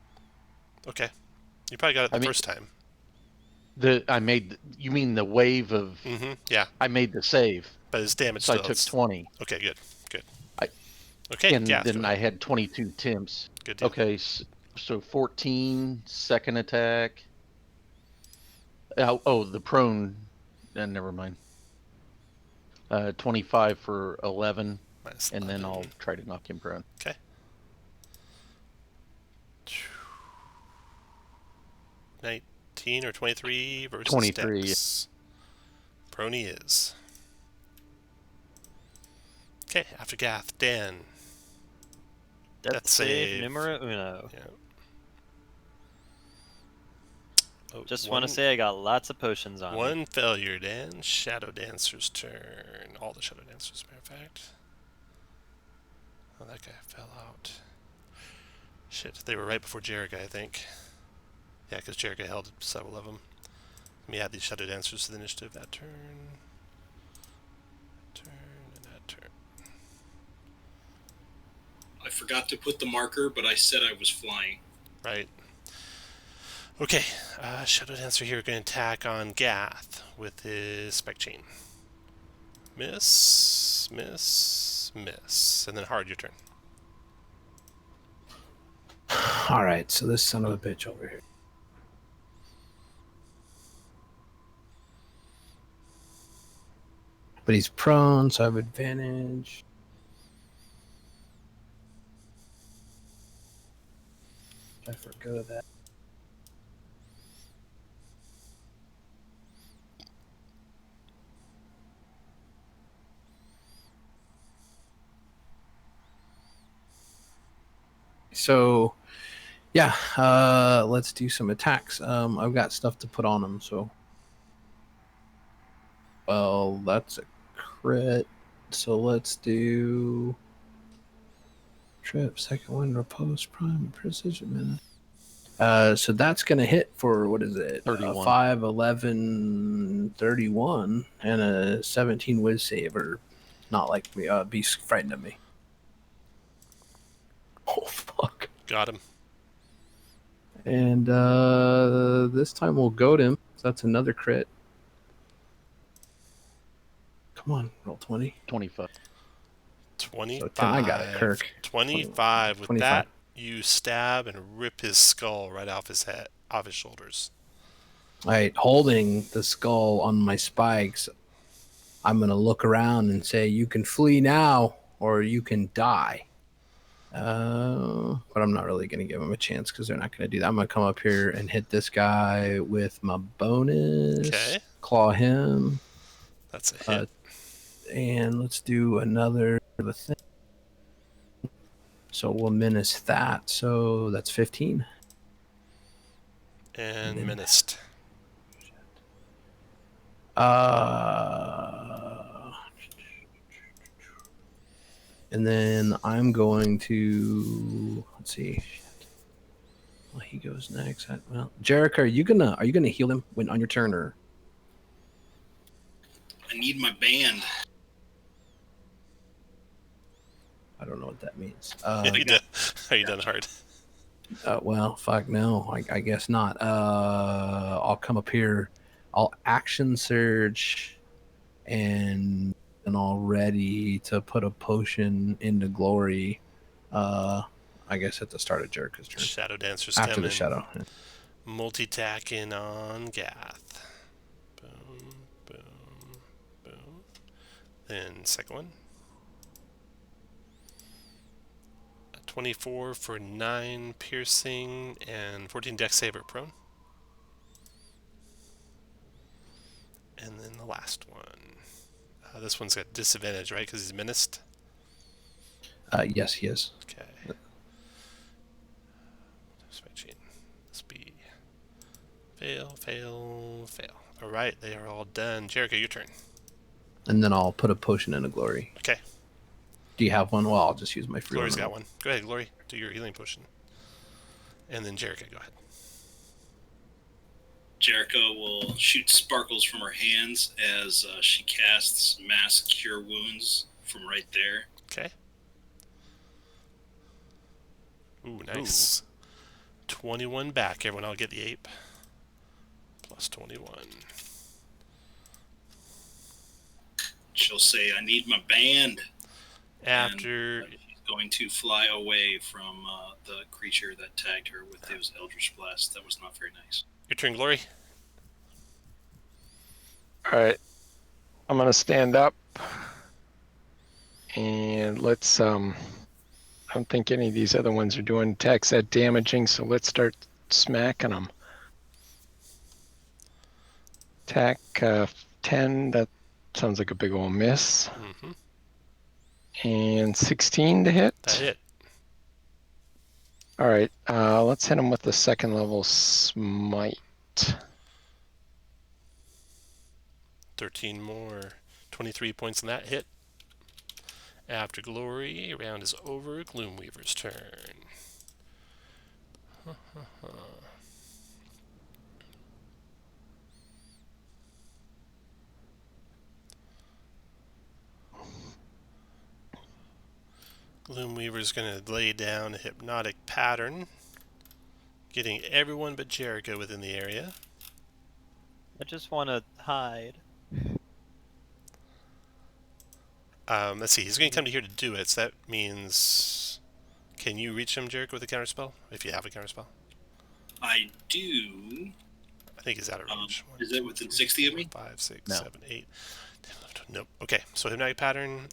C: Okay. You probably got it the first time.
D: You mean the wave of?
C: Yeah.
D: I made the save.
C: But his damage.
D: So
C: still,
D: I took 20.
C: Okay, good.
D: Okay. And
C: Gath,
D: then I had 22 temps.
C: Good deal.
D: Okay, so 14 second attack. Oh, the prone. Never mind. 25 for 11,
C: minus
D: and
C: 11.
D: then I'll try to knock him prone.
C: Okay. 19 or 23 versus
D: 23.
C: Dex. Prone he is. Okay, after Gath, Dan.
E: Death save numero uno.
C: Yeah. Oh,
E: Just want to say I got lots of potions on me.
C: One failure, Dan. Shadow Dancer's turn. All the Shadow Dancers, as a matter of fact. Oh, that guy fell out. Shit, they were right before Jericho, I think. Yeah, because Jericho held several of them. Let me add these Shadow Dancers to the initiative. That turn. And that turn.
B: I forgot to put the marker, but I said I was flying.
C: Right. Okay, Shadow Dancer here going to attack on Gath with his Spec Chain. Miss, miss, miss. And then Hard, your turn.
A: Alright, so this son of a bitch over here. But he's prone, so I have advantage. I forgot that. So, yeah, let's do some attacks. I've got stuff to put on him, so. Well, that's a crit. So let's do trip, second one, repose, prime, precision minute. So that's going to hit for, what is it?
D: 31.
A: 5, 11, 31, and a 17 whiz save, or not like me, be frightened of me. Oh, fuck.
C: Got him.
A: And this time we'll goad him. So that's another crit. Come on, roll 20.
D: 25.
C: 25.
A: So 10, I got it, Kirk.
C: 25. With
A: 25.
C: that, you stab and rip his skull right off his head, off his shoulders.
A: All right, holding the skull on my spikes, I'm going to look around and say, you can flee now or you can die. But I'm not really going to give him a chance because they're not going to do that. I'm going to come up here and hit this guy with my bonus.
C: Okay.
A: Claw him.
C: That's a hit.
A: And let's do another thing. So we'll menace that. So that's 15.
C: And menaced.
A: And then I'm going to, let's see. Well, he goes next. Well, Jarek, are you gonna heal him when on your turn, or?
B: I need my band.
A: I don't know what that means.
C: Are you done hard?
A: Well, fuck no. I guess not. I'll come up here. I'll action surge, and all ready to put a potion into glory. I guess at the start of Jericho's turn.
C: Shadow Dancer's
A: after
C: coming.
A: the shadow.
C: Multi-tacking on Gath. Boom, boom, boom. Then second one. 24 for 9 piercing and 14 dex saver prone. And then the last one. This one's got disadvantage, right? Because he's menaced?
A: Yes, he is.
C: Okay. Let's be fail, fail, fail. All right, they are all done. Jericho, your turn.
A: And then I'll put a potion into glory.
C: Okay.
A: Do you have one? Well, I'll just use my free
C: Glory's
A: one.
C: got one. Go ahead, Glory. Do your healing potion. And then Jericho, go ahead.
B: Jericho will shoot sparkles from her hands as she casts Mass Cure Wounds from right there.
C: Okay. Ooh, nice. 21 back. Everyone, I'll get the ape. Plus 21.
B: She'll say, I need my band.
C: After...
B: And she's going to fly away from the creature that tagged her with those Eldritch Blast. That was not very nice.
C: Your turn, Glory.
F: All right. I'm going to stand up. And let's... I don't think any of these other ones are doing attacks that damaging, so let's start smacking them. Attack 10, that sounds like a big old miss.
C: Mm-hmm.
F: And 16 to hit.
C: That hit.
F: All right, let's hit him with the second level smite.
C: 13 more. 23 points on that hit. After Glory, round is over. Gloomweaver's turn. Gloomweaver's going to lay down a hypnotic pattern, getting everyone but Jericho within the area.
E: I just want to hide.
C: Let's see, he's going to come to here to do it, so that means... Can you reach him, Jericho, with a counterspell? If you have a counterspell?
B: I do.
C: I think he's out of range.
B: Is it within 60 of me?
C: 5, 6,
A: No.
C: 7, 8, 10, 11, 12, Nope. Okay, so Hypnotic Pattern.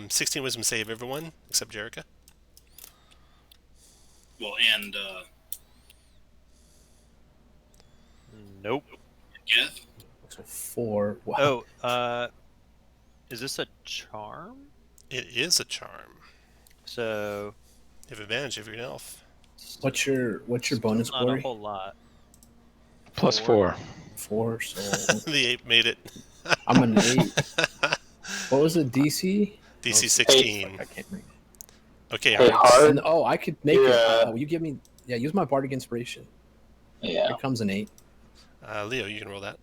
C: 16 Wisdom save, everyone, except Jerica.
B: Well, and
E: Nope.
B: Geth.
A: So 4. Wow.
E: Oh, is this a charm?
C: It is a charm.
E: So
C: You have advantage if you're an elf.
A: What's your bonus
E: not a
A: glory?
E: whole lot.
F: +4.
A: 4. So
C: The ape made it.
A: I'm an 8. What was it? DC?
C: DC
A: Oh,
C: 16.
A: fuck, I can't make it.
C: Okay,
G: Hey,
C: Hards.
G: Hard.
A: And, I could make
G: Yeah.
A: it. You give me. Yeah, use my bardic inspiration.
G: Yeah.
A: Here comes an 8.
C: Leo, you can roll that.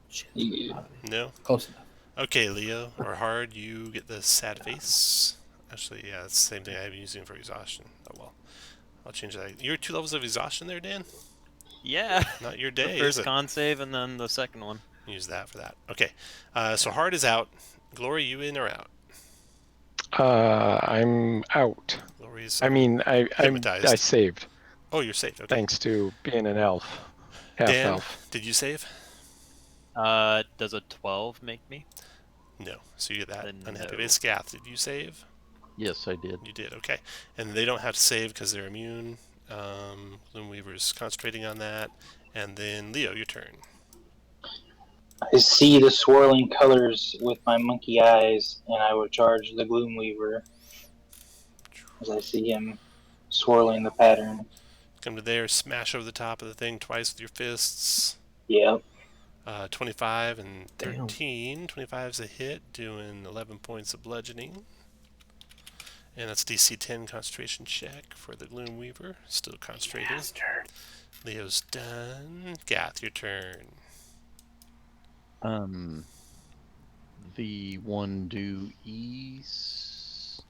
A: Shit.
G: You-
C: No?
A: Close enough.
C: Okay, Leo, or Hard, you get the sad face. Actually, yeah, it's the same thing I've been using for exhaustion. Oh, well. I'll change that. You're 2 levels of exhaustion there, Dan?
E: Yeah.
C: Not your
E: The
C: day, is
E: first
C: it?
E: con save and then the second one.
C: Use that for that. Okay, so Hard is out. Glory, you in or out?
F: I'm out.
C: Glory's
F: I mean, I
C: hypnotized.
F: saved
C: Oh, you're safe. Okay.
F: thanks to being an elf, half
C: Dan,
F: elf.
C: did you save?
E: Does a 12 make me?
C: No. So you get that
E: Then
C: unhappy
E: no.
C: face. Gath, did you save?
D: Yes, I did.
C: You did. Okay. And they don't have to save because they're immune. Gloomweaver's concentrating on that. And then Leo, your turn.
G: I see the swirling colors with my monkey eyes, and I will charge the Gloomweaver as I see him swirling the pattern.
C: Come to there, smash over the top of the thing twice with your fists.
G: Yep.
C: 25 and
A: Damn.
C: 13. 25 is a hit, doing 11 points of bludgeoning. And that's DC 10 concentration check for the Gloomweaver. Still concentrating.
A: Bastard.
C: Leo's done. Gath, your turn.
D: The one due east.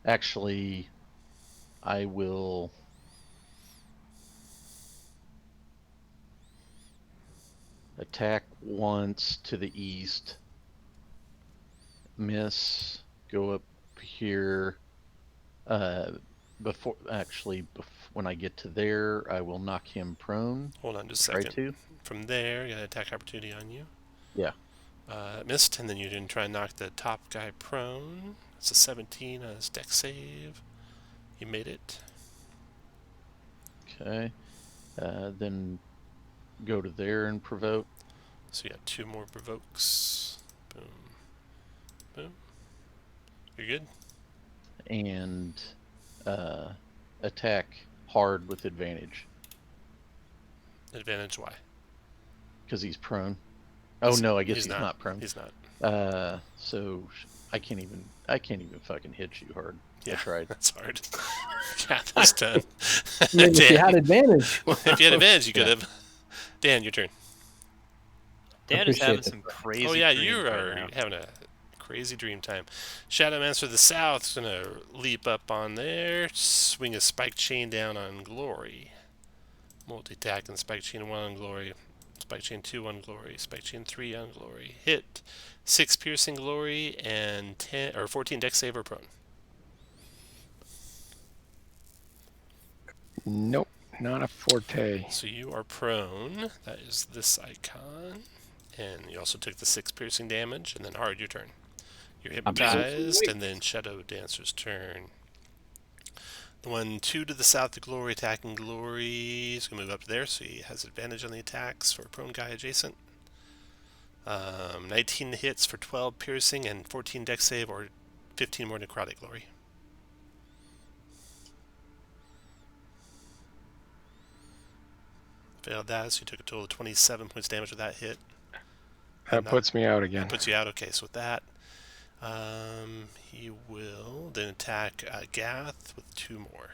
D: Actually, I will. Attack once to the east. Miss. Go up here. When I get to there, I will knock him prone.
C: Hold on just a
D: Try
C: second.
D: to.
C: From there, you got an attack opportunity on you.
D: Yeah.
C: Missed, and then you didn't try and knock the top guy prone. It's a 17 on his dex save. You made it.
D: Okay. Then go to there and provoke.
C: So you got 2 more provokes. Boom. Boom. You're good?
D: And attack hard with advantage.
C: Advantage why?
D: Because he's prone. Oh no, I guess he's not prone.
C: He's not.
D: So I can't even fucking hit you hard.
C: Yeah,
D: I tried.
C: that's hard. Gath is done.
A: I mean, if you had advantage.
C: If you had advantage, you could have. Dan, your turn.
E: Dan is
A: appreciate
E: having
A: that.
E: some crazy.
C: Oh yeah,
E: dreams
C: you
E: right
C: are
E: now.
C: having a crazy dream time. Shadow Mancer of the South is gonna leap up on there, swing a spike chain down on Glory. Multi-attack and spike chain 1 on Glory, spike chain 2 on Glory, spike chain 3 on Glory. Hit 6 piercing Glory and 14 dex save or prone.
F: Nope, not a forte.
C: So you are prone. That is this icon. And you also took the 6 piercing damage. And then Hard, your turn. You're hypnotized, and then Shadow Dancer's turn. The one 2 to the south of Glory, attacking Glory. He's going to move up there, so he has advantage on the attacks for a prone guy adjacent. 19 hits for 12 piercing and 14 dex save, or 15 more necrotic Glory. Failed that, so you took a total of 27 points damage with that hit.
F: That puts me out again.
C: That puts you out. Okay, so with that, he will then attack Gath with 2 more.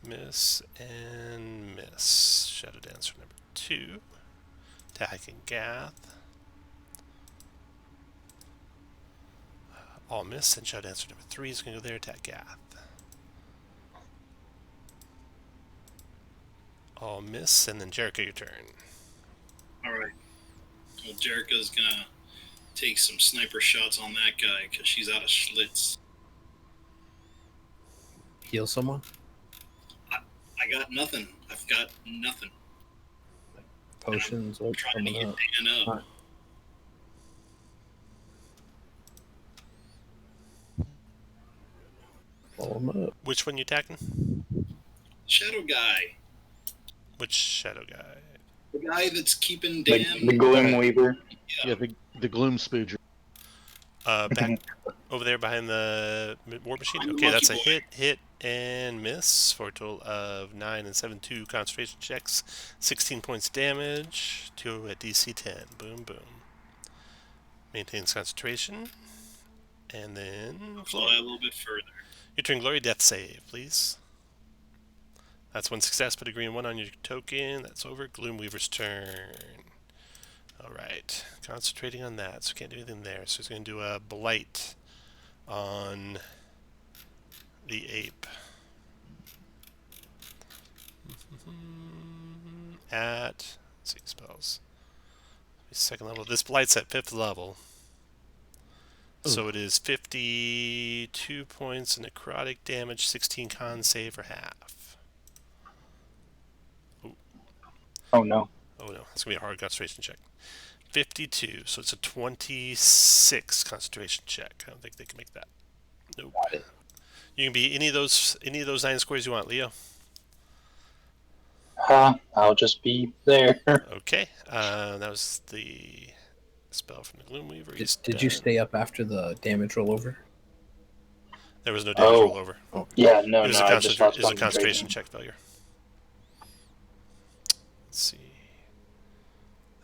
C: Miss and miss. Shadow Dancer number 2. Attacking Gath. All miss, and Shadow Dancer number 3 is going to go there, attack Gath. All miss, and then Jericho, your turn.
B: Alright. Well, Jericho's gonna take some sniper shots on that guy because she's out of Schlitz.
A: Heal someone?
B: I got nothing. I've got nothing.
A: potions.
B: I'm trying to get Dan up.
A: Alright. Pull him up.
C: Which one you attacking?
B: Shadow guy.
C: Which shadow guy?
B: The guy that's keeping Dan.
G: The Gloom Weaver.
D: Yeah, the Gloom Spooger.
C: Back over there behind the war machine.
B: I'm the
C: Okay, that's a
B: monkey boy.
C: hit, and miss for a total of 9 and 7, 2 concentration checks, 16 points damage, 2 at DC 10. Boom, boom. Maintains concentration, and then
B: Fly a little bit further.
C: your turn, Glory. Death save, please. That's one success. Put a green 1 on your token. That's over. Gloom Weaver's turn. Alright, concentrating on that, so can't do anything there. So he's going to do a blight on the ape. At, let's see, spells. Second level. This blight's at 5th level. So it is 52 points of necrotic damage, 16 con save, or half.
G: Oh no.
C: Oh no, that's going to be a hard concentration check. 52, so it's a 26 concentration check. I don't think they can make that. Nope. You can be any of those 9 squares you want, Leo.
G: I'll just be there.
C: Okay, that was the spell from the Gloom Weaver.
A: Did you stay up after the damage rollover?
C: There was no damage rollover.
G: Yeah, no,
C: It was
G: I just lost
C: it was a concentration check failure. Let's see.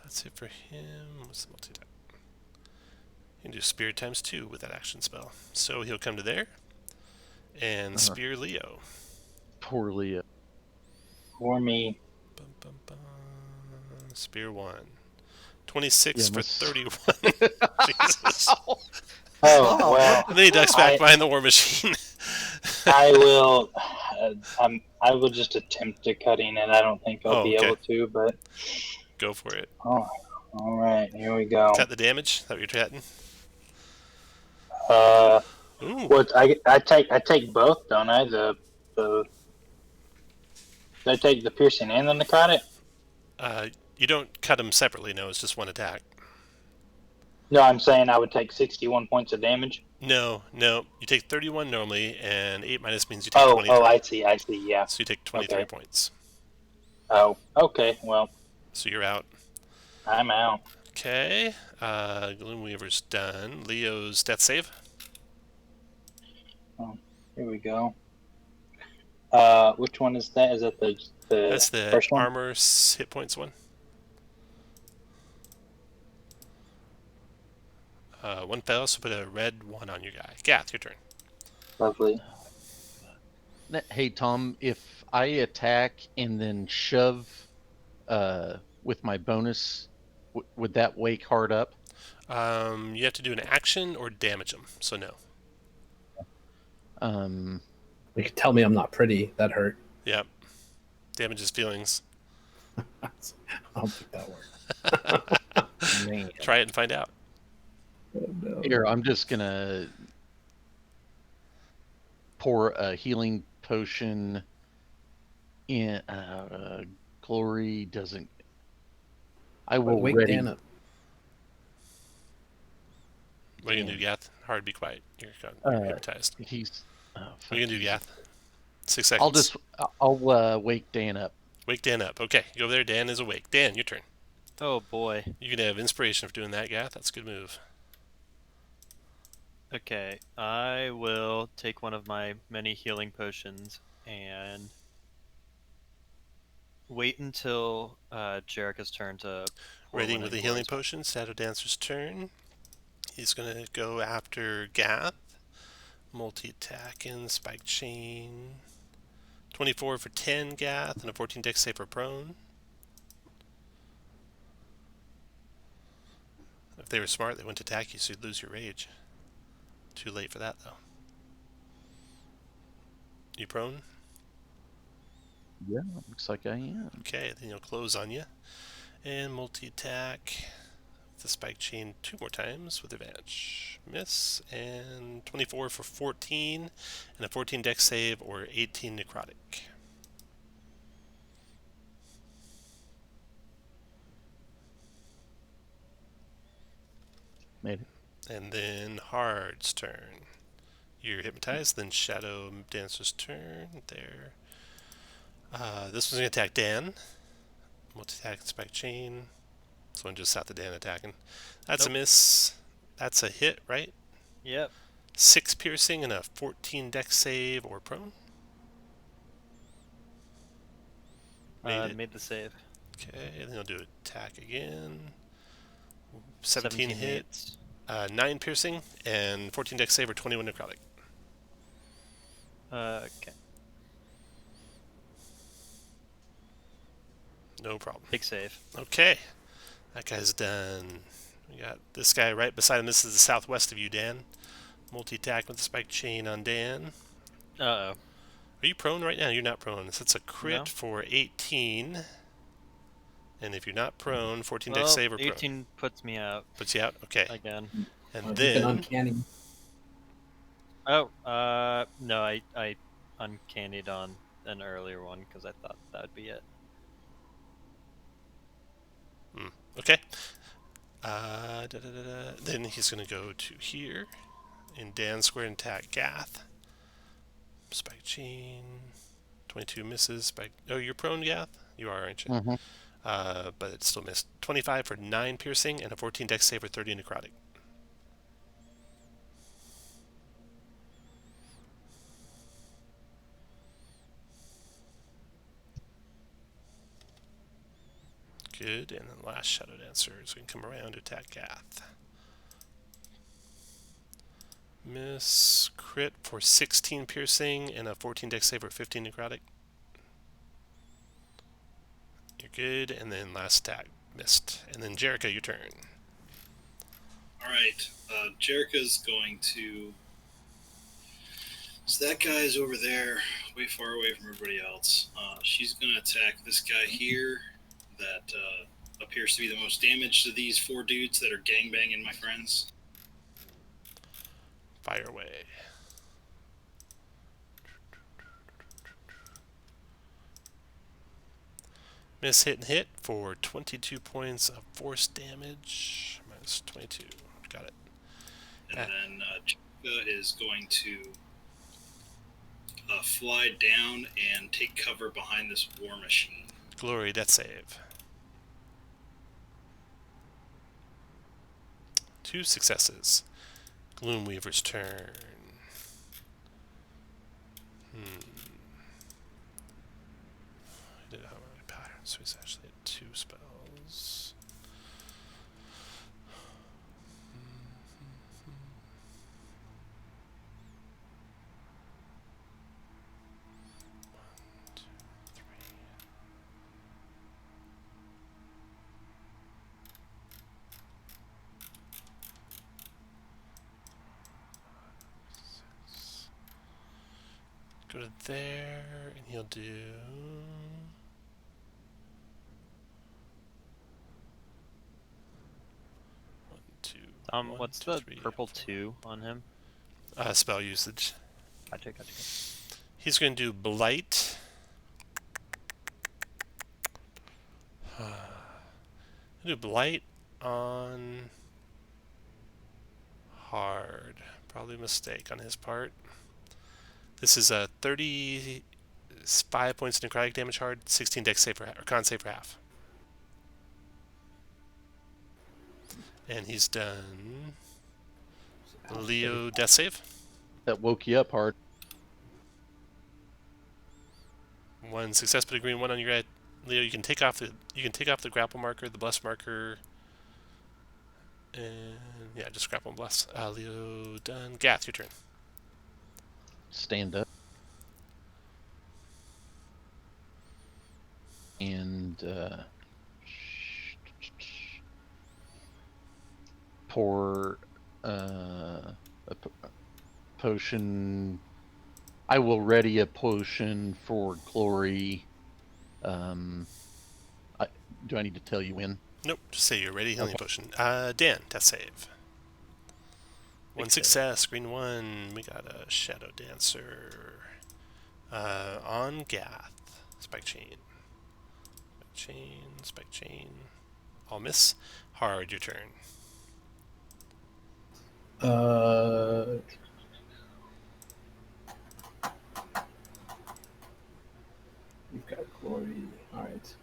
C: That's it for him. What's the multi-attack? You can do Spear times 2 with that action spell. So he'll come to there and Spear Leo.
D: Poor Leo.
G: For me.
C: Bum, bum, bum. Spear 1. 26 for
D: must-
C: 31. Jesus.
G: Oh, well.
C: And then he ducks back behind the war machine.
G: I will. I will just attempt to cutting it. I don't think I'll be able to, but.
C: Go for it.
G: Oh, all right. Here we go.
C: Cut the damage. Is that what you're cutting? Ooh.
G: What I take both, don't I? Do I take the piercing and the necrotic?
C: You don't cut them separately. No, it's just one attack.
G: No, I'm saying I would take 61 points of damage.
C: No. You take 31 normally, and 8 minus means you take 23.
G: Oh, I see. Yeah.
C: So you take 23 points.
G: Oh, okay. Well.
C: So you're out.
G: I'm out.
C: Okay. Gloom Weaver's done. Leo's death save.
G: Oh, here we go. Which one is that? Is that the
C: That's the
G: first one?
C: armor hit points one. One fail, so put a red 1 on your guy. Gath, your turn.
G: Lovely.
D: Hey, Tom, if I attack and then shove with my bonus, would that wake hard up?
C: You have to do an action or damage him, so no.
A: You can tell me I'm not pretty. That hurt.
C: Yep. Damage his feelings.
A: I don't think that works. Man.
C: Try it and find out.
A: Oh, no.
D: Here, I'm just gonna pour a healing potion in. Glory doesn't. I will
A: Wake
D: ready.
A: Dan up.
C: What are you gonna do, Gath? Hard, be quiet. You're hypnotized.
D: He's.
C: What are you gonna do, Gath? 6 seconds.
D: I'll wake Dan up.
C: Wake Dan up. Okay, go over there. Dan is awake. Dan, your turn.
E: Oh boy.
C: You can have inspiration for doing that, Gath. That's a good move.
E: Okay, I will take one of my many healing potions and wait until Jerica's turn to pour
C: Ready
E: one
C: with
E: in
C: the healing
E: Glory's
C: potion. Shadow Dancer's turn. He's gonna go after Gath. Multi-attack and spike chain. 24 for 10, Gath, and a 14 dex save for prone. If they were smart, they wouldn't attack you, so you'd lose your rage. Too late for that, though. You prone?
D: Yeah, looks like I am.
C: Okay, then he'll close on you. And multi-attack. The spike chain 2 more times with advantage. Miss. And 24 for 14. And a 14 dex save or 18 necrotic.
D: Made it.
C: And then Hard's turn. You're hypnotized, then Shadow Dancer's turn. There. This one's going to attack Dan. Multi-attack spike chain. This one just out the Dan attacking. That's a miss. That's a hit, right?
E: Yep.
C: 6 piercing and a 14 dex save or prone.
E: Made the save.
C: Okay, then he'll do attack again. 17 hit.
E: hits.
C: 9 piercing and 14 dex save or 21 necrotic.
E: Okay.
C: No problem.
E: Big save.
C: Okay. That guy's done. We got this guy right beside him. This is the southwest of you, Dan. Multi-attack with the spike chain on Dan.
E: Uh-oh.
C: Are you prone right now? You're not prone. So it's a crit
E: No.
C: for 18. And if you're not prone, 14
E: Well,
C: dex save or prone.
E: 18 puts me out
C: Puts you out? Okay.
E: again.
C: And
A: You've
C: then...
A: been uncanny.
E: Oh, no, I uncannied on an earlier one because I thought that would be it.
C: Okay. Then he's going to go to here. In Dan square and attack Gath. Spike chain. 22 misses. Spike. Oh, you're prone, Gath? You are, aren't you?
D: Mm-hmm.
C: But it still missed. 25 for 9 piercing and a 14 dex save for 30 necrotic. Good, and then last Shadow Dancer, so we can come around to attack Gath. Miss, crit for 16 piercing and a 14 dex save or 15 necrotic. You're good, and then last attack, missed. And then Jerica, your turn.
B: Alright, Jerica's going to... So that guy's over there, way far away from everybody else. She's going to attack this guy here that appears to be the most damaged of these 4 dudes that are gangbanging my friends.
C: Fire away. Miss, hit, and hit for 22 points of force damage. Minus 22. Got it.
B: And then Jerica is going to fly down and take cover behind this war machine.
C: Glory, death save. 2 successes. Gloomweaver's turn. He did how many patterns? So he's actually at 2 spells. One, two, three. Go to there, and he'll do... One, two,
E: What's
C: two,
E: the
C: three,
E: purple
C: 4.
E: 2 on him?
C: Spell usage.
E: Gotcha.
C: He's going to do Blight. Do Blight on Hard. Probably a mistake on his part. This is a 35 points of necrotic damage Hard, 16 dex save for or con save for half. And he's done Leo death save.
D: That woke you up hard.
C: 1 success, but a green 1 on your guy. Leo, you can take off the grapple marker, the bless marker, and yeah, just grapple and bless. Leo done. Gath, your turn.
D: Stand up. And pour a potion. I will ready a potion for glory. Do I need to tell you when?
C: Nope, just say you're ready. Healing
D: Okay.
C: potion. Dan, death save. 1
E: Big
C: success, green 1. We got a Shadow Dancer. On Gath. Spike chain. Spike chain. All miss. Hard, your turn.
A: We've got Glory. All right.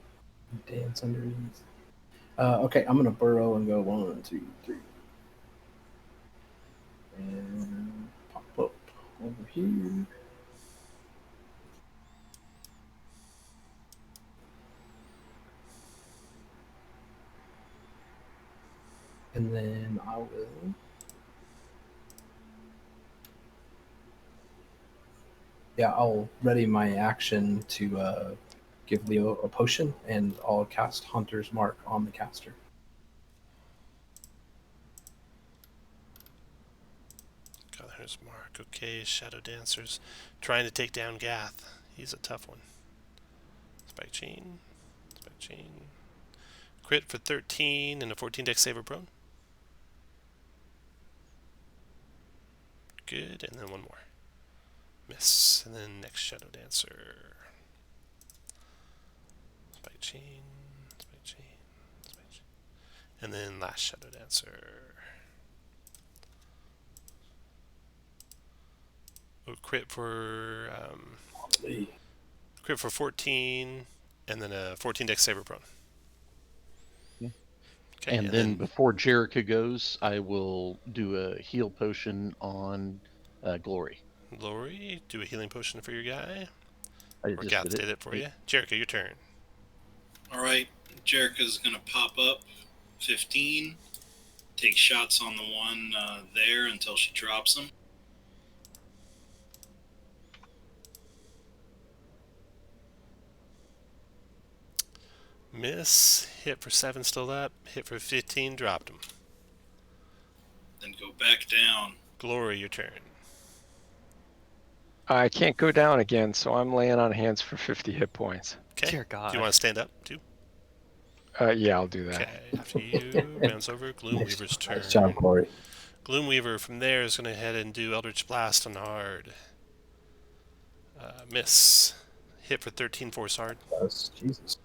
A: Dance underneath. Okay, I'm gonna burrow and go 1, 2, 3, and pop up over here. And then I will. Yeah, I'll ready my action to give Leo a potion, and I'll cast Hunter's Mark on the caster.
C: Gather's Mark. Okay, Shadow Dancers. Trying to take down Gath. He's a tough one. Spike Chain. Spike Chain. Crit for 13 and a 14 dex saver prone. Good, and then one more. Miss. And then next Shadow Dancer. Spike Chain. Spike Chain. Spike Chain. And then last Shadow Dancer. Oh, crit for 14, and then a 14 dex saver prone. Okay,
D: and then before Jerica goes, I will do a heal potion on Glory.
C: Glory, do a healing potion for your guy.
D: I
C: Or
D: just
C: Gath did it for you. Jerica, your turn.
B: All right, Jerica's gonna pop up 15, take shots on the one there until she drops them.
C: Miss, hit for 7, still up. Hit for 15, dropped him.
B: Then go back down.
C: Glory, your turn.
F: I can't go down again, so I'm laying on hands for 50 hit points.
C: Okay.
E: Dear God.
C: Do you want to stand up too?
F: Yeah, I'll do that.
C: Okay. After you, rounds over. Gloomweaver's turn.
A: Nice job, Glory.
C: Gloomweaver from there is going to head and do Eldritch Blast on hard. Miss. Hit for 13, force hard.
A: Yes, Jesus.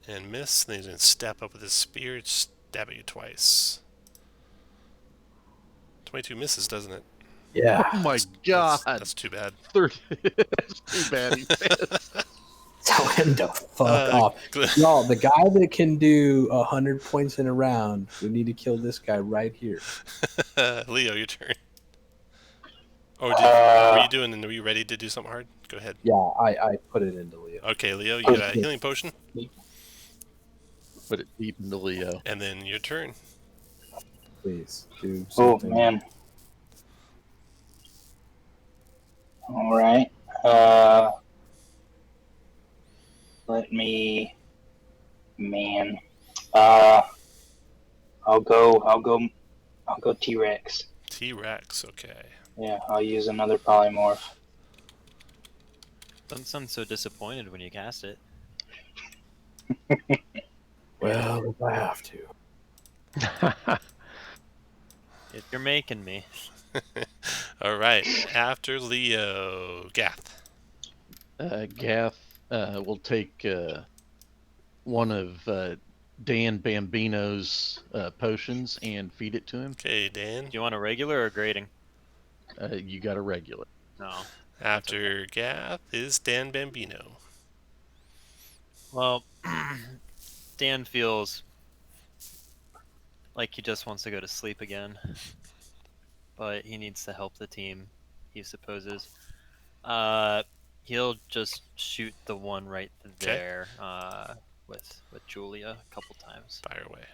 C: And miss. Then he's going to step up with his spear, stab at you twice. 22 misses, doesn't it?
A: Yeah.
D: Oh my God!
C: That's too bad.
D: 30. That's too bad. He missed.
A: Tell him to fuck off. Y'all, the guy that can do 100 points in a round, we need to kill this guy right here.
C: Leo, your turn. Oh, were you ready to do something hard? Go ahead.
A: Yeah, I put it into Leo.
C: Okay, Leo, you got a healing potion?
D: Put it deep into Leo.
C: And then your turn.
A: Please do
G: Oh,
A: something.
G: man. All right. Let me, man. I'll go T-Rex.
C: T-Rex, okay.
G: Yeah, I'll use another polymorph.
E: Don't sound so disappointed when you cast it.
A: Well, if I have to.
E: If you're making me.
C: All right. After Leo, Gath.
D: Gath will take one of Dan Bambino's potions and feed it to him.
C: Okay, Dan.
E: Do you want a regular or grading?
D: You got a regular.
E: No.
C: After Gath is Dan Bambino.
E: Well, Dan feels like he just wants to go to sleep again. But he needs to help the team, he supposes. He'll just shoot the one right there with Julia a couple times.
C: Fire away.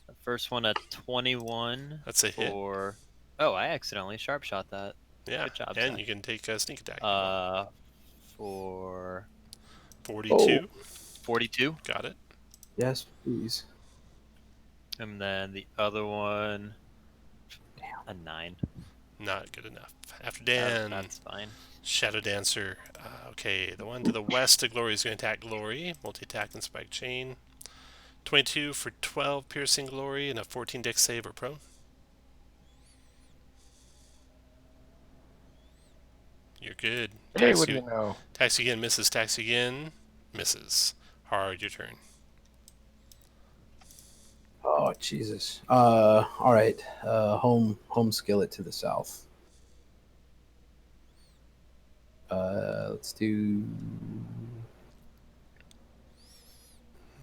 E: The first one at 21.
C: That's a hit.
E: Oh, I accidentally sharp shot that.
C: Yeah,
E: Good job,
C: and
E: Zach.
C: you can take a sneak attack.
E: For
C: 42.
E: 42.
C: Got it.
A: Yes, please.
E: And then the other one, a 9.
C: Not good enough. After Dan,
E: That's fine.
C: Shadow Dancer. Okay, the one to the west of Glory is going to attack Glory. Multi-attack and spike chain. 22 for 12 piercing Glory and a 14 dex save or prone. You're good.
F: Hey, what do you know?
C: Tax again, misses. Tax again, misses. Hard, your turn.
A: Oh Jesus! All right. Home skillet to the south. Let's do.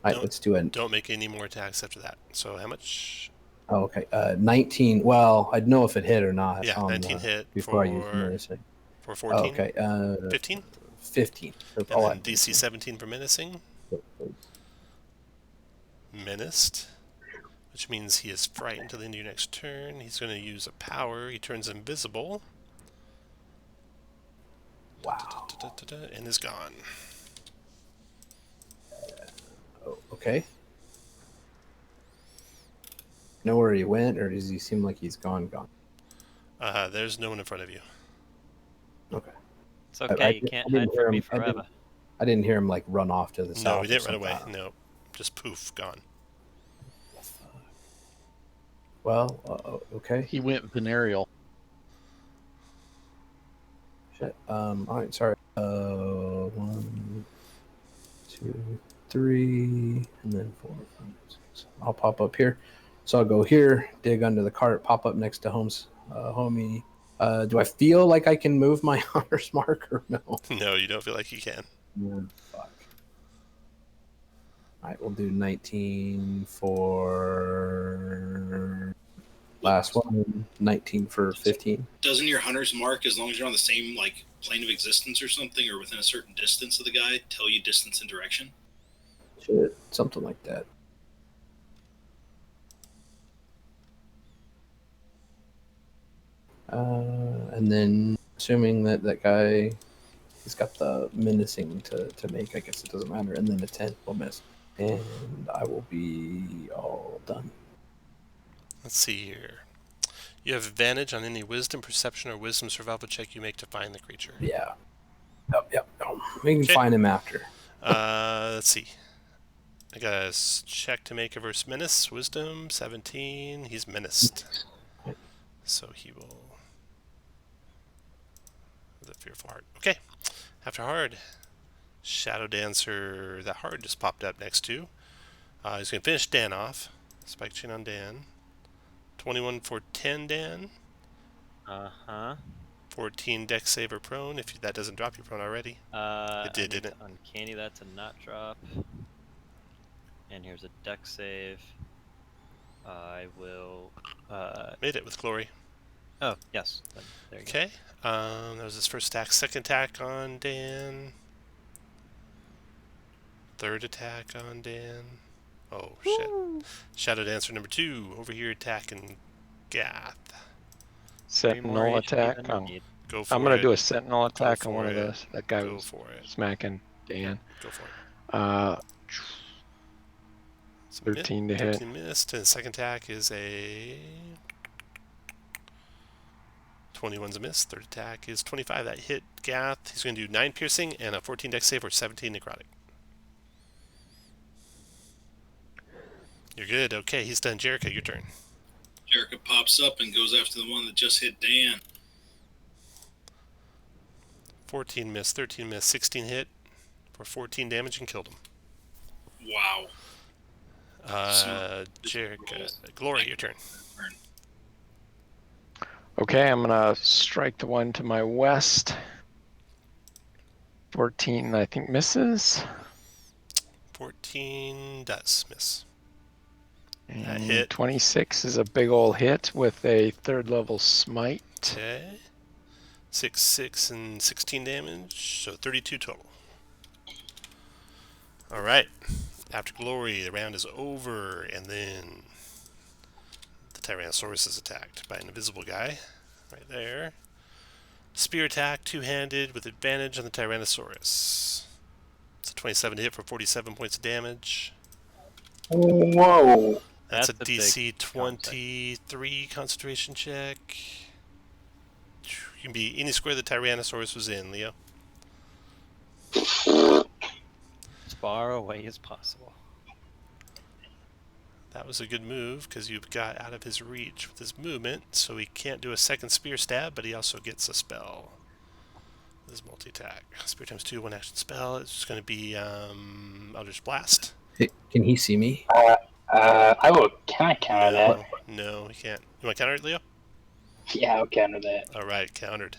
A: All right, let's do it.
C: Don't make any more attacks after that. So how much?
A: Oh, okay. 19. Well, I'd know if it hit or not.
C: Yeah, 19 hit
A: before I use menacing.
C: for 14.
A: Oh, okay.
C: 15.
A: 15.
C: And then DC 17 for menacing. Menaced, which means he is frightened until the end of your next turn. He's going to use a power. He turns invisible.
A: Wow.
C: And is gone.
A: Oh, okay. Know where he went, or does he seem like he's gone?
C: There's no one in front of you.
A: Okay.
E: It's okay. You can't hide from me forever.
A: I didn't hear him like run off to the south.
C: No, he didn't run away. No, just poof, gone.
A: Well, okay.
D: He went venereal.
A: Shit. All right. Sorry. 1, 2, 3, and then 4, 5, 6. I'll pop up here. So I'll go here, dig under the cart, pop up next to homie. Do I feel like I can move my hunter's mark or no?
C: No, you don't feel like you can.
A: Fuck. All right, we'll do 19 for last one, 19 for 15.
B: Doesn't your hunter's mark, as long as you're on the same like plane of existence or something, or within a certain distance of the guy, tell you distance and direction?
A: Shit, something like that. And then assuming that guy, he's got the menacing to make, I guess it doesn't matter. And then a 10 will miss. And I will be all done.
C: Let's see here. You have advantage on any wisdom, perception, or wisdom survival check you make to find the creature.
A: Yeah. Yep. We can find him after.
C: Let's see. I got a check to make a versus menace. Wisdom, 17. He's menaced. So he will... The fearful heart. Okay. After hard. Shadow Dancer. That hard just popped up next to. He's going to finish Dan off. Spike chain on Dan. 21 for 10, Dan. 14 dex save or prone. If that doesn't drop you prone already. It did, didn't it?
E: Uncanny, that's a not drop. And here's a dex save. I will...
C: Made it with glory.
E: Oh, yes. There you go.
C: Okay. That was his first attack. Second attack on Dan. Third attack on Dan. Oh, shit. Shadow Dancer number 2. Over here attacking Gath.
F: Sentinel attack.
C: Go for it.
F: I'm going to do a sentinel attack on one of those. That guy
C: Go
F: was
C: for it.
F: smacking Dan.
C: Go for it.
F: 13 to hit.
C: 13 missed. And the second attack is a... 21's a miss. Third attack is 25. That hit Gath. He's going to do 9 piercing and a 14 dex save or 17 necrotic. You're good. Okay, he's done. Jericho, your turn.
B: Jericho pops up and goes after the one that just hit Dan.
C: 14 miss, 13 miss, 16 hit for 14 damage and killed him.
B: Wow.
C: Jericho, Glory, your turn.
F: Okay, I'm going to strike the one to my west. 14, I think, misses.
C: 14 does miss.
F: And
C: hit.
F: 26 is a big old hit with a 3rd level smite.
C: Okay. 6, 6, and 16 damage, so 32 total. Alright. After Glory, the round is over, and then the Tyrannosaurus is attacked by an invisible guy. Right there. Spear attack, two-handed, with advantage on the Tyrannosaurus. It's a 27 to hit for 47 points of damage.
G: Whoa.
C: That's a
E: That's a
C: DC
E: big
C: 23 concentration check. You can be any square the Tyrannosaurus was in, Leo.
E: As far away as possible.
C: That was a good move because you got out of his reach with his movement, so he can't do a second spear stab, but he also gets a spell. This multi-attack. Spear times 2, 1 action spell. It's going to be Eldritch Blast.
A: Hey, can he see me?
G: I will. Can I counter that?
C: No, you can't. You want to counter it, Leo?
G: Yeah, I'll counter that.
C: All right, countered.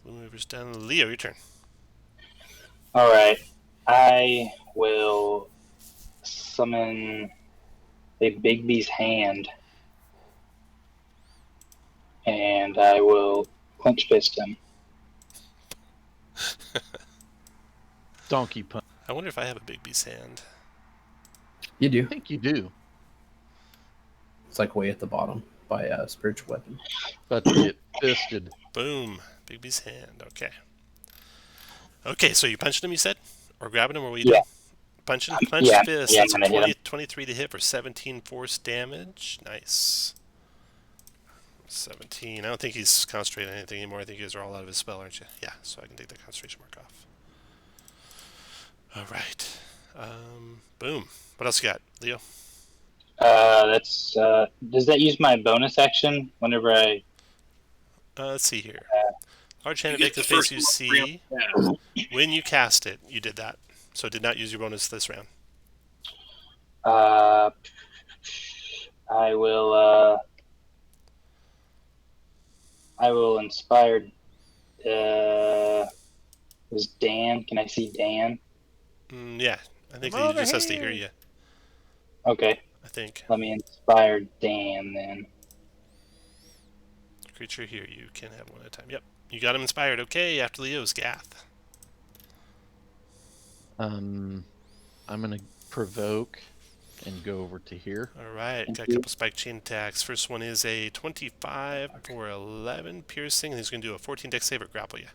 C: Gloom mover's down. Leo, your turn.
G: All right. I will summon a Bigby's hand, and I will clench fist him.
D: Donkey punch.
C: I wonder if I have a Big B's hand.
A: You do.
D: I think you do.
A: It's like way at the bottom by a spiritual weapon.
D: About to get fisted.
C: Boom. Big B's hand. Okay. Okay, so you punched him, you said? Or grabbing him, or what are you doing? Punching? Punch fist. That's a 23 to hit for 17 force damage. Nice. 17. I don't think he's concentrating on anything anymore. I think you guys are all out of his spell, aren't you? Yeah, so I can take the concentration mark off. All right. Boom. What else you got, Leo?
G: That's does that use my bonus action whenever I?
C: Let's see here. Large hand
B: You
C: at
B: get
C: the
B: the
C: face
B: first
C: you
B: one,
C: see.
B: yeah.
C: When you cast it, you did that. So it did not use your bonus this round.
G: I will inspire. Is Dan? Can I see Dan?
C: Yeah, I think he just has to hear you.
G: Okay.
C: I think.
G: Let me inspire Dan then.
C: Creature here, you can have one at a time. Yep, you got him inspired. Okay, after Leo's Gath.
D: I'm gonna provoke and go over to here.
C: All right, got a couple spike chain attacks. First one is a 25 for 11 piercing, and he's going to do a 14 dex save or grapple you.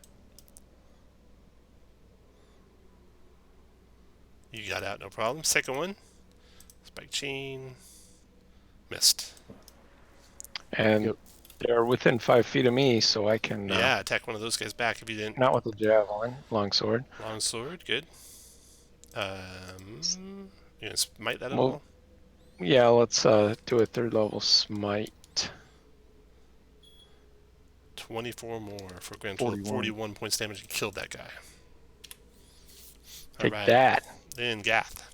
C: You got out, no problem. Second one, spike chain, missed.
F: And they're within 5 feet of me, so I can.
C: Yeah, attack one of those guys back if you didn't.
F: Not with the javelin, longsword.
C: Longsword, good. You gonna smite that at
F: Well,
C: all?
F: Yeah, let's do a 3rd level smite.
C: 24 more for a grand total of 41 points damage. You killed that guy.
F: Take that.
C: Then Gath.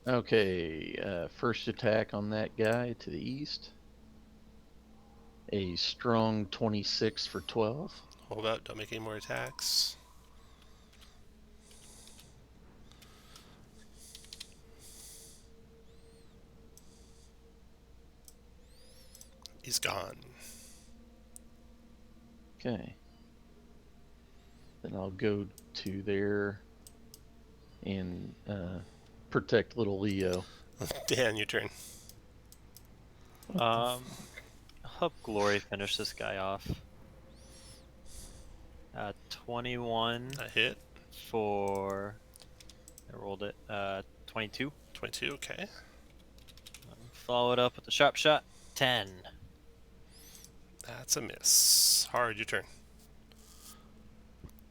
D: Okay, first attack on that guy to the east. A strong 26 for 12.
C: Hold out, don't make any more attacks. He's gone.
D: Okay. Then I'll go to there and protect little Leo.
C: Dan, your turn.
E: Hope Glory finish this guy off. 21
C: A hit.
E: for. I rolled it. 22.
C: 22, okay.
E: Follow it up with the sharp shot. 10.
C: That's a miss. Hard, your turn.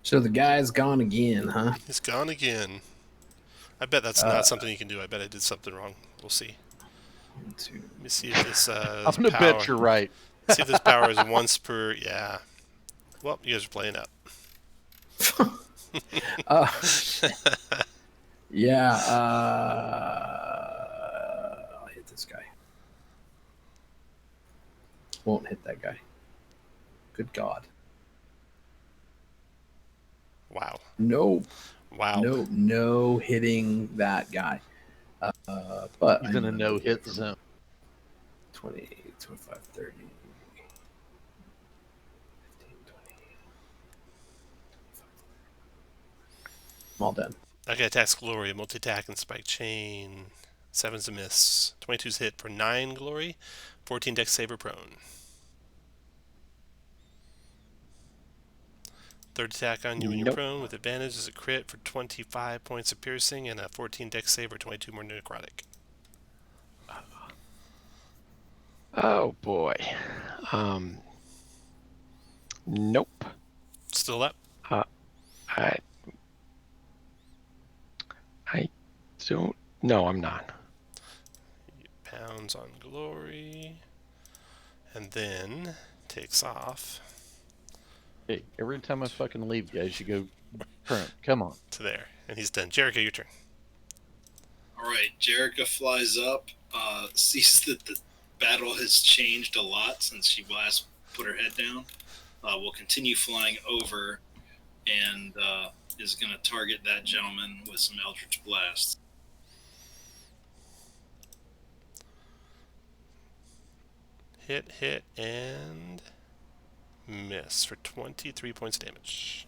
A: So the guy's gone again, huh?
C: He's gone again. I bet that's not something you can do. I bet I did something wrong. We'll see. Let me see if this
D: I'm gonna bet you're right.
C: See if this power is once per. Yeah. Well, you guys are playing up.
A: Yeah. I'll hit this guy. Won't hit that guy. Good God.
C: Wow.
A: No.
C: Wow.
A: No hitting that guy. But
D: He's in a no-hit zone.
A: 20, 25, 30, 15, 20. I'm all done.
C: Okay, attacks glory, multi-attack and spike chain. 7's a miss. 22's hit for 9 glory. 14 dex saver prone. Third attack on you when you're prone with advantage is a crit for 25 points of piercing and a 14 dex save or 22 more necrotic.
F: Oh boy. Nope.
C: Still up?
F: I don't. No, I'm not.
C: Pounds on glory. And then takes off.
D: Hey, every time I fucking leave, guys, you go front. Come on.
C: To there. And he's done. Jericho, your turn.
B: All right, Jerica flies up, sees that the battle has changed a lot since she last put her head down. Will continue flying over and is going to target that gentleman with some Eldritch Blasts.
C: Hit, and miss for 23 points of damage.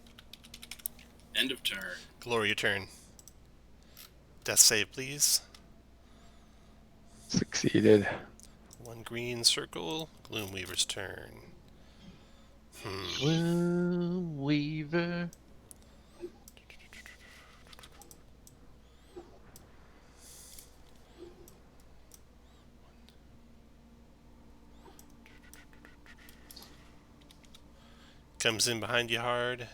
B: End of turn.
C: Glory, your turn. Death save, please.
F: Succeeded.
C: 1 green circle. Gloom Weaver's turn.
D: Gloom Weaver.
C: Comes in behind you hard.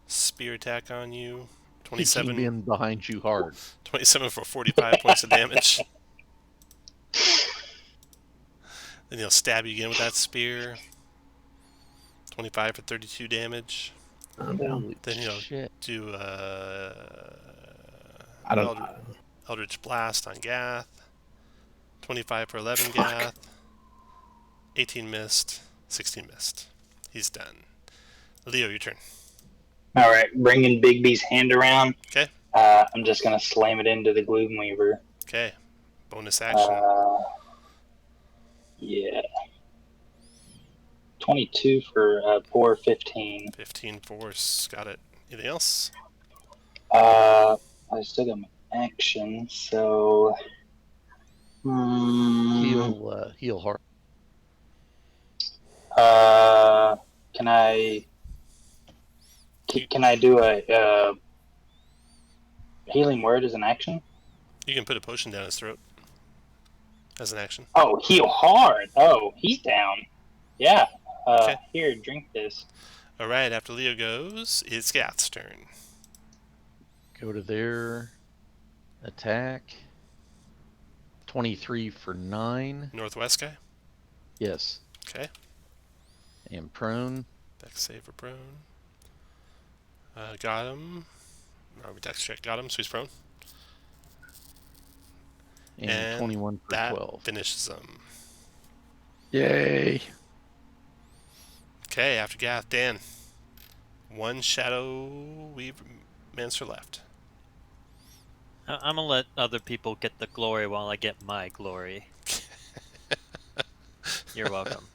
C: Spear attack on you.
D: He came in behind you hard.
C: 27 for 45 points of damage. Then he'll stab you again with that spear. 25 for 32 damage.
D: Holy
C: Then he'll
D: shit.
C: do
A: I don't know.
C: Eldritch Blast on Gath. 25 for 11 Gath. 18 missed. 16 missed. He's done. Leo, your turn.
G: All right, bringing Bigby's hand around.
C: Okay.
G: I'm just gonna slam it into the Gloom Weaver.
C: Okay. Bonus action.
G: Yeah. 22 for poor 15.
C: 15 force. Got it. Anything else?
G: I still got my action, so
D: Heal hard.
G: can I do a healing word as an action?
C: You can put a potion down his throat as an action.
G: Oh, heal hard. Oh, he's down. Yeah.
C: Okay.
G: Here, drink this.
C: All right. After Leo goes, it's Gath's turn.
D: Go to their attack. 23 for 9.
C: Northwest guy.
D: Yes.
C: Okay.
D: And prone.
C: Dex save for prone. Got him. Dex check got him, so he's prone.
D: And 21 for
C: that
D: 12.
C: Finishes him.
F: Yay.
C: Okay, after Gath, Dan. 1 Shadow Weaver Mancer left.
E: I'm gonna let other people get the glory while I get my glory. You're welcome.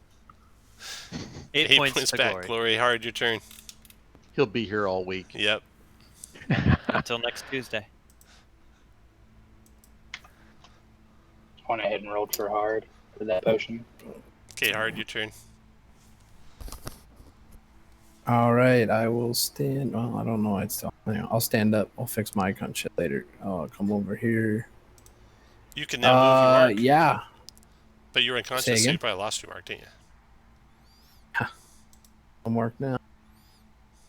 E: 8 points to
C: back. Glory hard, your turn.
D: He'll be here all week.
C: Yep.
E: Until next Tuesday.
G: Went ahead and rolled for hard for that potion.
C: Okay, hard, your turn.
A: All right, I will stand. Well, I don't know. I'll stand up. I'll fix my icon shit later. I'll come over here.
C: You can now move your mark.
A: Yeah.
C: But you were unconscious, so you probably lost your mark, didn't you?
A: I'll mark now.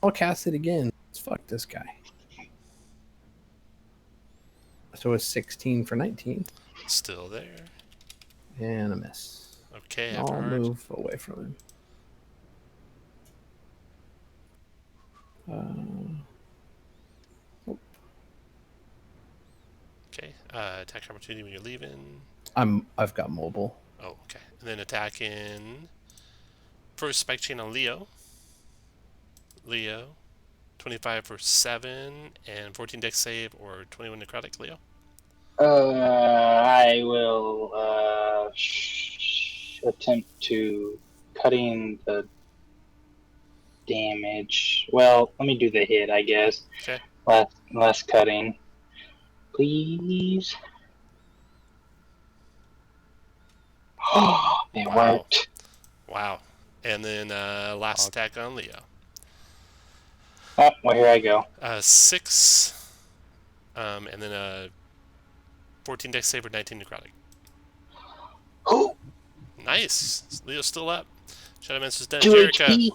A: I'll cast it again. Fuck this guy. So it's 16 for 19.
C: Still there.
A: And a miss.
C: Okay,
A: I'll
C: hard.
A: move away from him.
C: Okay, attack opportunity when you're leaving.
A: I've got mobile.
C: Oh, okay. And then attack in first spike chain on Leo. Leo, 25 for 7 and 14 dex save or 21 necrotic. Leo.
G: I will attempt to cutting the damage. Well, let me do the hit, I guess.
C: Okay.
G: Less cutting, please. Oh, it worked.
C: Wow. And then last attack on Leo.
G: Oh, well, here I go.
C: 6, and then 14 dex save or 19 necrotic.
G: Oh,
C: Nice. Leo's still up. Shadowmancer's dead.
G: 2
C: Jerica.
G: HP.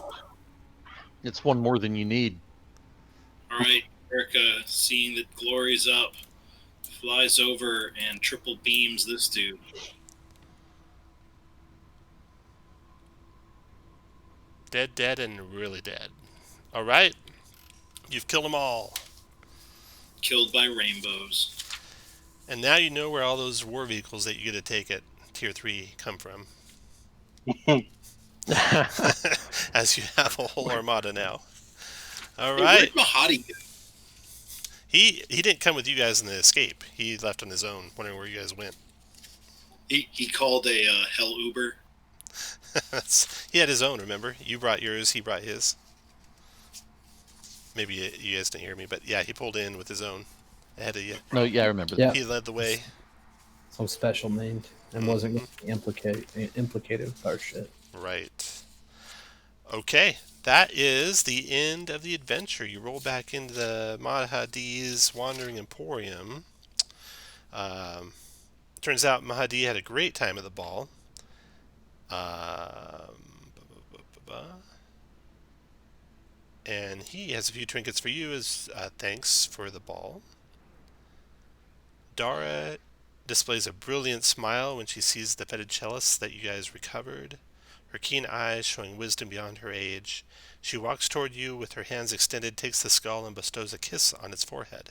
D: It's one more than you need.
B: All right, Jerica, seeing that Glory's up, flies over and triple beams this dude.
C: Dead, and really dead. All right. You've killed them all.
B: Killed by rainbows.
C: And now you know where all those war vehicles that you get to take at Tier 3 come from. As you have a whole armada now. All
B: Hey,
C: right.
B: where'd Mahadi go?
C: He didn't come with you guys in the escape. He left on his own, wondering where you guys went.
B: He called a hell Uber.
C: He had his own, remember? You brought yours, he brought his. Maybe you guys didn't hear me, but yeah, he pulled in with his own ahead of you.
D: No, yeah, I remember that.
A: Yeah,
C: He led the way.
A: some special named and wasn't going to be implicated with our shit.
C: Right. Okay, that is the end of the adventure. You roll back into the Mahadi's Wandering Emporium. Turns out Mahadi had a great time at the ball. And he has a few trinkets for you as thanks for the ball. Dara displays a brilliant smile when she sees the fetid chalice that you guys recovered. Her keen eyes showing wisdom beyond her age. She walks toward you with her hands extended, takes the skull, and bestows a kiss on its forehead.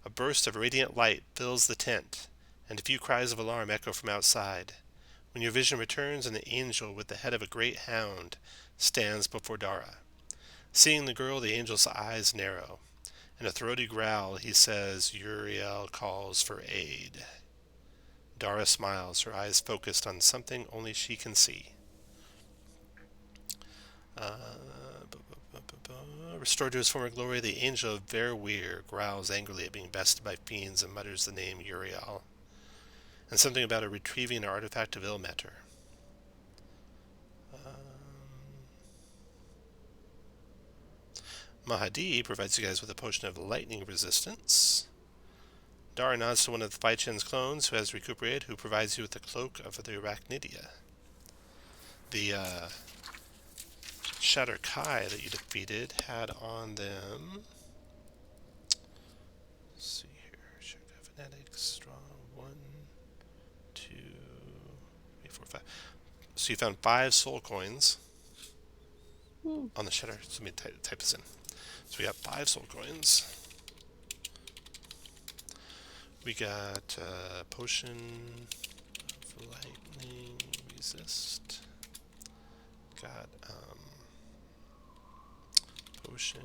C: A burst of radiant light fills the tent, and a few cries of alarm echo from outside. When your vision returns, and the angel with the head of a great hound stands before Dara. Seeing the girl, the angel's eyes narrow. In a throaty growl, he says, Uriel calls for aid. Dara smiles, her eyes focused on something only she can see. Restored to his former glory, the angel of Verweer growls angrily at being bested by fiends and mutters the name Uriel, and something about a retrieving an artifact of ill matter. Mahadi provides you guys with a potion of lightning resistance. Dara nods to one of the Faichen's clones who has recuperated, who provides you with the cloak of the Arachnidia. The Shatter Kai that you defeated had on them. Let's see here. Shatter Kai Fanatics, strong. 1, 2, 3, 4, 5. So you found 5 soul coins on the Shatter. So let me type this in. So we got 5 soul coins. We got potion of lightning resist. Got potion.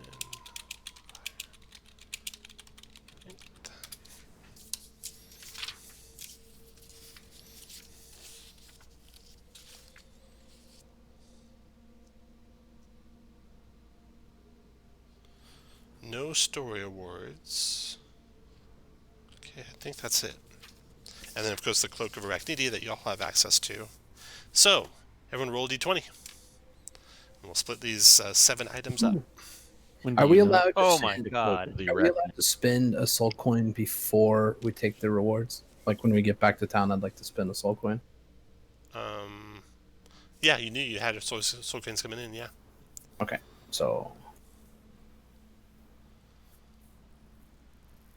C: No story awards. Okay, I think that's it. And then, of course, the Cloak of Arachnidia that you all have access to. So, everyone roll d20. And we'll split these 7 items up.
D: When
A: Are
D: do
A: we
D: you know
A: allowed to
E: Oh
A: spend-
E: my
D: the cloak
E: god.
D: of the
A: Are we allowed to spend a soul coin before we take the rewards? Like when we get back to town, I'd like to spend a soul coin.
C: Yeah, you knew you had soul coins coming in, yeah.
A: Okay, so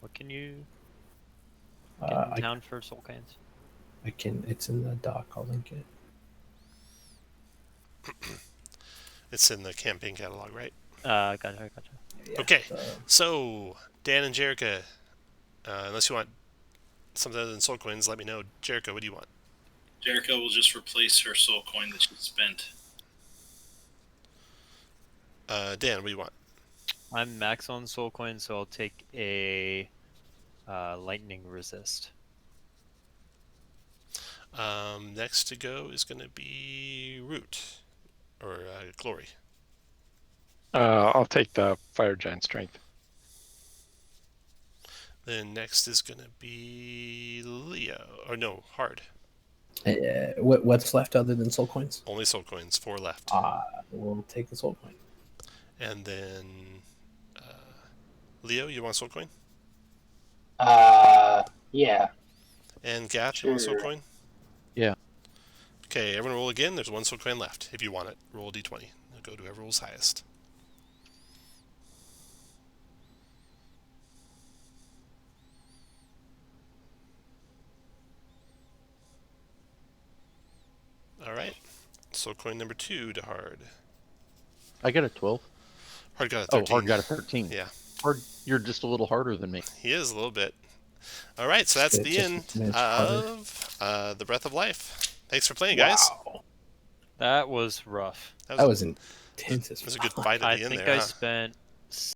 E: What can you get in
A: I
E: town for soul coins?
A: can. It's in the doc. I'll link it.
C: It's in the campaign catalog, right?
E: Gotcha.
A: Yeah,
C: Okay, so Dan and Jerica, unless you want something other than soul coins, let me know. Jerica, what do you want?
B: Jericho will just replace her soul coin that she spent.
C: Dan, what do you want?
E: I'm max on soul coins, so I'll take a lightning resist.
C: Next to go is going to be Root, or Glory.
F: I'll take the fire giant strength.
C: Then next is going to be Leo, or no, Hard.
A: What's left other than soul coins?
C: Only soul coins, 4 left.
A: We'll take the soul coin.
C: And then Leo, you want soul coin?
G: Yeah.
C: And Gath, you want soul
G: Sure.
C: coin?
D: Yeah.
C: Okay, everyone roll again. There's 1 soul coin left. If you want it, roll a d20. Go to whoever rolls highest. All right. Soul coin number 2 to Hard.
D: I got a 12.
C: Hard got a 13.
D: Oh, Hard got a 13.
C: Yeah,
D: Hard, you're just a little harder than me.
C: he is a little bit. All right, so that's
A: It's
C: the
A: just
C: end
A: minutes harder.
C: of the Breath of Life. Thanks for playing, guys.
E: That was rough.
A: That was intense as
C: It was a good
A: fuck.
C: fight at
E: I
C: the end
E: think
C: there,
E: I
C: huh?
E: spent